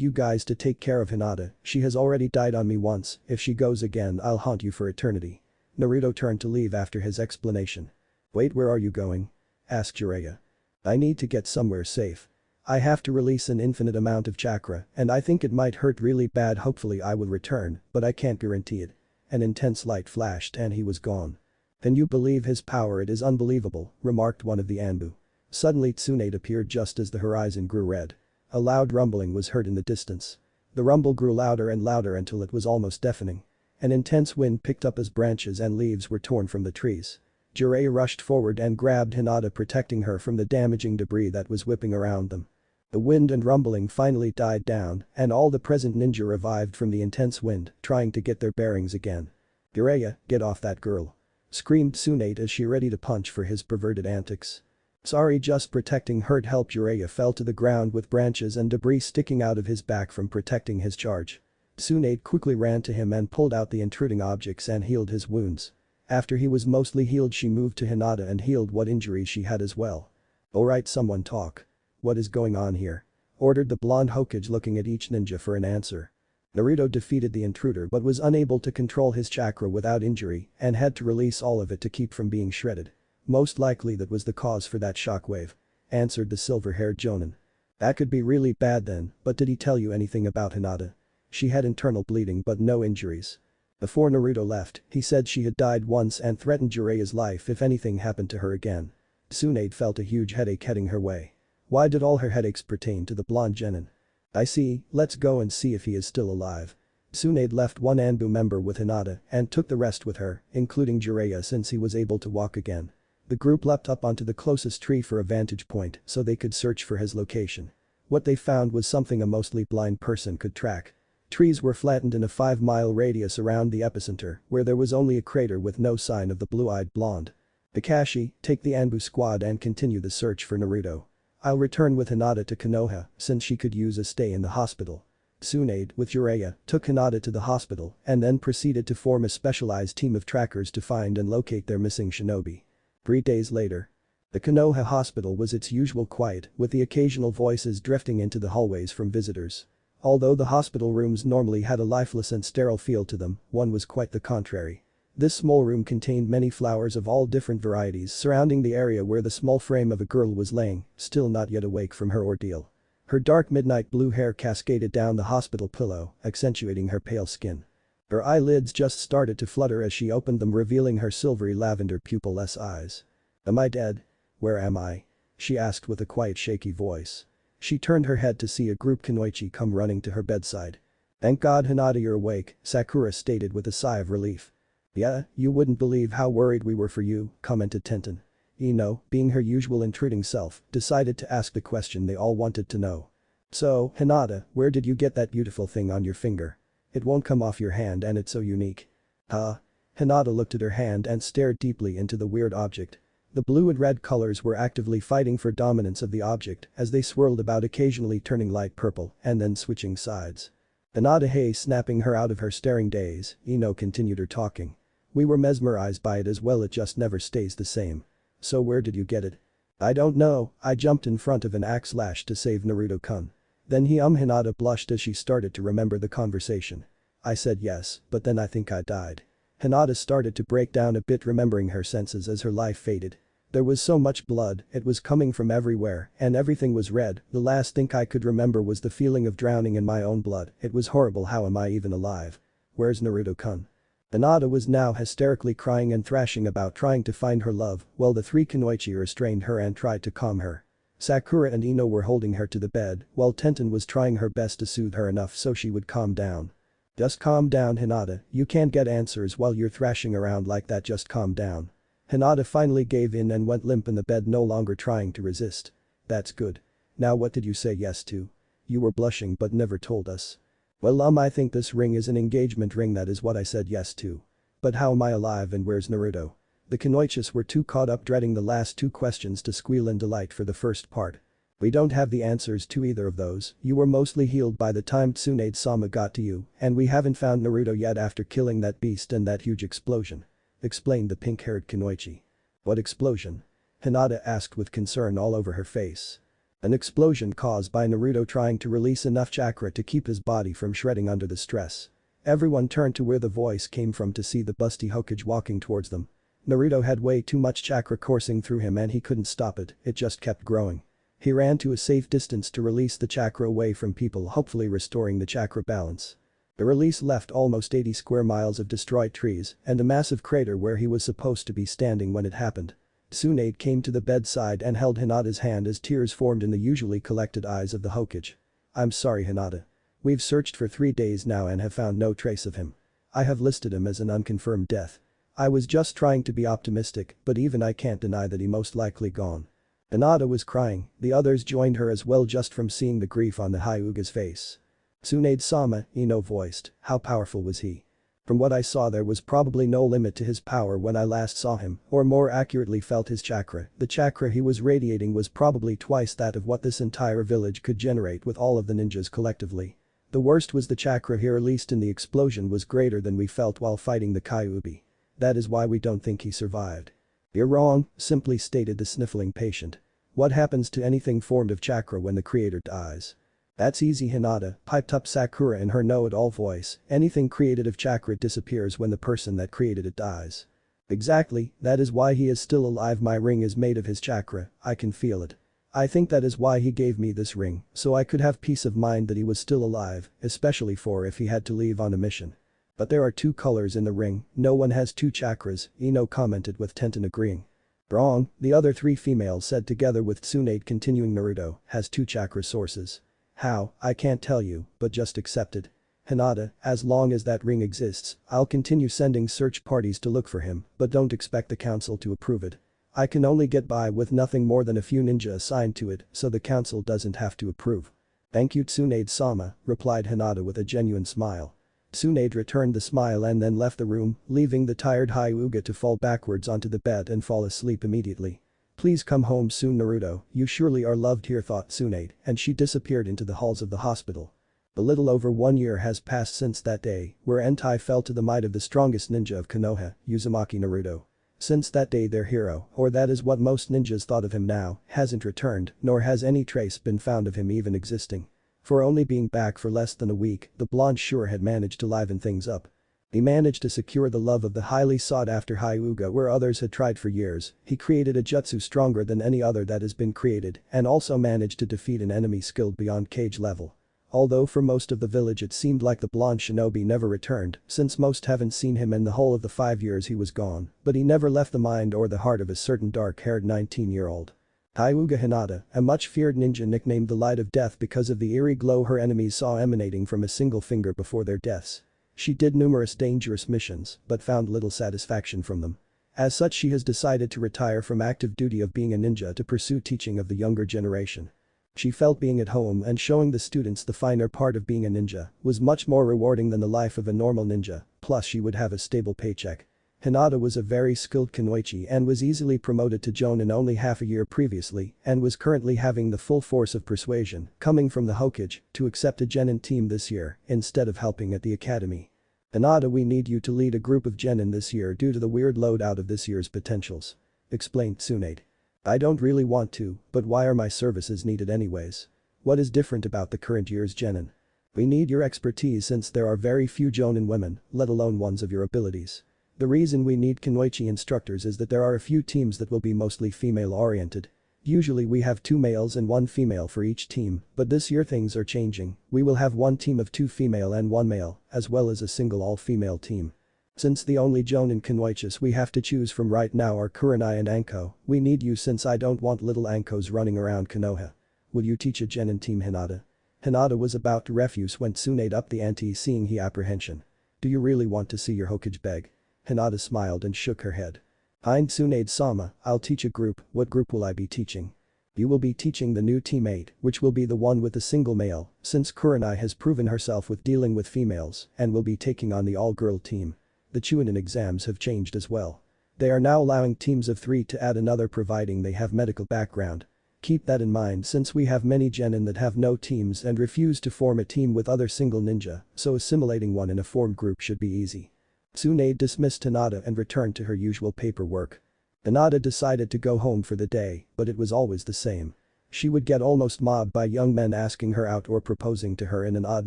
you guys to take care of Hinata, she has already died on me once, if she goes again I'll haunt you for eternity." Naruto turned to leave after his explanation. "Wait, where are you going?" asked Jiraiya. "I need to get somewhere safe. I have to release an infinite amount of chakra and I think it might hurt really bad. Hopefully I will return, but I can't guarantee it." An intense light flashed and he was gone. "Then you believe his power? It is unbelievable," remarked one of the Anbu. Suddenly Tsunade appeared just as the horizon grew red. A loud rumbling was heard in the distance. The rumble grew louder and louder until it was almost deafening. An intense wind picked up as branches and leaves were torn from the trees. Jiraiya rushed forward and grabbed Hinata, protecting her from the damaging debris that was whipping around them. The wind and rumbling finally died down and all the present ninja revived from the intense wind, trying to get their bearings again. "Jiraiya, get off that girl," screamed Tsunade as she ready to punch for his perverted antics. "Sorry, just protecting her." Help. Jiraiya fell to the ground with branches and debris sticking out of his back from protecting his charge. Tsunade quickly ran to him and pulled out the intruding objects and healed his wounds. After he was mostly healed, she moved to Hinata and healed what injuries she had as well. "Alright, someone talk. What is going on here?" ordered the blonde Hokage, looking at each ninja for an answer. Naruto defeated the intruder but was unable to control his chakra without injury and had to release all of it to keep from being shredded. "Most likely that was the cause for that shockwave," answered the silver-haired Jonin. "That could be really bad then, but did he tell you anything about Hinata?" "She had internal bleeding but no injuries. Before Naruto left, he said she had died once and threatened Jiraiya's life if anything happened to her again." Tsunade felt a huge headache heading her way. Why did all her headaches pertain to the blonde genin? "I see, let's go and see if he is still alive." Tsunade left one Anbu member with Hinata and took the rest with her, including Jiraiya since he was able to walk again. The group leapt up onto the closest tree for a vantage point so they could search for his location. What they found was something a mostly blind person could track. Trees were flattened in a 5-mile radius around the epicenter, where there was only a crater with no sign of the blue-eyed blonde. "Kakashi, take the Anbu squad and continue the search for Naruto. I'll return with Hinata to Konoha since she could use a stay in the hospital." Tsunade, with Jiraiya, took Hinata to the hospital and then proceeded to form a specialized team of trackers to find and locate their missing shinobi. 3 days later. The Konoha hospital was its usual quiet, with the occasional voices drifting into the hallways from visitors. Although the hospital rooms normally had a lifeless and sterile feel to them, one was quite the contrary. This small room contained many flowers of all different varieties surrounding the area where the small frame of a girl was laying, still not yet awake from her ordeal. Her dark midnight blue hair cascaded down the hospital pillow, accentuating her pale skin. Her eyelids just started to flutter as she opened them, revealing her silvery lavender pupil-less eyes. "Am I dead? Where am I?" she asked with a quiet shaky voice. She turned her head to see a group kunoichi come running to her bedside. "Thank God, Hinata, you're awake," Sakura stated with a sigh of relief. "Yeah, you wouldn't believe how worried we were for you," commented Tenten. Ino, being her usual intruding self, decided to ask the question they all wanted to know. "So, Hinata, where did you get that beautiful thing on your finger? It won't come off your hand and it's so unique." "Huh?" Hinata looked at her hand and stared deeply into the weird object. The blue and red colors were actively fighting for dominance of the object as they swirled about, occasionally turning light purple and then switching sides. Hinata, hey, snapping her out of her staring daze, Ino continued her talking. "We were mesmerized by it as well, it just never stays the same. So where did you get it?" "I don't know, I jumped in front of an axe lash to save Naruto-kun." Then Hinata blushed as she started to remember the conversation. "I said yes, but then I think I died." Hinata started to break down a bit, remembering her senses as her life faded. "There was so much blood, it was coming from everywhere and everything was red. The last thing I could remember was the feeling of drowning in my own blood. It was horrible. How am I even alive? Where's Naruto-kun?" Hinata was now hysterically crying and thrashing about, trying to find her love, while the three kunoichi restrained her and tried to calm her. Sakura and Ino were holding her to the bed, while Tenten was trying her best to soothe her enough so she would calm down. "Just calm down, Hinata, you can't get answers while you're thrashing around like that, just calm down." Hinata finally gave in and went limp in the bed, no longer trying to resist. "That's good. Now what did you say yes to? You were blushing but never told us." "Well, I think this ring is an engagement ring, that is what I said yes to. But how am I alive and where's Naruto?" The kunoichis were too caught up dreading the last two questions to squeal in delight for the first part. "We don't have the answers to either of those. You were mostly healed by the time Tsunade-sama got to you, and we haven't found Naruto yet after killing that beast and that huge explosion," explained the pink-haired kunoichi. "What explosion?" Hinata asked with concern all over her face. "An explosion caused by Naruto trying to release enough chakra to keep his body from shredding under the stress." Everyone turned to where the voice came from to see the busty Hokage walking towards them. Naruto had way too much chakra coursing through him and he couldn't stop it, it just kept growing. He ran to a safe distance to release the chakra away from people, hopefully restoring the chakra balance. The release left almost 80 square miles of destroyed trees and a massive crater where he was supposed to be standing when it happened. Tsunade came to the bedside and held Hinata's hand as tears formed in the usually collected eyes of the Hokage. "I'm sorry, Hinata. We've searched for 3 days now and have found no trace of him. I have listed him as an unconfirmed death. I was just trying to be optimistic, but even I can't deny that he most likely gone." Hinata was crying, the others joined her as well just from seeing the grief on the Hyuga's face. "Tsunade-sama," Ino voiced, "how powerful was he?" "From what I saw there was probably no limit to his power when I last saw him, or more accurately felt his chakra. The chakra he was radiating was probably twice that of what this entire village could generate with all of the ninjas collectively. The worst was the chakra he released in the explosion was greater than we felt while fighting the Kyuubi. That is why we don't think he survived." "You're wrong," simply stated the sniffling patient. "What happens to anything formed of chakra when the creator dies?" "That's easy, Hinata," piped up Sakura in her know-it-all voice, "anything created of chakra disappears when the person that created it dies." "Exactly, that is why he is still alive. My ring is made of his chakra, I can feel it. I think that is why he gave me this ring, so I could have peace of mind that he was still alive, especially for if he had to leave on a mission." "But there are 2 colors in the ring, no one has 2 chakras," Ino commented with Tenten agreeing. "Wrong," the other 3 females said together with Tsunade continuing. "Naruto has 2 chakra sources." "How, I can't tell you, but just accept it. Hinata, as long as that ring exists, I'll continue sending search parties to look for him, but don't expect the council to approve it. I can only get by with nothing more than a few ninja assigned to it, so the council doesn't have to approve." "Thank you, Tsunade-sama," replied Hinata with a genuine smile. Tsunade returned the smile and then left the room, leaving the tired Hyuga to fall backwards onto the bed and fall asleep immediately. "Please come home soon, Naruto, you surely are loved here," thought Tsunade, and she disappeared into the halls of the hospital. A little over 1 year has passed since that day, where Entai fell to the might of the strongest ninja of Konoha, Uzumaki Naruto. Since that day their hero, or that is what most ninjas thought of him now, hasn't returned, nor has any trace been found of him even existing. For only being back for less than a week, the blonde sure had managed to liven things up. He managed to secure the love of the highly sought-after Hyuga where others had tried for years, he created a jutsu stronger than any other that has been created, and also managed to defeat an enemy skilled beyond cage level. Although for most of the village it seemed like the blonde shinobi never returned, since most haven't seen him in the whole of the 5 years he was gone, but he never left the mind or the heart of a certain dark-haired 19-year-old. Hyuga Hinata, a much-feared ninja nicknamed the Light of Death because of the eerie glow her enemies saw emanating from a single finger before their deaths. She did numerous dangerous missions, but found little satisfaction from them. As such she has decided to retire from active duty of being a ninja to pursue teaching of the younger generation. She felt being at home and showing the students the finer part of being a ninja was much more rewarding than the life of a normal ninja, plus she would have a stable paycheck. Hinata was a very skilled kunoichi and was easily promoted to jonin only half a year previously and was currently having the full force of persuasion coming from the Hokage to accept a genin team this year instead of helping at the academy. Hinata, we need you to lead a group of genin this year due to the weird loadout of this year's potentials. Explained Tsunade. I don't really want to, but why are my services needed anyways? What is different about the current year's genin? We need your expertise since there are very few jonin women, let alone ones of your abilities. The reason we need kunoichi instructors is that there are a few teams that will be mostly female-oriented. Usually we have 2 males and 1 female for each team, but this year things are changing, we will have 1 team of 2 female and 1 male, as well as a single all-female team. Since the only jonin kunoichis we have to choose from right now are Kurenai and Anko, we need you since I don't want little Ankos running around Konoha. Will you teach a genin team Hinata? Hinata was about to refuse when Tsunade upped the ante seeing his apprehension. Do you really want to see your Hokage beg? Hinata smiled and shook her head. Hein Tsunade-sama, I'll teach a group, what group will I be teaching? You will be teaching the new teammate, which will be the one with the single male, since Kurenai has proven herself with dealing with females and will be taking on the all-girl team. The Chunin exams have changed as well. They are now allowing teams of 3 to add another providing they have medical background. Keep that in mind since we have many genin that have no teams and refuse to form a team with other single ninja, so assimilating one in a formed group should be easy. Tsunade dismissed Hinata and returned to her usual paperwork. Hinata decided to go home for the day, but it was always the same. She would get almost mobbed by young men asking her out or proposing to her in an odd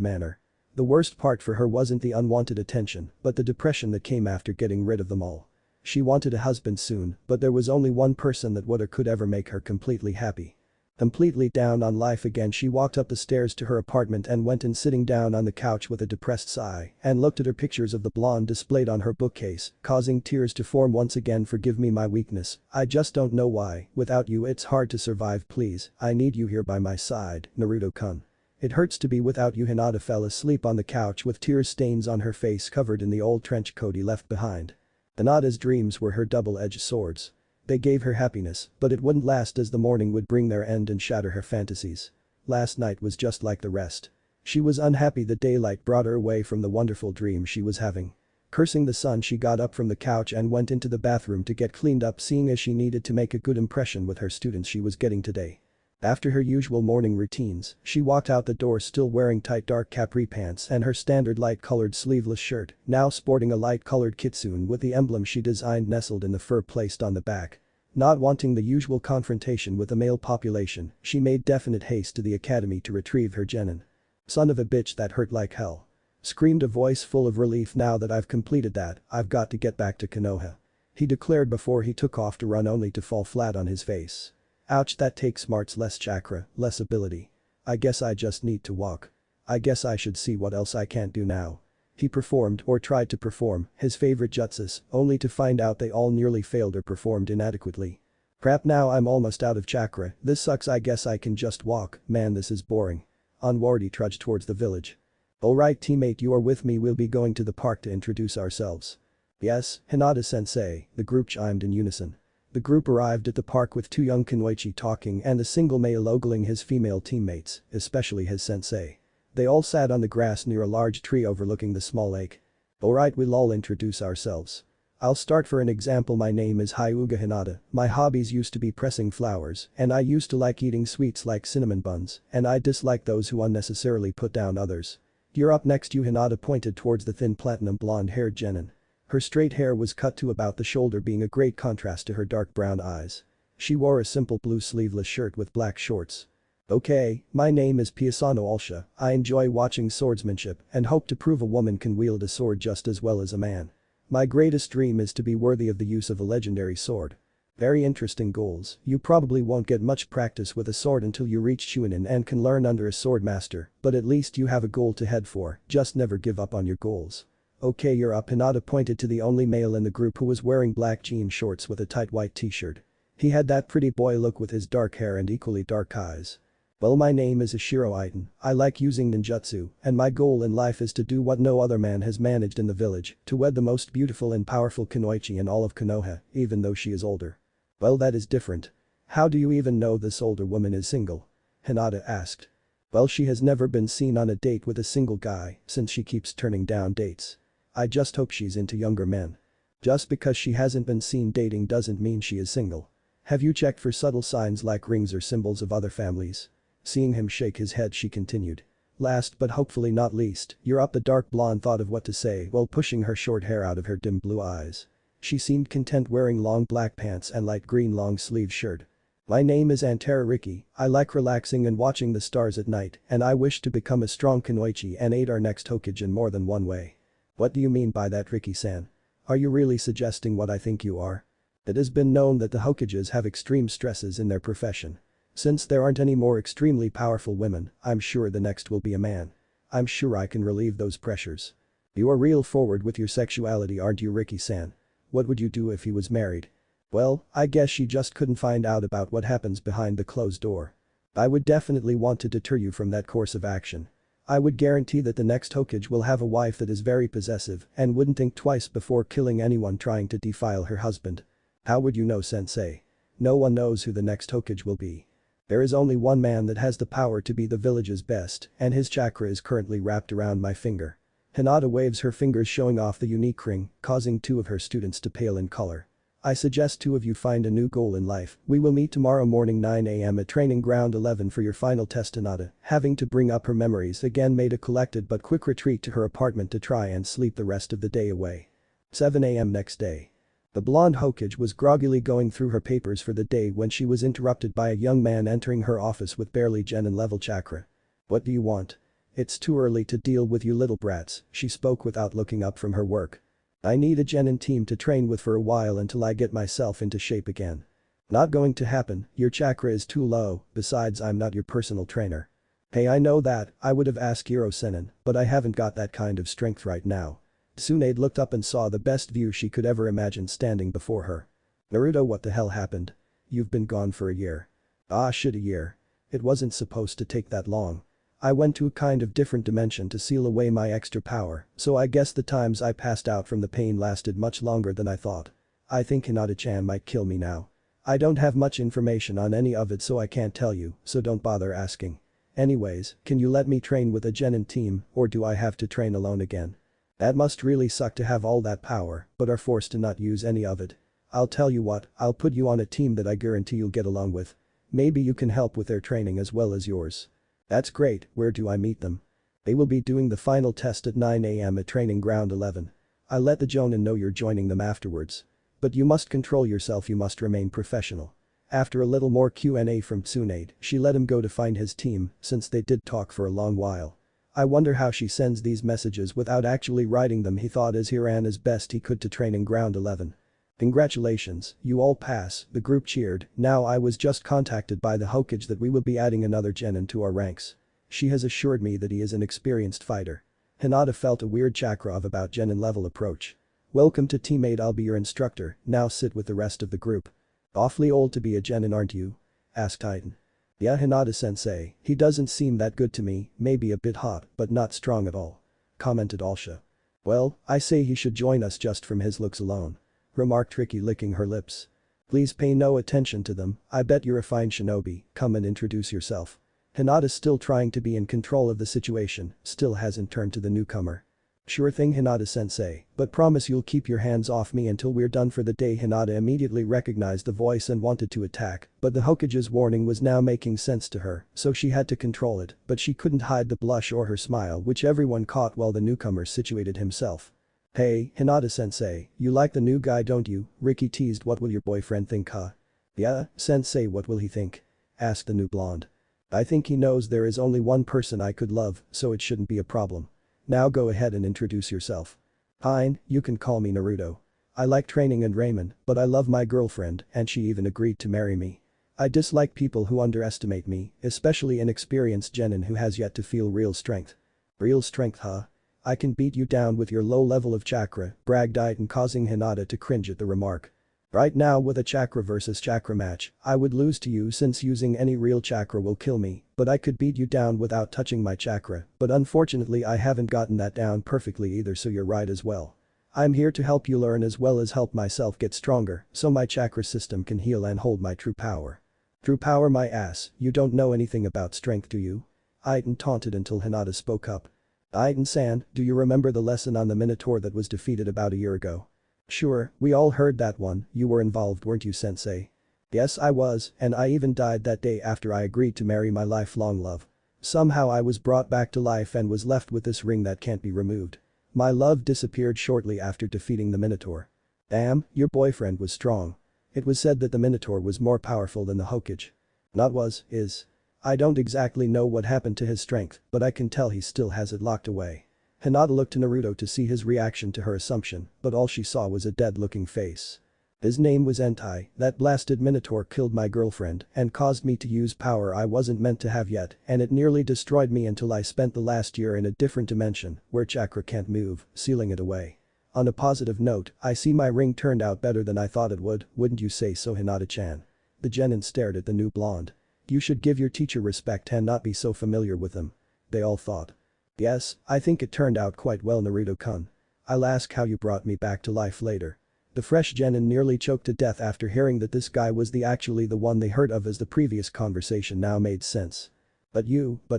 manner. The worst part for her wasn't the unwanted attention, but the depression that came after getting rid of them all. She wanted a husband soon, but there was only one person that would or could ever make her completely happy. Completely down on life again she walked up the stairs to her apartment and went in sitting down on the couch with a depressed sigh and looked at her pictures of the blonde displayed on her bookcase, causing tears to form once again. Forgive me my weakness, I just don't know why, without you it's hard to survive please, I need you here by my side, Naruto-kun. It hurts to be without you. Hinata fell asleep on the couch with tear stains on her face covered in the old trench coat he left behind. Hinata's dreams were her double-edged swords. They gave her happiness, but it wouldn't last as the morning would bring their end and shatter her fantasies. Last night was just like the rest. She was unhappy that daylight brought her away from the wonderful dream she was having. Cursing the sun she got up from the couch and went into the bathroom to get cleaned up seeing as she needed to make a good impression with her students she was getting today. After her usual morning routines, she walked out the door still wearing tight dark capri pants and her standard light-colored sleeveless shirt, now sporting a light-colored kitsune with the emblem she designed nestled in the fur placed on the back. Not wanting the usual confrontation with the male population, she made definite haste to the academy to retrieve her genin. Son of a bitch, that hurt like hell. Screamed a voice full of relief. Now that I've completed that, I've got to get back to Konoha. He declared before he took off to run only to fall flat on his face. Ouch, that takes smarts, less chakra, less ability. I guess I just need to walk. I guess I should see what else I can't do now. He performed or tried to perform his favorite jutsus only to find out they all nearly failed or performed inadequately. Crap, now I'm almost out of chakra, this sucks. I guess I can just walk, man this is boring. Onward he trudged towards the village. Alright teammate, you are with me, we'll be going to the park to introduce ourselves. Yes, Hinata-sensei, the group chimed in unison. The group arrived at the park with 2 young kunoichi talking and a single male ogling his female teammates, especially his sensei. They all sat on the grass near a large tree overlooking the small lake. Alright, we'll all introduce ourselves. I'll start. For an example, my name is Hyuga Hinata, my hobbies used to be pressing flowers and I used to like eating sweets like cinnamon buns and I dislike those who unnecessarily put down others. You're up next. You. Hinata pointed towards the thin platinum blonde-haired genin. Her straight hair was cut to about the shoulder, being a great contrast to her dark brown eyes. She wore a simple blue sleeveless shirt with black shorts. Okay, my name is Piasano Alsha, I enjoy watching swordsmanship and hope to prove a woman can wield a sword just as well as a man. My greatest dream is to be worthy of the use of a legendary sword. Very interesting goals, you probably won't get much practice with a sword until you reach Chunin and can learn under a sword master, but at least you have a goal to head for, just never give up on your goals. Okay, you're up. Hinata pointed to the only male in the group who was wearing black jean shorts with a tight white t-shirt. He had that pretty boy look with his dark hair and equally dark eyes. Well, my name is Ishiro Iten, I like using ninjutsu, and my goal in life is to do what no other man has managed in the village, to wed the most beautiful and powerful kunoichi in all of Konoha, even though she is older. Well, that is different. How do you even know this older woman is single? Hinata asked. Well, she has never been seen on a date with a single guy since she keeps turning down dates. I just hope she's into younger men. Just because she hasn't been seen dating doesn't mean she is single. Have you checked for subtle signs like rings or symbols of other families? Seeing him shake his head, she continued. Last but hopefully not least, you're up. The dark blonde thought of what to say while pushing her short hair out of her dim blue eyes. She seemed content wearing long black pants and light green long sleeve shirt. My name is Antara Riki, I like relaxing and watching the stars at night, and I wish to become a strong kunoichi and aid our next Hokage in more than one way. What do you mean by that, Riki-san? Are you really suggesting what I think you are? It has been known that the Hokages have extreme stresses in their profession. Since there aren't any more extremely powerful women, I'm sure the next will be a man. I'm sure I can relieve those pressures. You are real forward with your sexuality, aren't you, Riki-san? What would you do if he was married? Well, I guess she just couldn't find out about what happens behind the closed door. I would definitely want to deter you from that course of action. I would guarantee that the next Hokage will have a wife that is very possessive and wouldn't think twice before killing anyone trying to defile her husband. How would you know, sensei? No one knows who the next Hokage will be. There is only one man that has the power to be the village's best, and his chakra is currently wrapped around my finger. Hinata waves her fingers, showing off the unique ring, causing two of her students to pale in color. I suggest two of you find a new goal in life. We will meet tomorrow morning 9 AM at training ground 11 for your final test. Hinata, having to bring up her memories again, made a collected but quick retreat to her apartment to try and sleep the rest of the day away. 7 AM next day. The blonde Hokage was groggily going through her papers for the day when she was interrupted by a young man entering her office with barely genin level chakra. What do you want? It's too early to deal with you little brats, she spoke without looking up from her work. I need a genin team to train with for a while until I get myself into shape again. Not going to happen, your chakra is too low, besides I'm not your personal trainer. Hey, I know that, I would have asked Hiro-senin, but I haven't got that kind of strength right now. Tsunade looked up and saw the best view she could ever imagine standing before her. Naruto, what the hell happened? You've been gone for a year. Ah shit, a year. It wasn't supposed to take that long. I went to a kind of different dimension to seal away my extra power, so I guess the times I passed out from the pain lasted much longer than I thought. I think Hinata-chan might kill me now. I don't have much information on any of it, so I can't tell you, so don't bother asking. Anyways, can you let me train with a genin team, or do I have to train alone again? That must really suck to have all that power, but are forced to not use any of it. I'll tell you what, I'll put you on a team that I guarantee you'll get along with. Maybe you can help with their training as well as yours. That's great, where do I meet them? They will be doing the final test at 9 AM at training ground 11. I'll let the Jonin know you're joining them afterwards. But you must control yourself, you must remain professional. After a little more Q&A from Tsunade, she let him go to find his team, since they did talk for a long while. I wonder how she sends these messages without actually writing them, he thought as he ran as best he could to training ground 11. Congratulations, you all pass, the group cheered. Now I was just contacted by the Hokage that we will be adding another genin to our ranks. She has assured me that he is an experienced fighter. Hinata felt a weird chakra of about genin level approach. Welcome to teammate, I'll be your instructor, now sit with the rest of the group. Awfully old to be a genin, aren't you? Asked Titan. Yeah, Hinata-sensei, he doesn't seem that good to me, maybe a bit hot but not strong at all. Commented Alsha. Well, I say he should join us just from his looks alone. Remarked Riki, licking her lips. Please pay no attention to them, I bet you're a fine shinobi, come and introduce yourself. Hinata, still trying to be in control of the situation, still hasn't turned to the newcomer. Sure thing, Hinata-sensei, but promise you'll keep your hands off me until we're done for the day. Hinata immediately recognized the voice and wanted to attack, but the Hokage's warning was now making sense to her, so she had to control it, but she couldn't hide the blush or her smile, which everyone caught while the newcomer situated himself. Hey, Hinata-sensei, you like the new guy, don't you? Riki teased. What will your boyfriend think, huh? Yeah, sensei, what will he think? Asked the new blonde. I think he knows there is only one person I could love, so it shouldn't be a problem. Now go ahead and introduce yourself. Fine, you can call me Naruto. I like training and ramen, but I love my girlfriend and she even agreed to marry me. I dislike people who underestimate me, especially inexperienced genin who has yet to feel real strength. Real strength, huh? I can beat you down with your low level of chakra, bragged Iton, causing Hinata to cringe at the remark. Right now with a chakra versus chakra match, I would lose to you since using any real chakra will kill me, but I could beat you down without touching my chakra, but unfortunately I haven't gotten that down perfectly either, so you're right as well. I'm here to help you learn as well as help myself get stronger, so my chakra system can heal and hold my true power. True power my ass, you don't know anything about strength do you? Iton taunted until Hinata spoke up. Iton-san, do you remember the lesson on the Minotaur that was defeated about a year ago? Sure, we all heard that one, you were involved weren't you sensei? Yes I was, and I even died that day after I agreed to marry my lifelong love. Somehow I was brought back to life and was left with this ring that can't be removed. My love disappeared shortly after defeating the Minotaur. Damn, your boyfriend was strong. It was said that the Minotaur was more powerful than the Hokage. Not was, is. I don't exactly know what happened to his strength, but I can tell he still has it locked away. Hinata looked to Naruto to see his reaction to her assumption, but all she saw was a dead-looking face. His name was Entai, that blasted Minotaur killed my girlfriend and caused me to use power I wasn't meant to have yet, and it nearly destroyed me until I spent the last year in a different dimension, where chakra can't move, sealing it away. On a positive note, I see my ring turned out better than I thought it would, wouldn't you say so Hinata-chan? The genin stared at the new blonde. You should give your teacher respect and not be so familiar with them. They all thought. Yes, I think it turned out quite well Naruto-kun. I'll ask how you brought me back to life later. The fresh genin nearly choked to death after hearing that this guy was actually the one they heard of as the previous conversation now made sense. But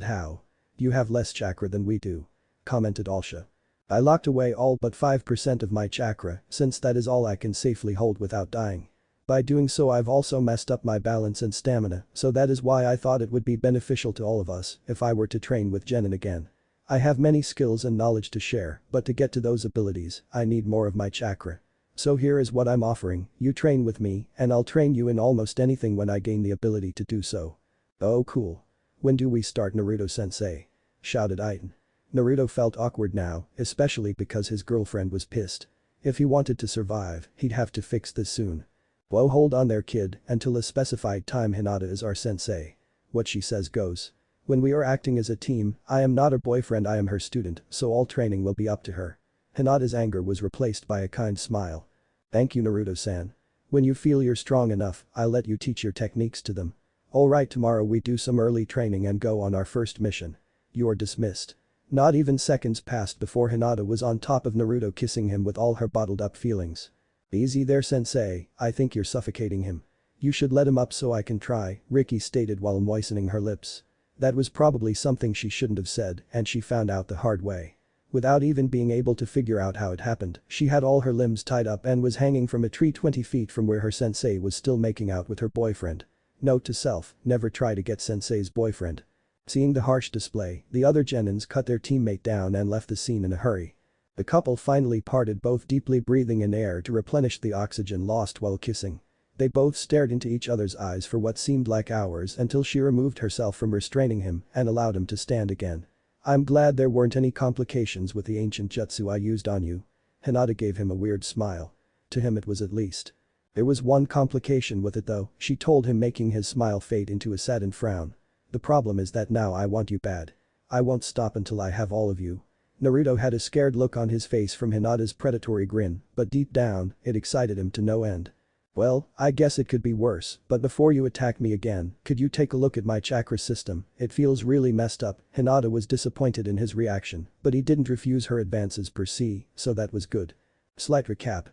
how? You have less chakra than we do. Commented Alsha. I locked away all but 5% of my chakra since that is all I can safely hold without dying. By doing so I've also messed up my balance and stamina, so that is why I thought it would be beneficial to all of us if I were to train with genin again. I have many skills and knowledge to share, but to get to those abilities, I need more of my chakra. So here is what I'm offering, you train with me and I'll train you in almost anything when I gain the ability to do so. Oh cool. When do we start Naruto-sensei? Shouted Iton. Naruto felt awkward now, especially because his girlfriend was pissed. If he wanted to survive, he'd have to fix this soon. Whoa hold on there kid, until a specified time Hinata is our sensei. What she says goes. When we are acting as a team, I am not her boyfriend I am her student, so all training will be up to her. Hinata's anger was replaced by a kind smile. Thank you Naruto-san. When you feel you're strong enough, I'll let you teach your techniques to them. Alright tomorrow we do some early training and go on our first mission. You are dismissed. Not even seconds passed before Hinata was on top of Naruto kissing him with all her bottled up feelings. Easy there sensei, I think you're suffocating him. You should let him up so I can try, Riki stated while moistening her lips. That was probably something she shouldn't have said and she found out the hard way. Without even being able to figure out how it happened, she had all her limbs tied up and was hanging from a tree 20 feet from where her sensei was still making out with her boyfriend. Note to self, never try to get sensei's boyfriend. Seeing the harsh display, the other genins cut their teammate down and left the scene in a hurry. The couple finally parted, both deeply breathing in air to replenish the oxygen lost while kissing. They both stared into each other's eyes for what seemed like hours until she removed herself from restraining him and allowed him to stand again. I'm glad there weren't any complications with the ancient jutsu I used on you. Hinata gave him a weird smile. To him it was at least. There was one complication with it though, she told him, making his smile fade into a saddened frown. The problem is that now I want you bad. I won't stop until I have all of you. Naruto had a scared look on his face from Hinata's predatory grin, but deep down, it excited him to no end. Well, I guess it could be worse, but before you attack me again, could you take a look at my chakra system, it feels really messed up. Hinata was disappointed in his reaction, but he didn't refuse her advances per se, so that was good. Slight recap.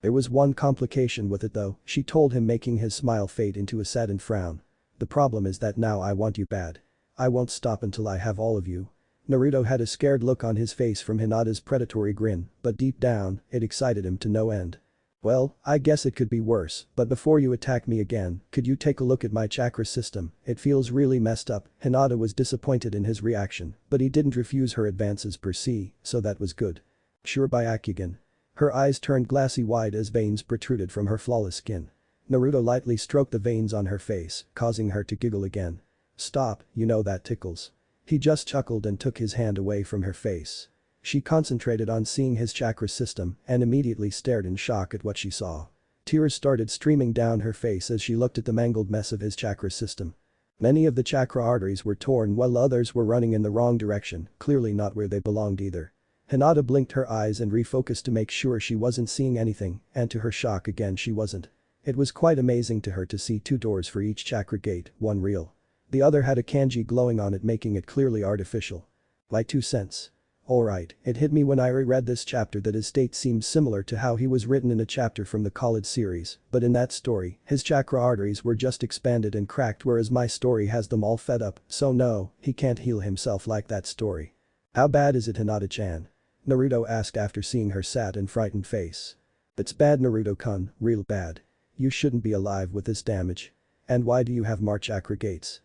There was one complication with it though, she told him, making his smile fade into a saddened frown. The problem is that now I want you bad. I won't stop until I have all of you. Naruto had a scared look on his face from Hinata's predatory grin, but deep down, it excited him to no end. Well, I guess it could be worse, but before you attack me again, could you take a look at my chakra system, it feels really messed up. Hinata was disappointed in his reaction, but he didn't refuse her advances per se, so that was good. Sure Byakugan. Her eyes turned glassy wide as veins protruded from her flawless skin. Naruto lightly stroked the veins on her face, causing her to giggle again. Stop, you know that tickles. He just chuckled and took his hand away from her face. She concentrated on seeing his chakra system and immediately stared in shock at what she saw. Tears started streaming down her face as she looked at the mangled mess of his chakra system. Many of the chakra arteries were torn while others were running in the wrong direction, clearly not where they belonged either. Hinata blinked her eyes and refocused to make sure she wasn't seeing anything, and to her shock again she wasn't. It was quite amazing to her to see two doors for each chakra gate, one real. The other had a kanji glowing on it, making it clearly artificial. My 2 cents. Alright, it hit me when I reread this chapter that his state seemed similar to how he was written in a chapter from the college series, but in that story, his chakra arteries were just expanded and cracked, whereas my story has them all fed up, so no, he can't heal himself like that story. How bad is it, Hinata-chan? Naruto asked after seeing her sad and frightened face. It's bad, Naruto-kun, real bad. You shouldn't be alive with this damage. And why do you have more chakra gates?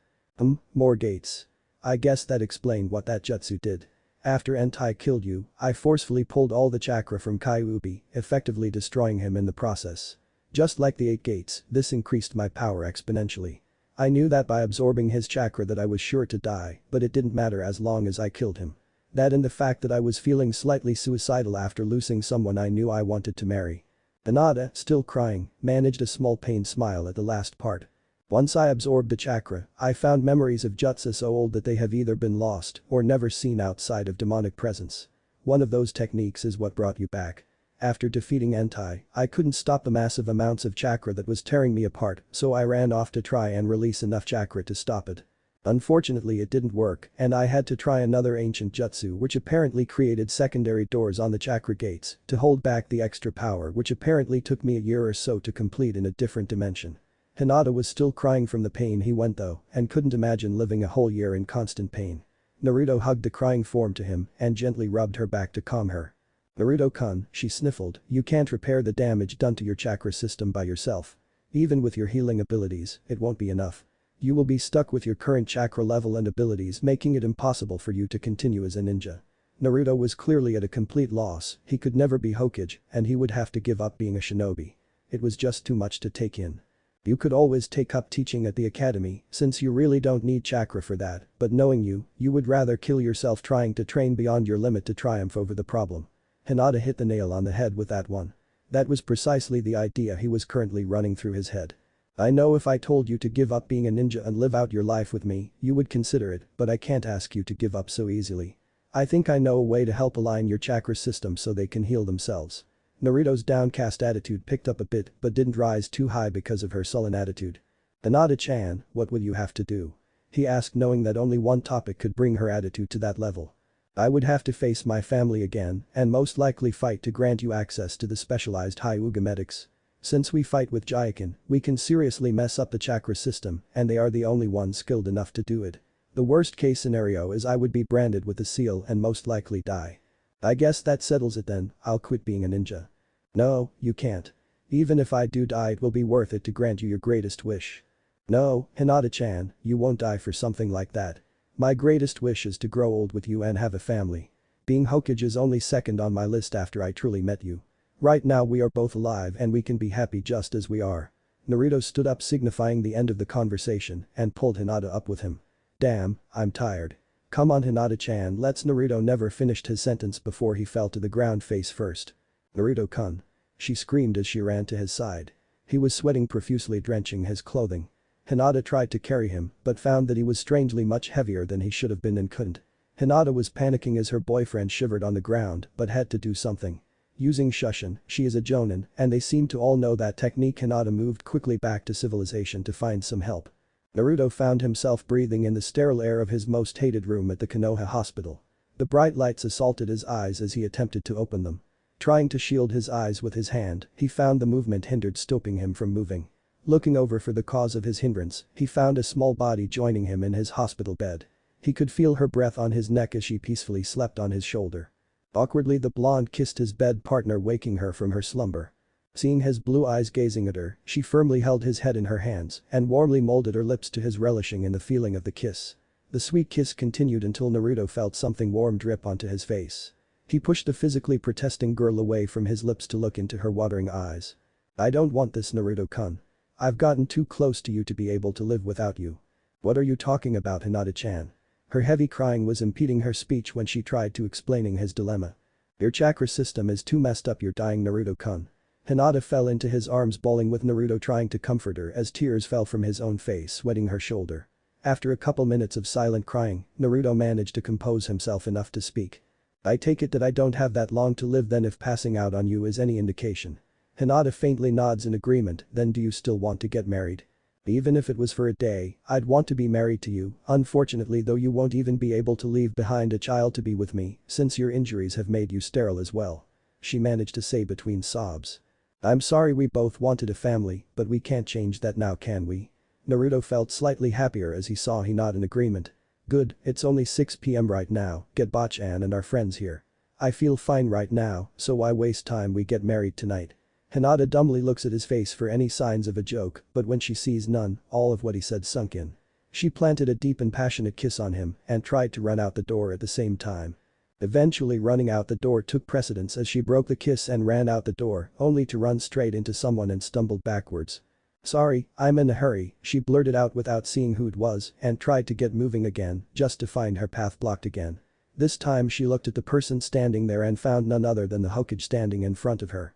More gates. I guess that explained what that jutsu did. After Entai killed you, I forcefully pulled all the chakra from Kyuubi, effectively destroying him in the process. Just like the 8 gates, this increased my power exponentially. I knew that by absorbing his chakra that I was sure to die, but it didn't matter as long as I killed him. That and the fact that I was feeling slightly suicidal after losing someone I knew I wanted to marry. Hinata, still crying, managed a small pained smile at the last part. Once I absorbed the chakra, I found memories of jutsu so old that they have either been lost or never seen outside of demonic presence. One of those techniques is what brought you back. After defeating Entai, I couldn't stop the massive amounts of chakra that was tearing me apart, so I ran off to try and release enough chakra to stop it. Unfortunately it didn't work and I had to try another ancient jutsu which apparently created secondary doors on the chakra gates to hold back the extra power, which apparently took me a year or so to complete in a different dimension. Hinata was still crying from the pain he went though and couldn't imagine living a whole year in constant pain. Naruto hugged the crying form to him and gently rubbed her back to calm her. Naruto-kun, she sniffled, you can't repair the damage done to your chakra system by yourself. Even with your healing abilities, it won't be enough. You will be stuck with your current chakra level and abilities, making it impossible for you to continue as a ninja. Naruto was clearly at a complete loss, he could never be Hokage and he would have to give up being a shinobi. It was just too much to take in. You could always take up teaching at the academy since you really don't need chakra for that, but knowing you, you would rather kill yourself trying to train beyond your limit to triumph over the problem. Hinata hit the nail on the head with that one. That was precisely the idea he was currently running through his head. I know if I told you to give up being a ninja and live out your life with me, you would consider it, but I can't ask you to give up so easily. I think I know a way to help align your chakra system so they can heal themselves. Naruto's downcast attitude picked up a bit but didn't rise too high because of her sullen attitude. Hinata-chan, what will you have to do? He asked, knowing that only one topic could bring her attitude to that level. I would have to face my family again and most likely fight to grant you access to the specialized Hyuga medics. Since we fight with Jaikin, we can seriously mess up the chakra system and they are the only ones skilled enough to do it. The worst case scenario is I would be branded with the seal and most likely die. I guess that settles it then, I'll quit being a ninja. No, you can't. Even if I do die, it will be worth it to grant you your greatest wish. No, Hinata-chan, you won't die for something like that. My greatest wish is to grow old with you and have a family. Being Hokage is only second on my list after I truly met you. Right now we are both alive and we can be happy just as we are. Naruto stood up, signifying the end of the conversation, and pulled Hinata up with him. Damn, I'm tired. Come on, Hinata-chan, let's. Naruto never finished his sentence before he fell to the ground face first. Naruto-kun. She screamed as she ran to his side. He was sweating profusely, drenching his clothing. Hinata tried to carry him but found that he was strangely much heavier than he should have been and couldn't. Hinata was panicking as her boyfriend shivered on the ground but had to do something. Using Shushin, she is a jonin and they seem to all know that technique. Hinata moved quickly back to civilization to find some help. Naruto found himself breathing in the sterile air of his most hated room at the Konoha hospital. The bright lights assaulted his eyes as he attempted to open them. Trying to shield his eyes with his hand, he found the movement hindered, stopping him from moving. Looking over for the cause of his hindrance, he found a small body joining him in his hospital bed. He could feel her breath on his neck as she peacefully slept on his shoulder. Awkwardly, the blonde kissed his bed partner, waking her from her slumber. Seeing his blue eyes gazing at her, she firmly held his head in her hands and warmly molded her lips to his, relishing in the feeling of the kiss. The sweet kiss continued until Naruto felt something warm drip onto his face. He pushed the physically protesting girl away from his lips to look into her watering eyes. I don't want this, Naruto-kun. I've gotten too close to you to be able to live without you. What are you talking about, Hinata-chan? Her heavy crying was impeding her speech when she tried to explaining his dilemma. Your chakra system is too messed up, you're dying, Naruto-kun. Hinata fell into his arms, bawling with Naruto trying to comfort her as tears fell from his own face, wetting her shoulder. After a couple minutes of silent crying, Naruto managed to compose himself enough to speak. I take it that I don't have that long to live then, if passing out on you is any indication. Hinata faintly nods in agreement. Then do you still want to get married? Even if it was for a day, I'd want to be married to you. Unfortunately though, you won't even be able to leave behind a child to be with me, since your injuries have made you sterile as well. She managed to say between sobs. I'm sorry, we both wanted a family, but we can't change that now, can we? Naruto felt slightly happier as he saw he nod in agreement. Good, it's only 6 p.m. right now, get Bachan and our friends here. I feel fine right now, so why waste time, we get married tonight. Hinata dumbly looks at his face for any signs of a joke, but when she sees none, all of what he said sunk in. She planted a deep and passionate kiss on him and tried to run out the door at the same time. Eventually running out the door took precedence as she broke the kiss and ran out the door, only to run straight into someone and stumbled backwards. Sorry, I'm in a hurry, she blurted out without seeing who it was and tried to get moving again, just to find her path blocked again. This time she looked at the person standing there and found none other than the Hokage standing in front of her.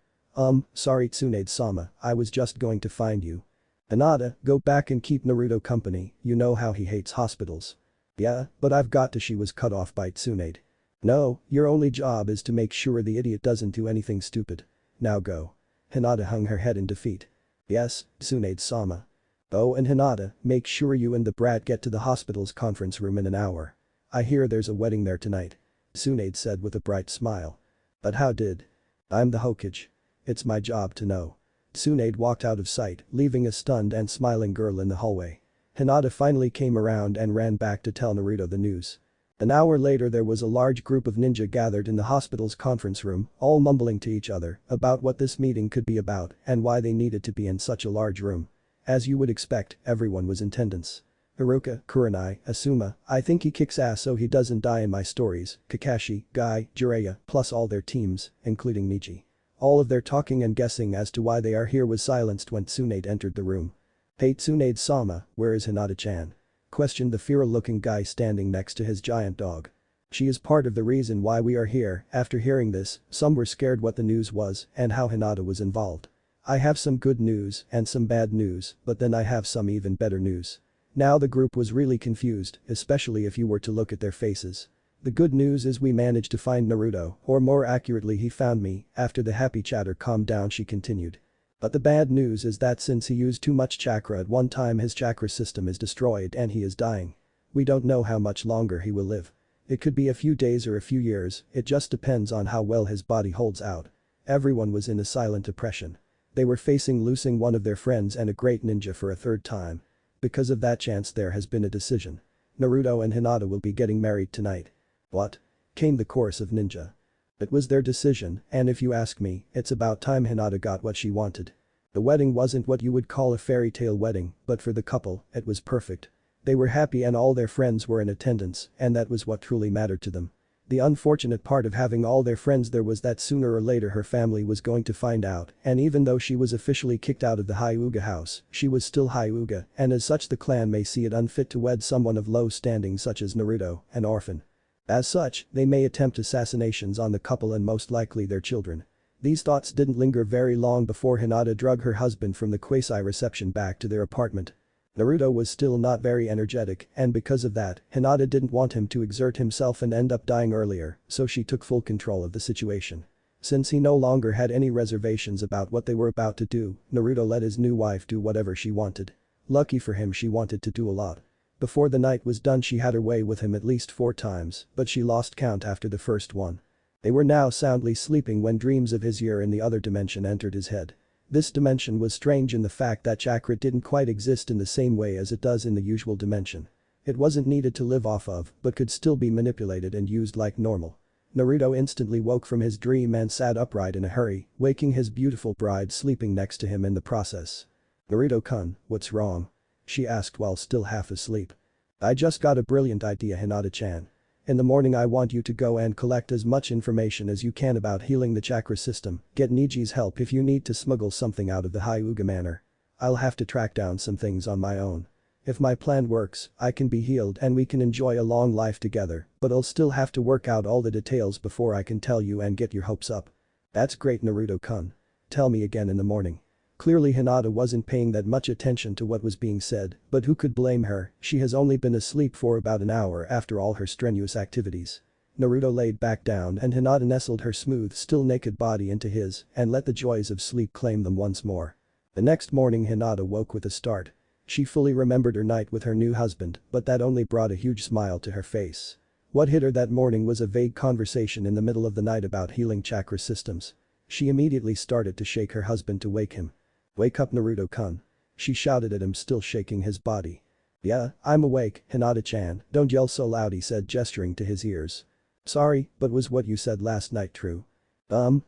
Sorry Tsunade-sama, I was just going to find you. Hinata, go back and keep Naruto company, you know how he hates hospitals. Yeah, but I've got to, she was cut off by Tsunade. No, your only job is to make sure the idiot doesn't do anything stupid. Now go. Hinata hung her head in defeat. Yes, Tsunade-sama. Oh, and Hinata, make sure you and the brat get to the hospital's conference room in an hour. I hear there's a wedding there tonight. Tsunade said with a bright smile. But how did? I'm the Hokage. It's my job to know. Tsunade walked out of sight, leaving a stunned and smiling girl in the hallway. Hinata finally came around and ran back to tell Naruto the news. An hour later there was a large group of ninja gathered in the hospital's conference room, all mumbling to each other about what this meeting could be about and why they needed to be in such a large room. As you would expect, everyone was in attendance. Haruka, Kurenai, Asuma, I think he kicks ass so he doesn't die in my stories, Kakashi, Guy, Jiraiya, plus all their teams, including Niji. All of their talking and guessing as to why they are here was silenced when Tsunade entered the room. Hey Tsunade-sama, where is Hinata-chan? Questioned the feral-looking guy standing next to his giant dog. She is part of the reason why we are here. After hearing this, some were scared what the news was and how Hinata was involved. I have some good news and some bad news, but then I have some even better news. Now the group was really confused, especially if you were to look at their faces. The good news is we managed to find Naruto, or more accurately he found me. After the happy chatter calmed down she continued. But the bad news is that since he used too much chakra at one time, his chakra system is destroyed and he is dying. We don't know how much longer he will live. It could be a few days or a few years, it just depends on how well his body holds out. Everyone was in a silent depression. They were facing losing one of their friends and a great ninja for a third time. Because of that chance there has been a decision. Naruto and Hinata will be getting married tonight. What? Came the chorus of ninja. It was their decision, and if you ask me, it's about time Hinata got what she wanted. The wedding wasn't what you would call a fairy tale wedding, but for the couple, it was perfect. They were happy and all their friends were in attendance, and that was what truly mattered to them. The unfortunate part of having all their friends there was that sooner or later her family was going to find out, and even though she was officially kicked out of the Hyuga house, she was still Hyuga, and as such the clan may see it unfit to wed someone of low standing such as Naruto, an orphan. As such, they may attempt assassinations on the couple and most likely their children. These thoughts didn't linger very long before Hinata drug her husband from the quasi-reception back to their apartment. Naruto was still not very energetic and because of that, Hinata didn't want him to exert himself and end up dying earlier, so she took full control of the situation. Since he no longer had any reservations about what they were about to do, Naruto let his new wife do whatever she wanted. Lucky for him she wanted to do a lot. Before the night was done she had her way with him at least 4 times, but she lost count after the first one. They were now soundly sleeping when dreams of his year in the other dimension entered his head. This dimension was strange in the fact that chakra didn't quite exist in the same way as it does in the usual dimension. It wasn't needed to live off of, but could still be manipulated and used like normal. Naruto instantly woke from his dream and sat upright in a hurry, waking his beautiful bride sleeping next to him in the process. Naruto-kun, what's wrong? She asked while still half asleep. I just got a brilliant idea, Hinata-chan. In the morning I want you to go and collect as much information as you can about healing the chakra system, get Niji's help if you need to smuggle something out of the Hyuga manor. I'll have to track down some things on my own. If my plan works, I can be healed and we can enjoy a long life together, but I'll still have to work out all the details before I can tell you and get your hopes up." "That's great, Naruto-kun. Tell me again in the morning." Clearly Hinata wasn't paying that much attention to what was being said, but who could blame her, she has only been asleep for about an hour after all her strenuous activities. Naruto laid back down and Hinata nestled her smooth still naked body into his and let the joys of sleep claim them once more. The next morning Hinata woke with a start. She fully remembered her night with her new husband, but that only brought a huge smile to her face. What hit her that morning was a vague conversation in the middle of the night about healing chakra systems. She immediately started to shake her husband to wake him. "Wake up, Naruto-kun." She shouted at him, still shaking his body. "Yeah, I'm awake, Hinata-chan, don't yell so loud," he said, gesturing to his ears. "Sorry, but was what you said last night true?"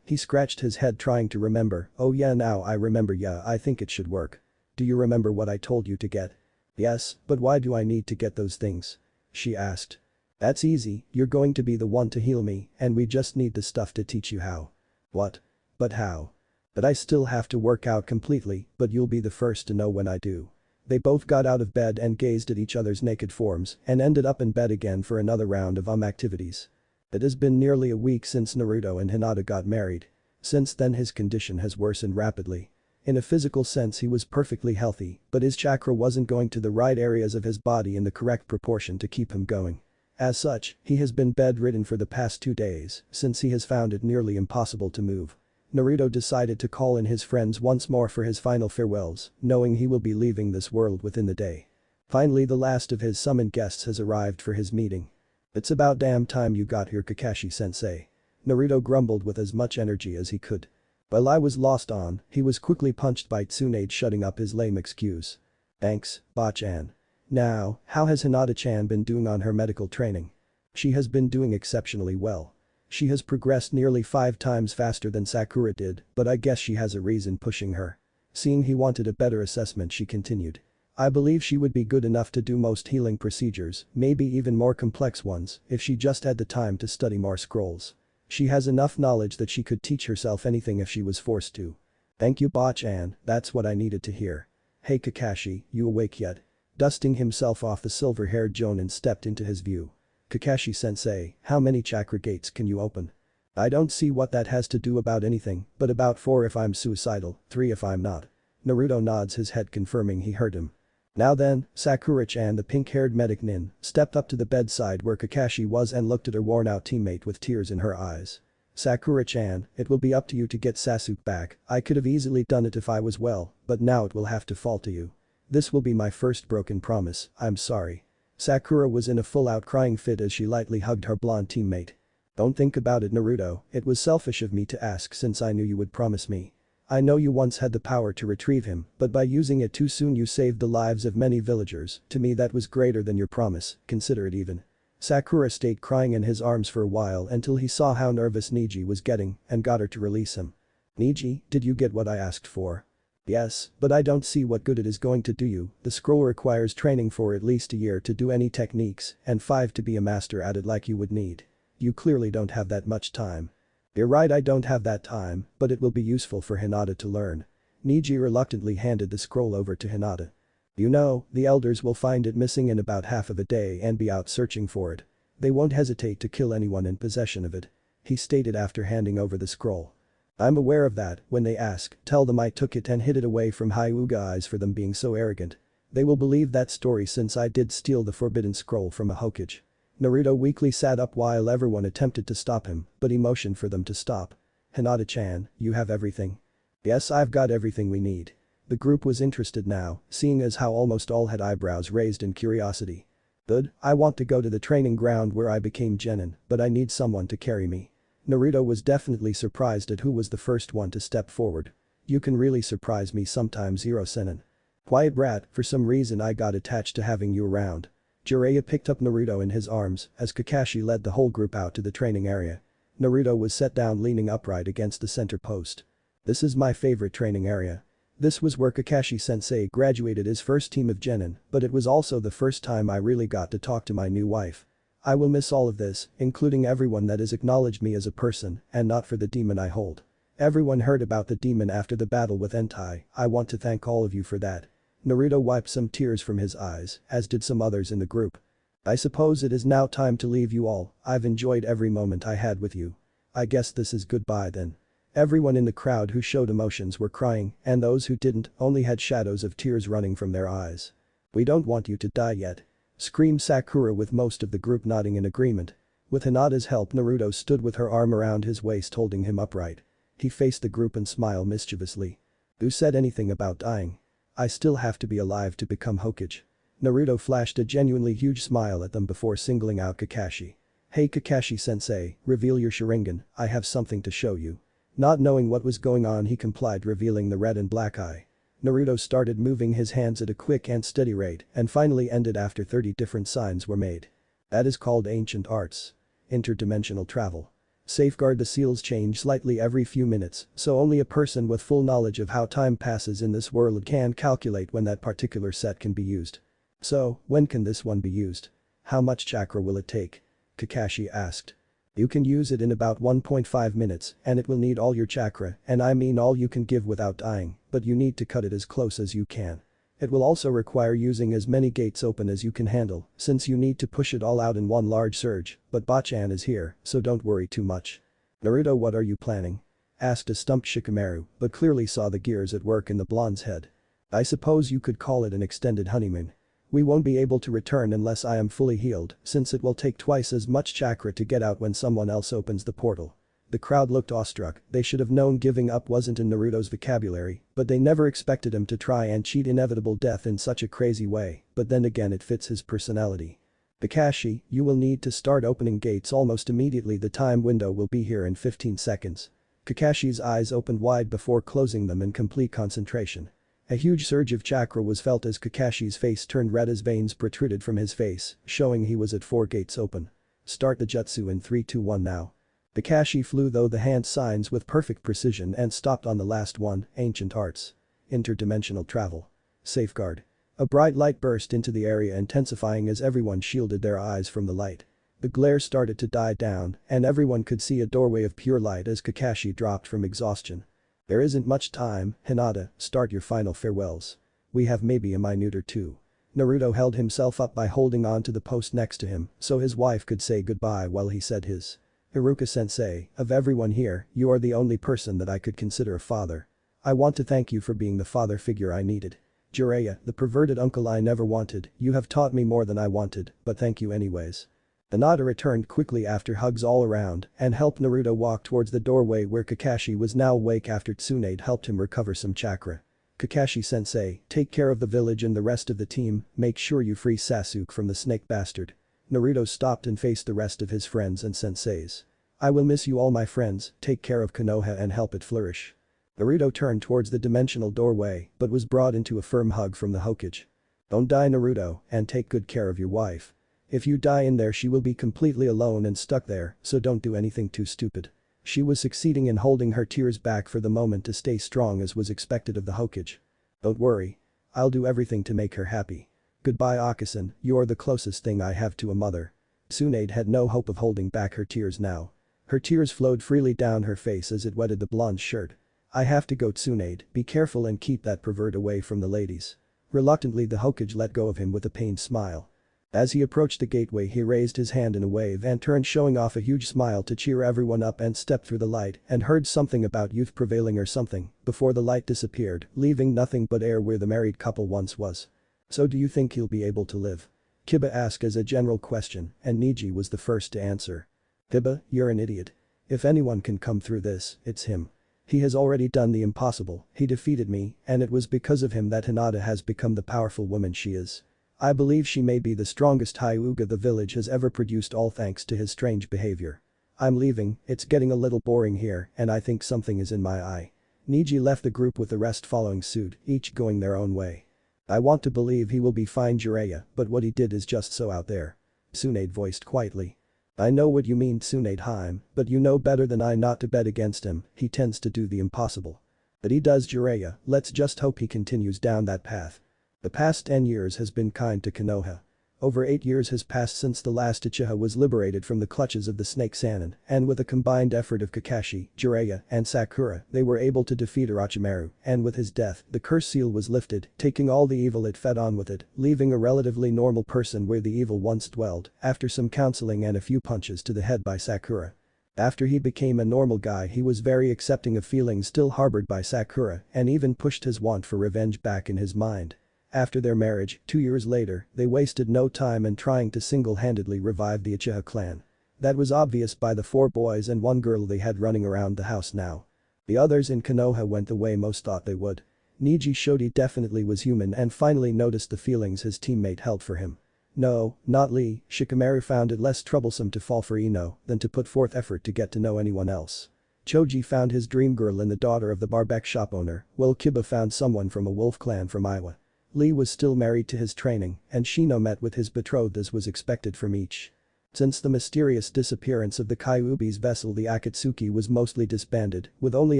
He scratched his head trying to remember. "Oh yeah, now I remember, yeah, I think it should work." "Do you remember what I told you to get?" "Yes, but why do I need to get those things?" she asked. "That's easy, you're going to be the one to heal me and we just need the stuff to teach you how." "What? But how?" "But I still have to work out completely, but you'll be the first to know when I do." They both got out of bed and gazed at each other's naked forms and ended up in bed again for another round of activities. It has been nearly a week since Naruto and Hinata got married. Since then his condition has worsened rapidly. In a physical sense he was perfectly healthy, but his chakra wasn't going to the right areas of his body in the correct proportion to keep him going. As such, he has been bedridden for the past 2 days, since he has found it nearly impossible to move. Naruto decided to call in his friends once more for his final farewells, knowing he will be leaving this world within the day. Finally the last of his summoned guests has arrived for his meeting. "It's about damn time you got here, Kakashi-sensei." Naruto grumbled with as much energy as he could. While I was lost on, he was quickly punched by Tsunade, shutting up his lame excuse. "Thanks, Ba-chan." "Now, how has Hinata-chan been doing on her medical training?" "She has been doing exceptionally well. She has progressed nearly 5 times faster than Sakura did, but I guess she has a reason pushing her." Seeing he wanted a better assessment, she continued. "I believe she would be good enough to do most healing procedures, maybe even more complex ones, if she just had the time to study more scrolls. She has enough knowledge that she could teach herself anything if she was forced to." "Thank you, Ba-chan, that's what I needed to hear." "Hey Kakashi, you awake yet?" Dusting himself off, the silver-haired Jonin stepped into his view. "Kakashi-sensei, how many chakra gates can you open?" "I don't see what that has to do about anything, but about 4 if I'm suicidal, 3 if I'm not." Naruto nods his head, confirming he heard him. Now then, Sakura-chan, the pink-haired medic nin, stepped up to the bedside where Kakashi was and looked at her worn-out teammate with tears in her eyes. "Sakura-chan, it will be up to you to get Sasuke back. I could have easily done it if I was well, but now it will have to fall to you. This will be my first broken promise, I'm sorry." Sakura was in a full-out crying fit as she lightly hugged her blonde teammate. "Don't think about it, Naruto, it was selfish of me to ask since I knew you would promise me. I know you once had the power to retrieve him, but by using it too soon you saved the lives of many villagers. To me that was greater than your promise, consider it even." Sakura stayed crying in his arms for a while until he saw how nervous Neji was getting and got her to release him. "Neji, did you get what I asked for?" "Yes, but I don't see what good it is going to do you. The scroll requires training for at least a year to do any techniques and 5 to be a master at it like you would need. You clearly don't have that much time." "You're right, I don't have that time, but it will be useful for Hinata to learn." Neji reluctantly handed the scroll over to Hinata. "You know, the elders will find it missing in about half of a day and be out searching for it. They won't hesitate to kill anyone in possession of it," he stated after handing over the scroll. "I'm aware of that, when they ask, tell them I took it and hid it away from Hyuga eyes for them being so arrogant. They will believe that story since I did steal the forbidden scroll from a Hokage." Naruto weakly sat up while everyone attempted to stop him, but he motioned for them to stop. "Hinata-chan, you have everything?" "Yes, I've got everything we need." The group was interested now, seeing as how almost all had eyebrows raised in curiosity. "Good, I want to go to the training ground where I became Genin, but I need someone to carry me." Naruto was definitely surprised at who was the first one to step forward. "You can really surprise me sometimes, Hiro-senin. Quiet brat, for some reason I got attached to having you around." Jiraiya picked up Naruto in his arms as Kakashi led the whole group out to the training area. Naruto was set down leaning upright against the center post. "This is my favorite training area." This was where Kakashi-sensei graduated his first team of Genin, but it was also the first time I really got to talk to my new wife. "I will miss all of this, including everyone that has acknowledged me as a person and not for the demon I hold. Everyone heard about the demon after the battle with Entai, I want to thank all of you for that." Naruto wiped some tears from his eyes, as did some others in the group. I suppose it is now time to leave you all, I've enjoyed every moment I had with you. I guess this is goodbye then. Everyone in the crowd who showed emotions were crying, and those who didn't only had shadows of tears running from their eyes. We don't want you to die yet. Screamed Sakura, with most of the group nodding in agreement. With Hinata's help, Naruto stood with her arm around his waist, holding him upright. He faced the group and smiled mischievously. Who said anything about dying? I still have to be alive to become Hokage. Naruto flashed a genuinely huge smile at them before singling out Kakashi. Hey Kakashi-sensei, reveal your Sharingan, I have something to show you. Not knowing what was going on, he complied, revealing the red and black eye. Naruto started moving his hands at a quick and steady rate and finally ended after 30 different signs were made. That is called ancient arts. Interdimensional travel. Safeguard, the seals change slightly every few minutes, so only a person with full knowledge of how time passes in this world can calculate when that particular set can be used. So, when can this one be used? How much chakra will it take? Kakashi asked. You can use it in about 1.5 minutes and it will need all your chakra, and I mean all you can give without dying, but you need to cut it as close as you can. It will also require using as many gates open as you can handle, since you need to push it all out in one large surge, but Bachan is here, so don't worry too much. Naruto, what are you planning? Asked a stumped Shikamaru, but clearly saw the gears at work in the blonde's head. I suppose you could call it an extended honeymoon. We won't be able to return unless I am fully healed, since it will take twice as much chakra to get out when someone else opens the portal. The crowd looked awestruck. They should have known giving up wasn't in Naruto's vocabulary, but they never expected him to try and cheat inevitable death in such a crazy way, but then again it fits his personality. Kakashi, you will need to start opening gates almost immediately. The time window will be here in 15 seconds. Kakashi's eyes opened wide before closing them in complete concentration. A huge surge of chakra was felt as Kakashi's face turned red as veins protruded from his face, showing he was at 4 gates open. Start the jutsu in 3, 2, 1 now. Kakashi flew through the hand signs with perfect precision and stopped on the last one, ancient arts. Interdimensional travel. Safeguard. A bright light burst into the area, intensifying as everyone shielded their eyes from the light. The glare started to die down and everyone could see a doorway of pure light as Kakashi dropped from exhaustion. There isn't much time, Hinata, start your final farewells. We have maybe a minute or two. Naruto held himself up by holding on to the post next to him so his wife could say goodbye while he said his. Iruka-sensei, of everyone here, you are the only person that I could consider a father. I want to thank you for being the father figure I needed. Jiraiya, the perverted uncle I never wanted, you have taught me more than I wanted, but thank you anyways. Hinata returned quickly after hugs all around and helped Naruto walk towards the doorway where Kakashi was now awake after Tsunade helped him recover some chakra. Kakashi-sensei, take care of the village and the rest of the team, make sure you free Sasuke from the snake bastard. Naruto stopped and faced the rest of his friends and senseis. I will miss you all my friends, take care of Konoha and help it flourish. Naruto turned towards the dimensional doorway but was brought into a firm hug from the Hokage. Don't die Naruto, and take good care of your wife. If you die in there she will be completely alone and stuck there, so don't do anything too stupid. She was succeeding in holding her tears back for the moment to stay strong as was expected of the Hokage. Don't worry. I'll do everything to make her happy. Goodbye Akasan, you're the closest thing I have to a mother. Tsunade had no hope of holding back her tears now. Her tears flowed freely down her face as it wetted the blonde's shirt. I have to go Tsunade, be careful and keep that pervert away from the ladies. Reluctantly the Hokage let go of him with a pained smile. As he approached the gateway he raised his hand in a wave and turned showing off a huge smile to cheer everyone up and stepped through the light and heard something about youth prevailing or something before the light disappeared, leaving nothing but air where the married couple once was. So do you think he'll be able to live? Kiba asked as a general question and Neji was the first to answer. Kiba, you're an idiot. If anyone can come through this, it's him. He has already done the impossible, he defeated me and it was because of him that Hinata has become the powerful woman she is. I believe she may be the strongest Hyuga the village has ever produced, all thanks to his strange behavior. I'm leaving, it's getting a little boring here and I think something is in my eye. Neji left the group with the rest following suit, each going their own way. I want to believe he will be fine Jiraiya, but what he did is just so out there. Tsunade voiced quietly. I know what you mean Tsunade, but you know better than I not to bet against him, he tends to do the impossible. But he does Jiraiya, let's just hope he continues down that path. The past 10 years has been kind to Konoha. Over 8 years has passed since the last Uchiha was liberated from the clutches of the Snake Sannin, and with a combined effort of Kakashi, Jiraiya, and Sakura, they were able to defeat Orochimaru, and with his death, the curse seal was lifted, taking all the evil it fed on with it, leaving a relatively normal person where the evil once dwelled, after some counseling and a few punches to the head by Sakura. After he became a normal guy, he was very accepting of feelings still harbored by Sakura and even pushed his want for revenge back in his mind. After their marriage, 2 years later, they wasted no time in trying to single-handedly revive the Uchiha clan. That was obvious by the 4 boys and 1 girl they had running around the house now. The others in Konoha went the way most thought they would. Neji Shodi definitely was human and finally noticed the feelings his teammate held for him. No, not Lee, Shikamaru found it less troublesome to fall for Ino than to put forth effort to get to know anyone else. Choji found his dream girl in the daughter of the barbec shop owner, while Kiba found someone from a wolf clan from Iowa. Lee was still married to his training, and Shino met with his betrothed as was expected from each. Since the mysterious disappearance of the Kyuubi's vessel, the Akatsuki was mostly disbanded, with only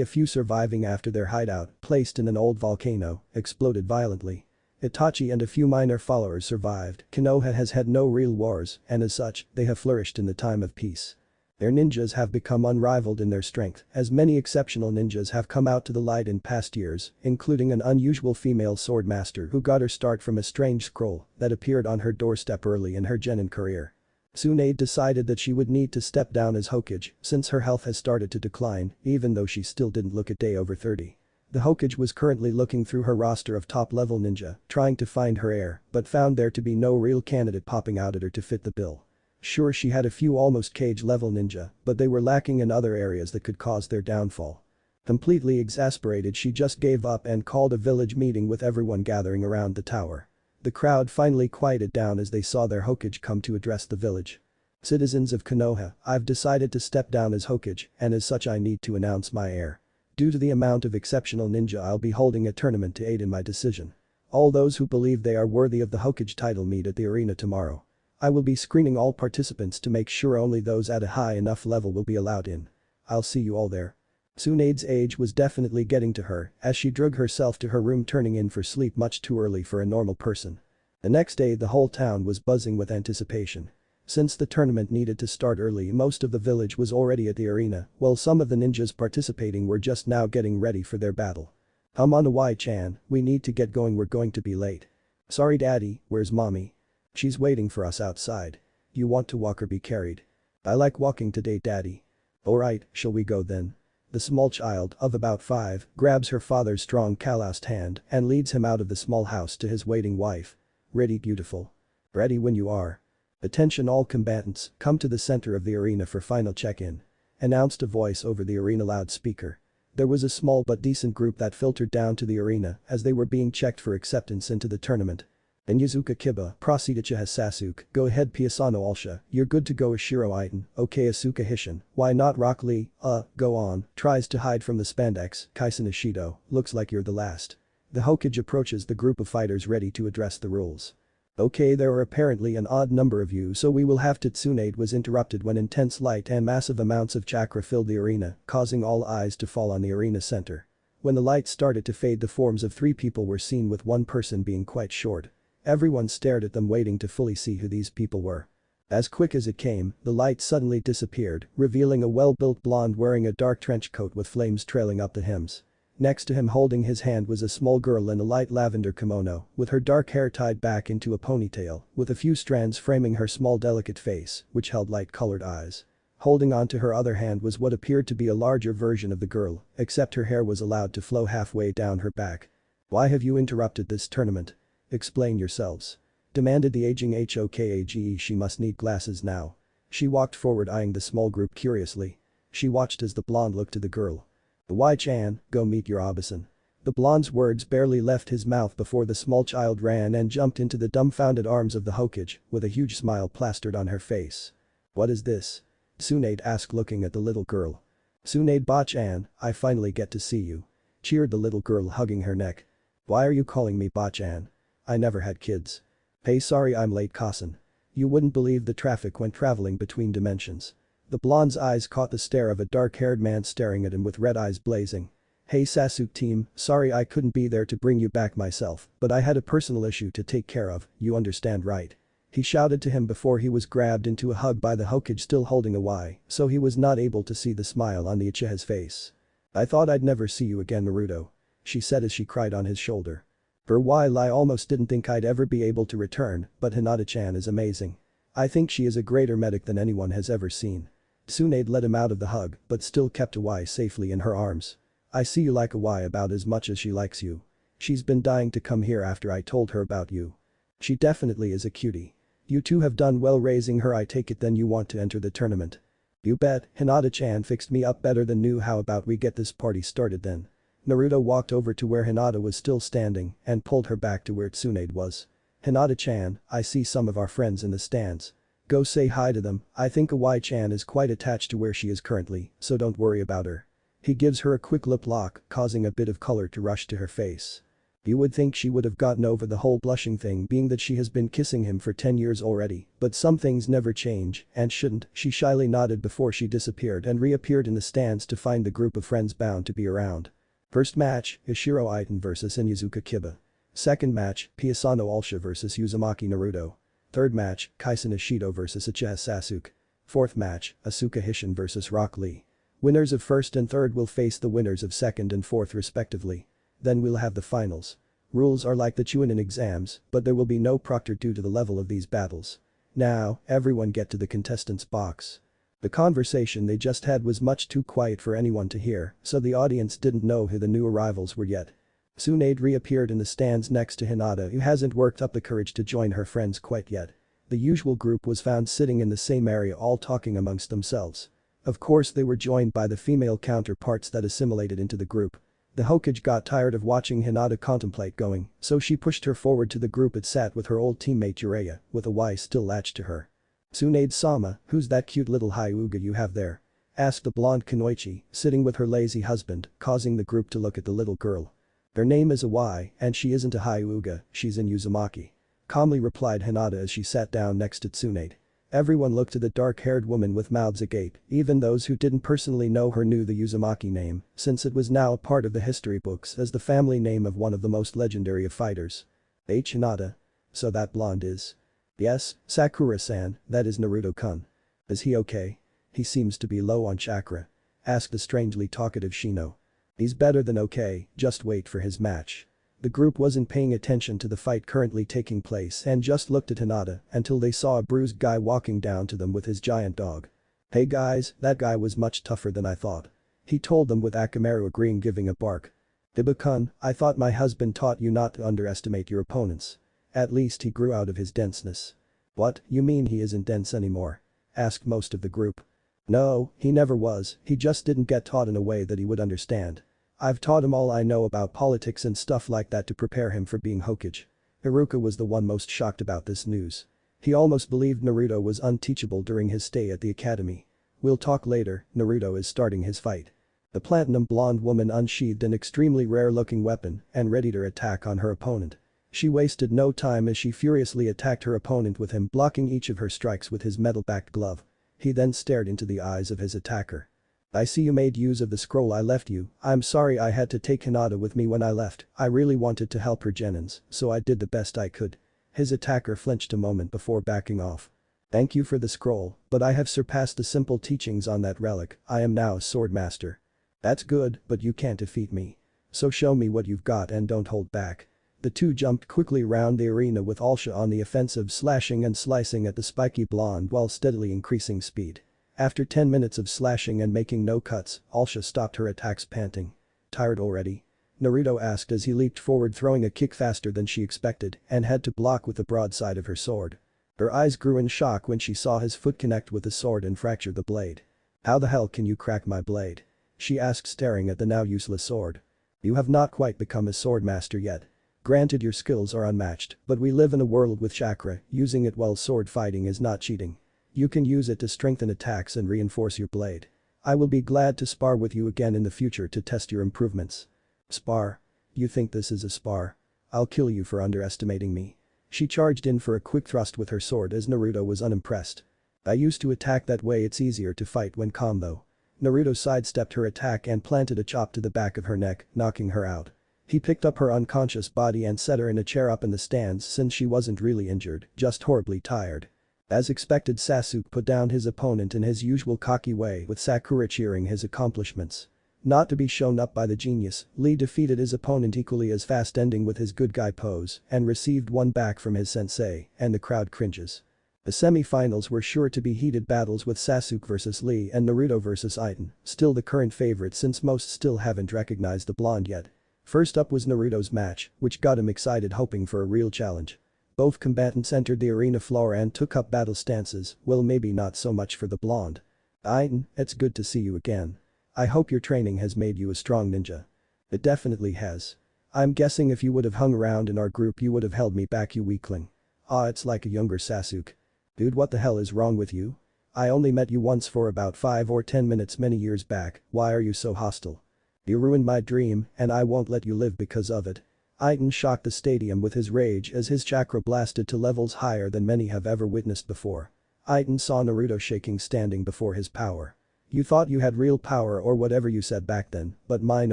a few surviving after their hideout, placed in an old volcano, exploded violently. Itachi and a few minor followers survived. Konoha has had no real wars, and as such, they have flourished in the time of peace. Their ninjas have become unrivaled in their strength, as many exceptional ninjas have come out to the light in past years, including an unusual female swordmaster who got her start from a strange scroll that appeared on her doorstep early in her genin career. Tsunade decided that she would need to step down as Hokage since her health has started to decline, even though she still didn't look a day over 30. The Hokage was currently looking through her roster of top-level ninja, trying to find her heir, but found there to be no real candidate popping out at her to fit the bill. Sure, she had a few almost cage-level ninja, but they were lacking in other areas that could cause their downfall. Completely exasperated, she just gave up and called a village meeting with everyone gathering around the tower. The crowd finally quieted down as they saw their Hokage come to address the village. Citizens of Konoha, I've decided to step down as Hokage, and as such I need to announce my heir. Due to the amount of exceptional ninja, I'll be holding a tournament to aid in my decision. All those who believe they are worthy of the Hokage title meet at the arena tomorrow. I will be screening all participants to make sure only those at a high enough level will be allowed in. I'll see you all there. Tsunade's age was definitely getting to her as she drug herself to her room, turning in for sleep much too early for a normal person. The next day, the whole town was buzzing with anticipation. Since the tournament needed to start early, most of the village was already at the arena, while some of the ninjas participating were just now getting ready for their battle. Come on, Y-chan, we need to get going, we're going to be late. Sorry daddy, where's mommy? She's waiting for us outside. You want to walk or be carried? I like walking today, daddy. Alright, shall we go then? The small child, of about 5, grabs her father's strong calloused hand and leads him out of the small house to his waiting wife. Ready, beautiful? Ready when you are. Attention all combatants, come to the center of the arena for final check-in. Announced a voice over the arena loudspeaker. There was a small but decent group that filtered down to the arena as they were being checked for acceptance into the tournament. Inyazuka Kiba, proceed Uchiha Sasuke, go ahead Piasano Alsha, you're good to go Ashiro Iten, okay Asuka Hishin, why not Rock Lee, go on, tries to hide from the spandex, Kaisen Ishido, looks like you're the last. The Hokage approaches the group of fighters ready to address the rules. Okay, there are apparently an odd number of you, so we will have to. Tsunade was interrupted when intense light and massive amounts of chakra filled the arena, causing all eyes to fall on the arena center. When the light started to fade, the forms of 3 people were seen, with one person being quite short. Everyone stared at them, waiting to fully see who these people were. As quick as it came, the light suddenly disappeared, revealing a well-built blonde wearing a dark trench coat with flames trailing up the hems. Next to him, holding his hand, was a small girl in a light lavender kimono, with her dark hair tied back into a ponytail, with a few strands framing her small delicate face, which held light-colored eyes. Holding onto her other hand was what appeared to be a larger version of the girl, except her hair was allowed to flow halfway down her back. Why have you interrupted this tournament? Explain yourselves. Demanded the aging Hokage. She must need glasses now. She walked forward, eyeing the small group curiously. She watched as the blonde looked to the girl. Y-chan, go meet your Abisan. The blonde's words barely left his mouth before the small child ran and jumped into the dumbfounded arms of the Hokage, with a huge smile plastered on her face. What is this? Tsunade asked, looking at the little girl. Tsunade Ba-chan, I finally get to see you. Cheered the little girl, hugging her neck. Why are you calling me Ba-chan? I never had kids. Hey, sorry I'm late, Kasen. You wouldn't believe the traffic when traveling between dimensions. The blonde's eyes caught the stare of a dark-haired man staring at him with red eyes blazing. Hey Sasuke team, sorry I couldn't be there to bring you back myself, but I had a personal issue to take care of, you understand right? He shouted to him before he was grabbed into a hug by the Hokage still holding a Y, so he was not able to see the smile on the Uchiha's face. "I thought I'd never see you again, Naruto," she said as she cried on his shoulder. "For a while I almost didn't think I'd ever be able to return, but Hinata-chan is amazing. I think she is a greater medic than anyone has ever seen." Tsunade let him out of the hug, but still kept a Y safely in her arms. "I see you like a Y about as much as she likes you. She's been dying to come here after I told her about you. She definitely is a cutie. You two have done well raising her. I take it then you want to enter the tournament." "You bet, Hinata-chan fixed me up better than new. How about we get this party started then?" Naruto walked over to where Hinata was still standing and pulled her back to where Tsunade was. "Hinata-chan, I see some of our friends in the stands. Go say hi to them. I think Awai-chan is quite attached to where she is currently, so don't worry about her." He gives her a quick lip lock, causing a bit of color to rush to her face. You would think she would have gotten over the whole blushing thing being that she has been kissing him for 10 years already, but some things never change and shouldn't. She shyly nodded before she disappeared and reappeared in the stands to find the group of friends bound to be around. First match, Ishiro Iten vs Inyazuka Kiba. Second match, Piasano Ulsha vs Uzumaki Naruto. Third match, Kaisen Ishido vs Uchiha Sasuke. Fourth match, Asuka Hishin vs Rock Lee. Winners of first and third will face the winners of second and fourth respectively. Then we'll have the finals. Rules are like the Chunin exams, but there will be no proctor due to the level of these battles. Now, everyone get to the contestants' box. The conversation they just had was much too quiet for anyone to hear, so the audience didn't know who the new arrivals were yet. Tsunade reappeared in the stands next to Hinata, who hasn't worked up the courage to join her friends quite yet. The usual group was found sitting in the same area all talking amongst themselves. Of course they were joined by the female counterparts that assimilated into the group. The Hokage got tired of watching Hinata contemplate going, so she pushed her forward to the group it sat with her old teammate Jiraiya, with a Y still latched to her. "Tsunade-sama, who's that cute little Hyuga you have there?" asked the blonde Kunoichi, sitting with her lazy husband, causing the group to look at the little girl. "Her name is a Y, and she isn't a Hyuga, she's in Uzumaki," calmly replied Hinata as she sat down next to Tsunade. Everyone looked to the dark-haired woman with mouths agape, even those who didn't personally know her knew the Uzumaki name, since it was now a part of the history books as the family name of one of the most legendary of fighters. Hinata. "So that blonde is?" "Yes, Sakura-san, that is Naruto-kun." "Is he okay? He seems to be low on chakra," asked the strangely talkative Shino. "He's better than okay, just wait for his match." The group wasn't paying attention to the fight currently taking place and just looked at Hinata until they saw a bruised guy walking down to them with his giant dog. "Hey guys, that guy was much tougher than I thought," he told them with Akamaru agreeing, giving a bark. "Iba-kun, I thought my husband taught you not to underestimate your opponents. At least he grew out of his denseness." "What, you mean he isn't dense anymore?" asked most of the group. "No, he never was, he just didn't get taught in a way that he would understand. I've taught him all I know about politics and stuff like that to prepare him for being Hokage." Iruka was the one most shocked about this news. He almost believed Naruto was unteachable during his stay at the academy. "We'll talk later, Naruto is starting his fight." The platinum blonde woman unsheathed an extremely rare-looking weapon and readied her attack on her opponent. She wasted no time as she furiously attacked her opponent with him blocking each of her strikes with his metal-backed glove. He then stared into the eyes of his attacker. "I see you made use of the scroll I left you. I'm sorry I had to take Hinata with me when I left. I really wanted to help her genins, so I did the best I could." His attacker flinched a moment before backing off. "Thank you for the scroll, but I have surpassed the simple teachings on that relic. I am now a sword master." "That's good, but you can't defeat me. So show me what you've got and don't hold back." The two jumped quickly around the arena with Ulsha on the offensive, slashing and slicing at the spiky blonde while steadily increasing speed. After 10 minutes of slashing and making no cuts, Ulsha stopped her attacks panting. "Tired already?" Naruto asked as he leaped forward, throwing a kick faster than she expected and had to block with the broadside of her sword. Her eyes grew in shock when she saw his foot connect with the sword and fracture the blade. "How the hell can you crack my blade?" she asked, staring at the now useless sword. "You have not quite become a sword master yet. Granted your skills are unmatched, but we live in a world with chakra, using it while sword fighting is not cheating. You can use it to strengthen attacks and reinforce your blade. I will be glad to spar with you again in the future to test your improvements." "Spar? You think this is a spar? I'll kill you for underestimating me." She charged in for a quick thrust with her sword as Naruto was unimpressed. "I used to attack that way, it's easier to fight when calm though." Naruto sidestepped her attack and planted a chop to the back of her neck, knocking her out. He picked up her unconscious body and set her in a chair up in the stands since she wasn't really injured, just horribly tired. As expected, Sasuke put down his opponent in his usual cocky way with Sakura cheering his accomplishments. Not to be shown up by the genius, Lee defeated his opponent equally as fast, ending with his good guy pose and received one back from his sensei, and the crowd cringes. The semi-finals were sure to be heated battles with Sasuke vs Lee and Naruto vs Iton, still the current favorite since most still haven't recognized the blonde yet. First up was Naruto's match, which got him excited, hoping for a real challenge. Both combatants entered the arena floor and took up battle stances, well, maybe not so much for the blonde. Iton, it's good to see you again. I hope your training has made you a strong ninja. It definitely has. I'm guessing if you would have hung around in our group you would have held me back, you weakling. It's like a younger Sasuke. Dude, what the hell is wrong with you? I only met you once for about 5 or 10 minutes many years back, why are you so hostile? You ruined my dream and I won't let you live because of it. Iton shocked the stadium with his rage as his chakra blasted to levels higher than many have ever witnessed before. Iton saw Naruto shaking, standing before his power. You thought you had real power or whatever you said back then, but mine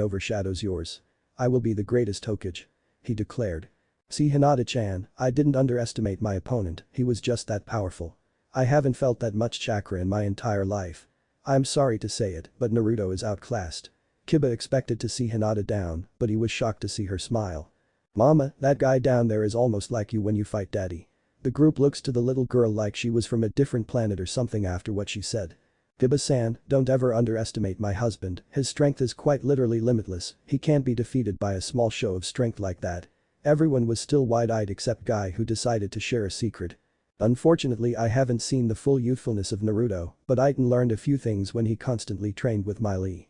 overshadows yours. I will be the greatest Hokage. He declared. See, Hinata-chan, I didn't underestimate my opponent, he was just that powerful. I haven't felt that much chakra in my entire life. I'm sorry to say it, but Naruto is outclassed. Kiba expected to see Hinata down, but he was shocked to see her smile. Mama, that guy down there is almost like you when you fight daddy. The group looks to the little girl like she was from a different planet or something after what she said. Kiba-san, don't ever underestimate my husband, his strength is quite literally limitless, he can't be defeated by a small show of strength like that. Everyone was still wide-eyed except Guy, who decided to share a secret. Unfortunately, I haven't seen the full youthfulness of Naruto, but Iton learned a few things when he constantly trained with my Lee.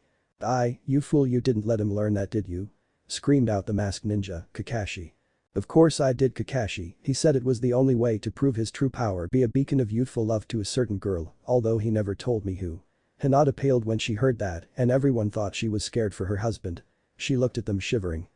You fool, you didn't let him learn that, did you? Screamed out the masked ninja, Kakashi. Of course I did, Kakashi, he said it was the only way to prove his true power, be a beacon of youthful love to a certain girl, although he never told me who. Hinata paled when she heard that and everyone thought she was scared for her husband. She looked at them shivering.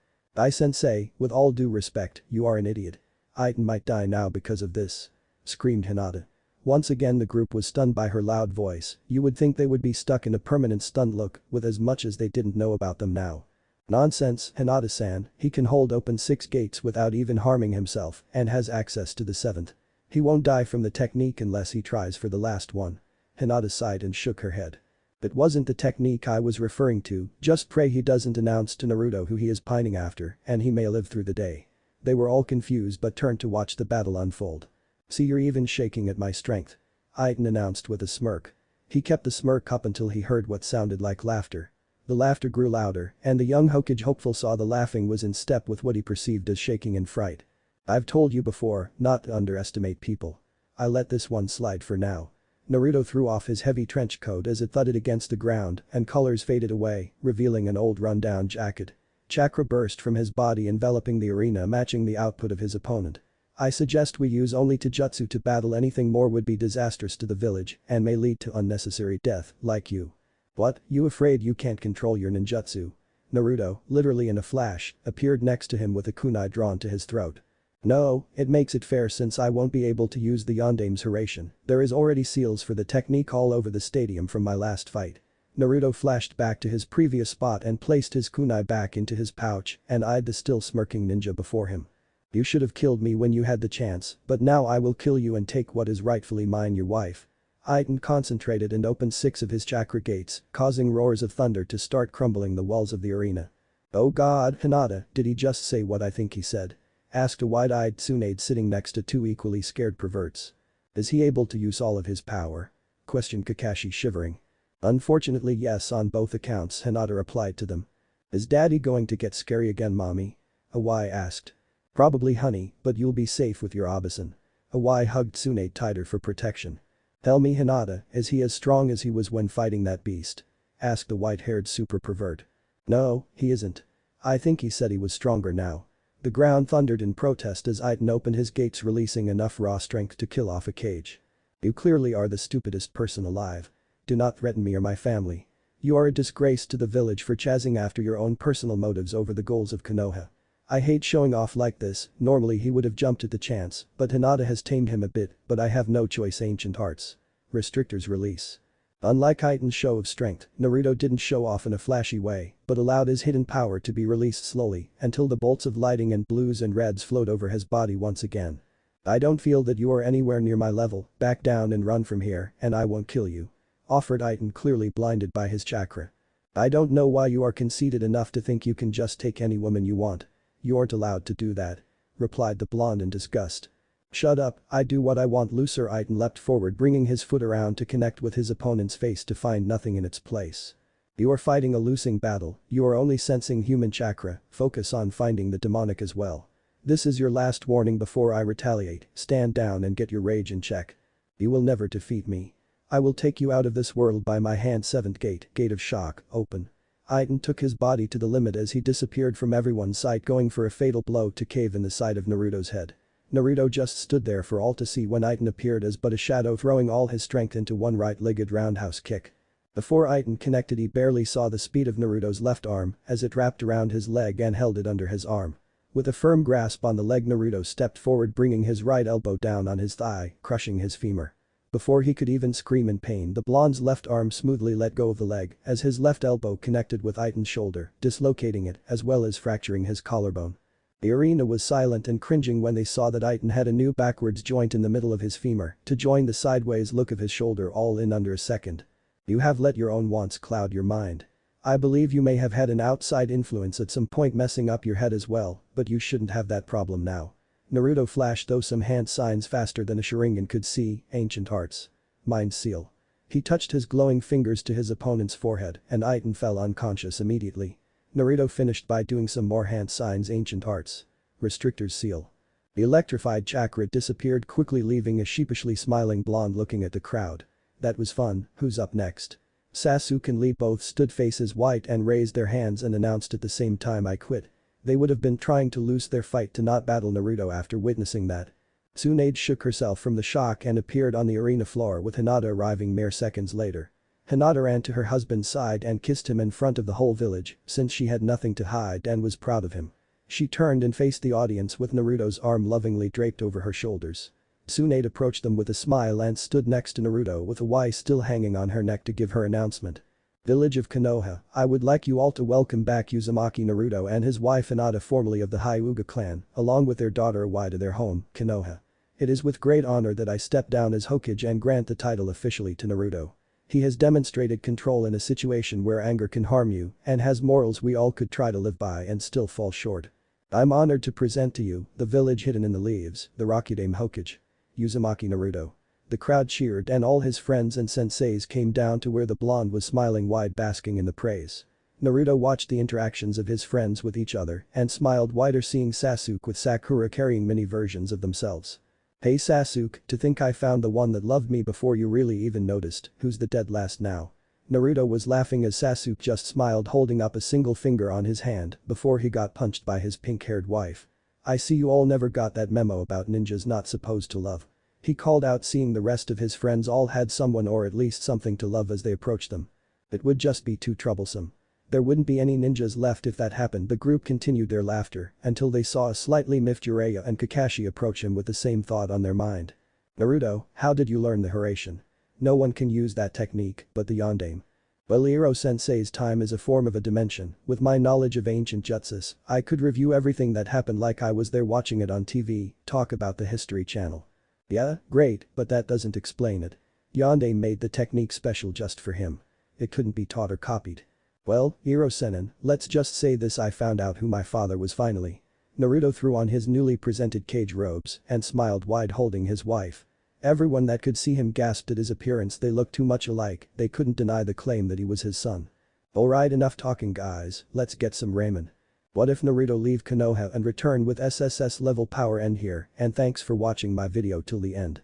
Sensei, with all due respect, you are an idiot. Iton might die now because of this. Screamed Hinata. Once again the group was stunned by her loud voice, you would think they would be stuck in a permanent stunned look with as much as they didn't know about them now. Nonsense, Hinata-san, he can hold open 6 gates without even harming himself and has access to the 7th. He won't die from the technique unless he tries for the last one. Hinata sighed and shook her head. It wasn't the technique I was referring to, just pray he doesn't announce to Naruto who he is pining after and he may live through the day. They were all confused but turned to watch the battle unfold. See, you're even shaking at my strength. Iton announced with a smirk. He kept the smirk up until he heard what sounded like laughter. The laughter grew louder and the young Hokage hopeful saw the laughing was in step with what he perceived as shaking in fright. I've told you before not to underestimate people. I let this one slide for now. Naruto threw off his heavy trench coat as it thudded against the ground and colors faded away, revealing an old rundown jacket. Chakra burst from his body enveloping the arena, matching the output of his opponent. I suggest we use only Taijutsu to battle, anything more would be disastrous to the village and may lead to unnecessary death, like you. What, you afraid you can't control your ninjutsu? Naruto, literally in a flash, appeared next to him with a kunai drawn to his throat. No, it makes it fair since I won't be able to use the Yondame's Hiraishin. There is already seals for the technique all over the stadium from my last fight. Naruto flashed back to his previous spot and placed his kunai back into his pouch and eyed the still smirking ninja before him. You should have killed me when you had the chance, but now I will kill you and take what is rightfully mine, your wife. Iton concentrated and opened 6 of his chakra gates, causing roars of thunder to start crumbling the walls of the arena. Oh god, Hinata, did he just say what I think he said? Asked a wide-eyed Tsunade sitting next to 2 equally scared perverts. Is he able to use all of his power? Questioned Kakashi, shivering. Unfortunately yes, on both accounts, Hinata replied to them. Is daddy going to get scary again, mommy? Awai asked. Probably, honey, but you'll be safe with your Abisan. Awai hugged Tsunade tighter for protection. Tell me, Hinata, is he as strong as he was when fighting that beast? Asked the white-haired super pervert. No, he isn't. I think he said he was stronger now. The ground thundered in protest as Iton opened his gates, releasing enough raw strength to kill off a cage. You clearly are the stupidest person alive. Do not threaten me or my family. You are a disgrace to the village for chasing after your own personal motives over the goals of Konoha. I hate showing off like this, normally he would have jumped at the chance, but Hinata has tamed him a bit, but I have no choice, ancient hearts. Restrictors release. Unlike Iton's show of strength, Naruto didn't show off in a flashy way, but allowed his hidden power to be released slowly until the bolts of lighting and blues and reds flowed over his body once again. I don't feel that you are anywhere near my level, back down and run from here, and I won't kill you. Offered Iton, clearly blinded by his chakra. I don't know why you are conceited enough to think you can just take any woman you want. You aren't allowed to do that. Replied the blonde in disgust. Shut up, I do what I want. Looser. Iton leapt forward, bringing his foot around to connect with his opponent's face to find nothing in its place. You are fighting a losing battle, you are only sensing human chakra, focus on finding the demonic as well. This is your last warning before I retaliate, stand down and get your rage in check. You will never defeat me. I will take you out of this world by my hand. 7th gate, gate of shock, open. Iton took his body to the limit as he disappeared from everyone's sight, going for a fatal blow to cave in the side of Naruto's head. Naruto just stood there for all to see when Iton appeared as but a shadow, throwing all his strength into one right-legged roundhouse kick. Before Iton connected, he barely saw the speed of Naruto's left arm as it wrapped around his leg and held it under his arm. With a firm grasp on the leg, Naruto stepped forward, bringing his right elbow down on his thigh, crushing his femur. Before he could even scream in pain, the blonde's left arm smoothly let go of the leg as his left elbow connected with Iton's shoulder, dislocating it as well as fracturing his collarbone. The arena was silent and cringing when they saw that Iton had a new backwards joint in the middle of his femur to join the sideways look of his shoulder, all in under a second. You have let your own wants cloud your mind. I believe you may have had an outside influence at some point messing up your head as well, but you shouldn't have that problem now. Naruto flashed those some hand signs faster than a Sharingan could see, ancient hearts. Mind seal. He touched his glowing fingers to his opponent's forehead and Iton fell unconscious immediately. Naruto finished by doing some more hand signs, ancient hearts. Restrictor's seal. The electrified chakra disappeared quickly, leaving a sheepishly smiling blonde looking at the crowd. That was fun, who's up next? Sasuke and Lee both stood faces white and raised their hands and announced at the same time, I quit. They would have been trying to lose their fight to not battle Naruto after witnessing that. Tsunade shook herself from the shock and appeared on the arena floor with Hinata arriving mere seconds later. Hinata ran to her husband's side and kissed him in front of the whole village since she had nothing to hide and was proud of him. She turned and faced the audience with Naruto's arm lovingly draped over her shoulders. Tsunade approached them with a smile and stood next to Naruto with a Y still hanging on her neck to give her announcement. Village of Konoha, I would like you all to welcome back Uzumaki Naruto and his wife Hinata, formerly of the Hyuga clan, along with their daughter Awai to their home, Konoha. It is with great honor that I step down as Hokage and grant the title officially to Naruto. He has demonstrated control in a situation where anger can harm you and has morals we all could try to live by and still fall short. I'm honored to present to you the village hidden in the leaves, the Rakudame Hokage. Uzumaki Naruto. The crowd cheered and all his friends and senseis came down to where the blonde was smiling wide, basking in the praise. Naruto watched the interactions of his friends with each other and smiled wider, seeing Sasuke with Sakura carrying mini versions of themselves. Hey Sasuke, to think I found the one that loved me before you really even noticed, who's the dead last now? Naruto was laughing as Sasuke just smiled, holding up a single finger on his hand before he got punched by his pink-haired wife. I see you all never got that memo about ninjas not supposed to love. He called out, seeing the rest of his friends all had someone or at least something to love as they approached them. It would just be too troublesome. There wouldn't be any ninjas left if that happened. The group continued their laughter until they saw a slightly miffed Jiraiya and Kakashi approach him with the same thought on their mind. Naruto, how did you learn the Hiraishin? No one can use that technique but the Yondaime. Well, Iro-sensei's time is a form of a dimension. With my knowledge of ancient jutsus, I could review everything that happened like I was there watching it on TV, talk about the History Channel. Yeah, great, but that doesn't explain it. Yondaime made the technique special just for him. It couldn't be taught or copied. Well, Iro-senin, let's just say this: I found out who my father was finally. Naruto threw on his newly presented cage robes and smiled wide, holding his wife. Everyone that could see him gasped at his appearance. They looked too much alike, they couldn't deny the claim that he was his son. Alright, enough talking guys, let's get some ramen. What if Naruto leave Konoha and return with SSS level power? End here, and thanks for watching my video till the end.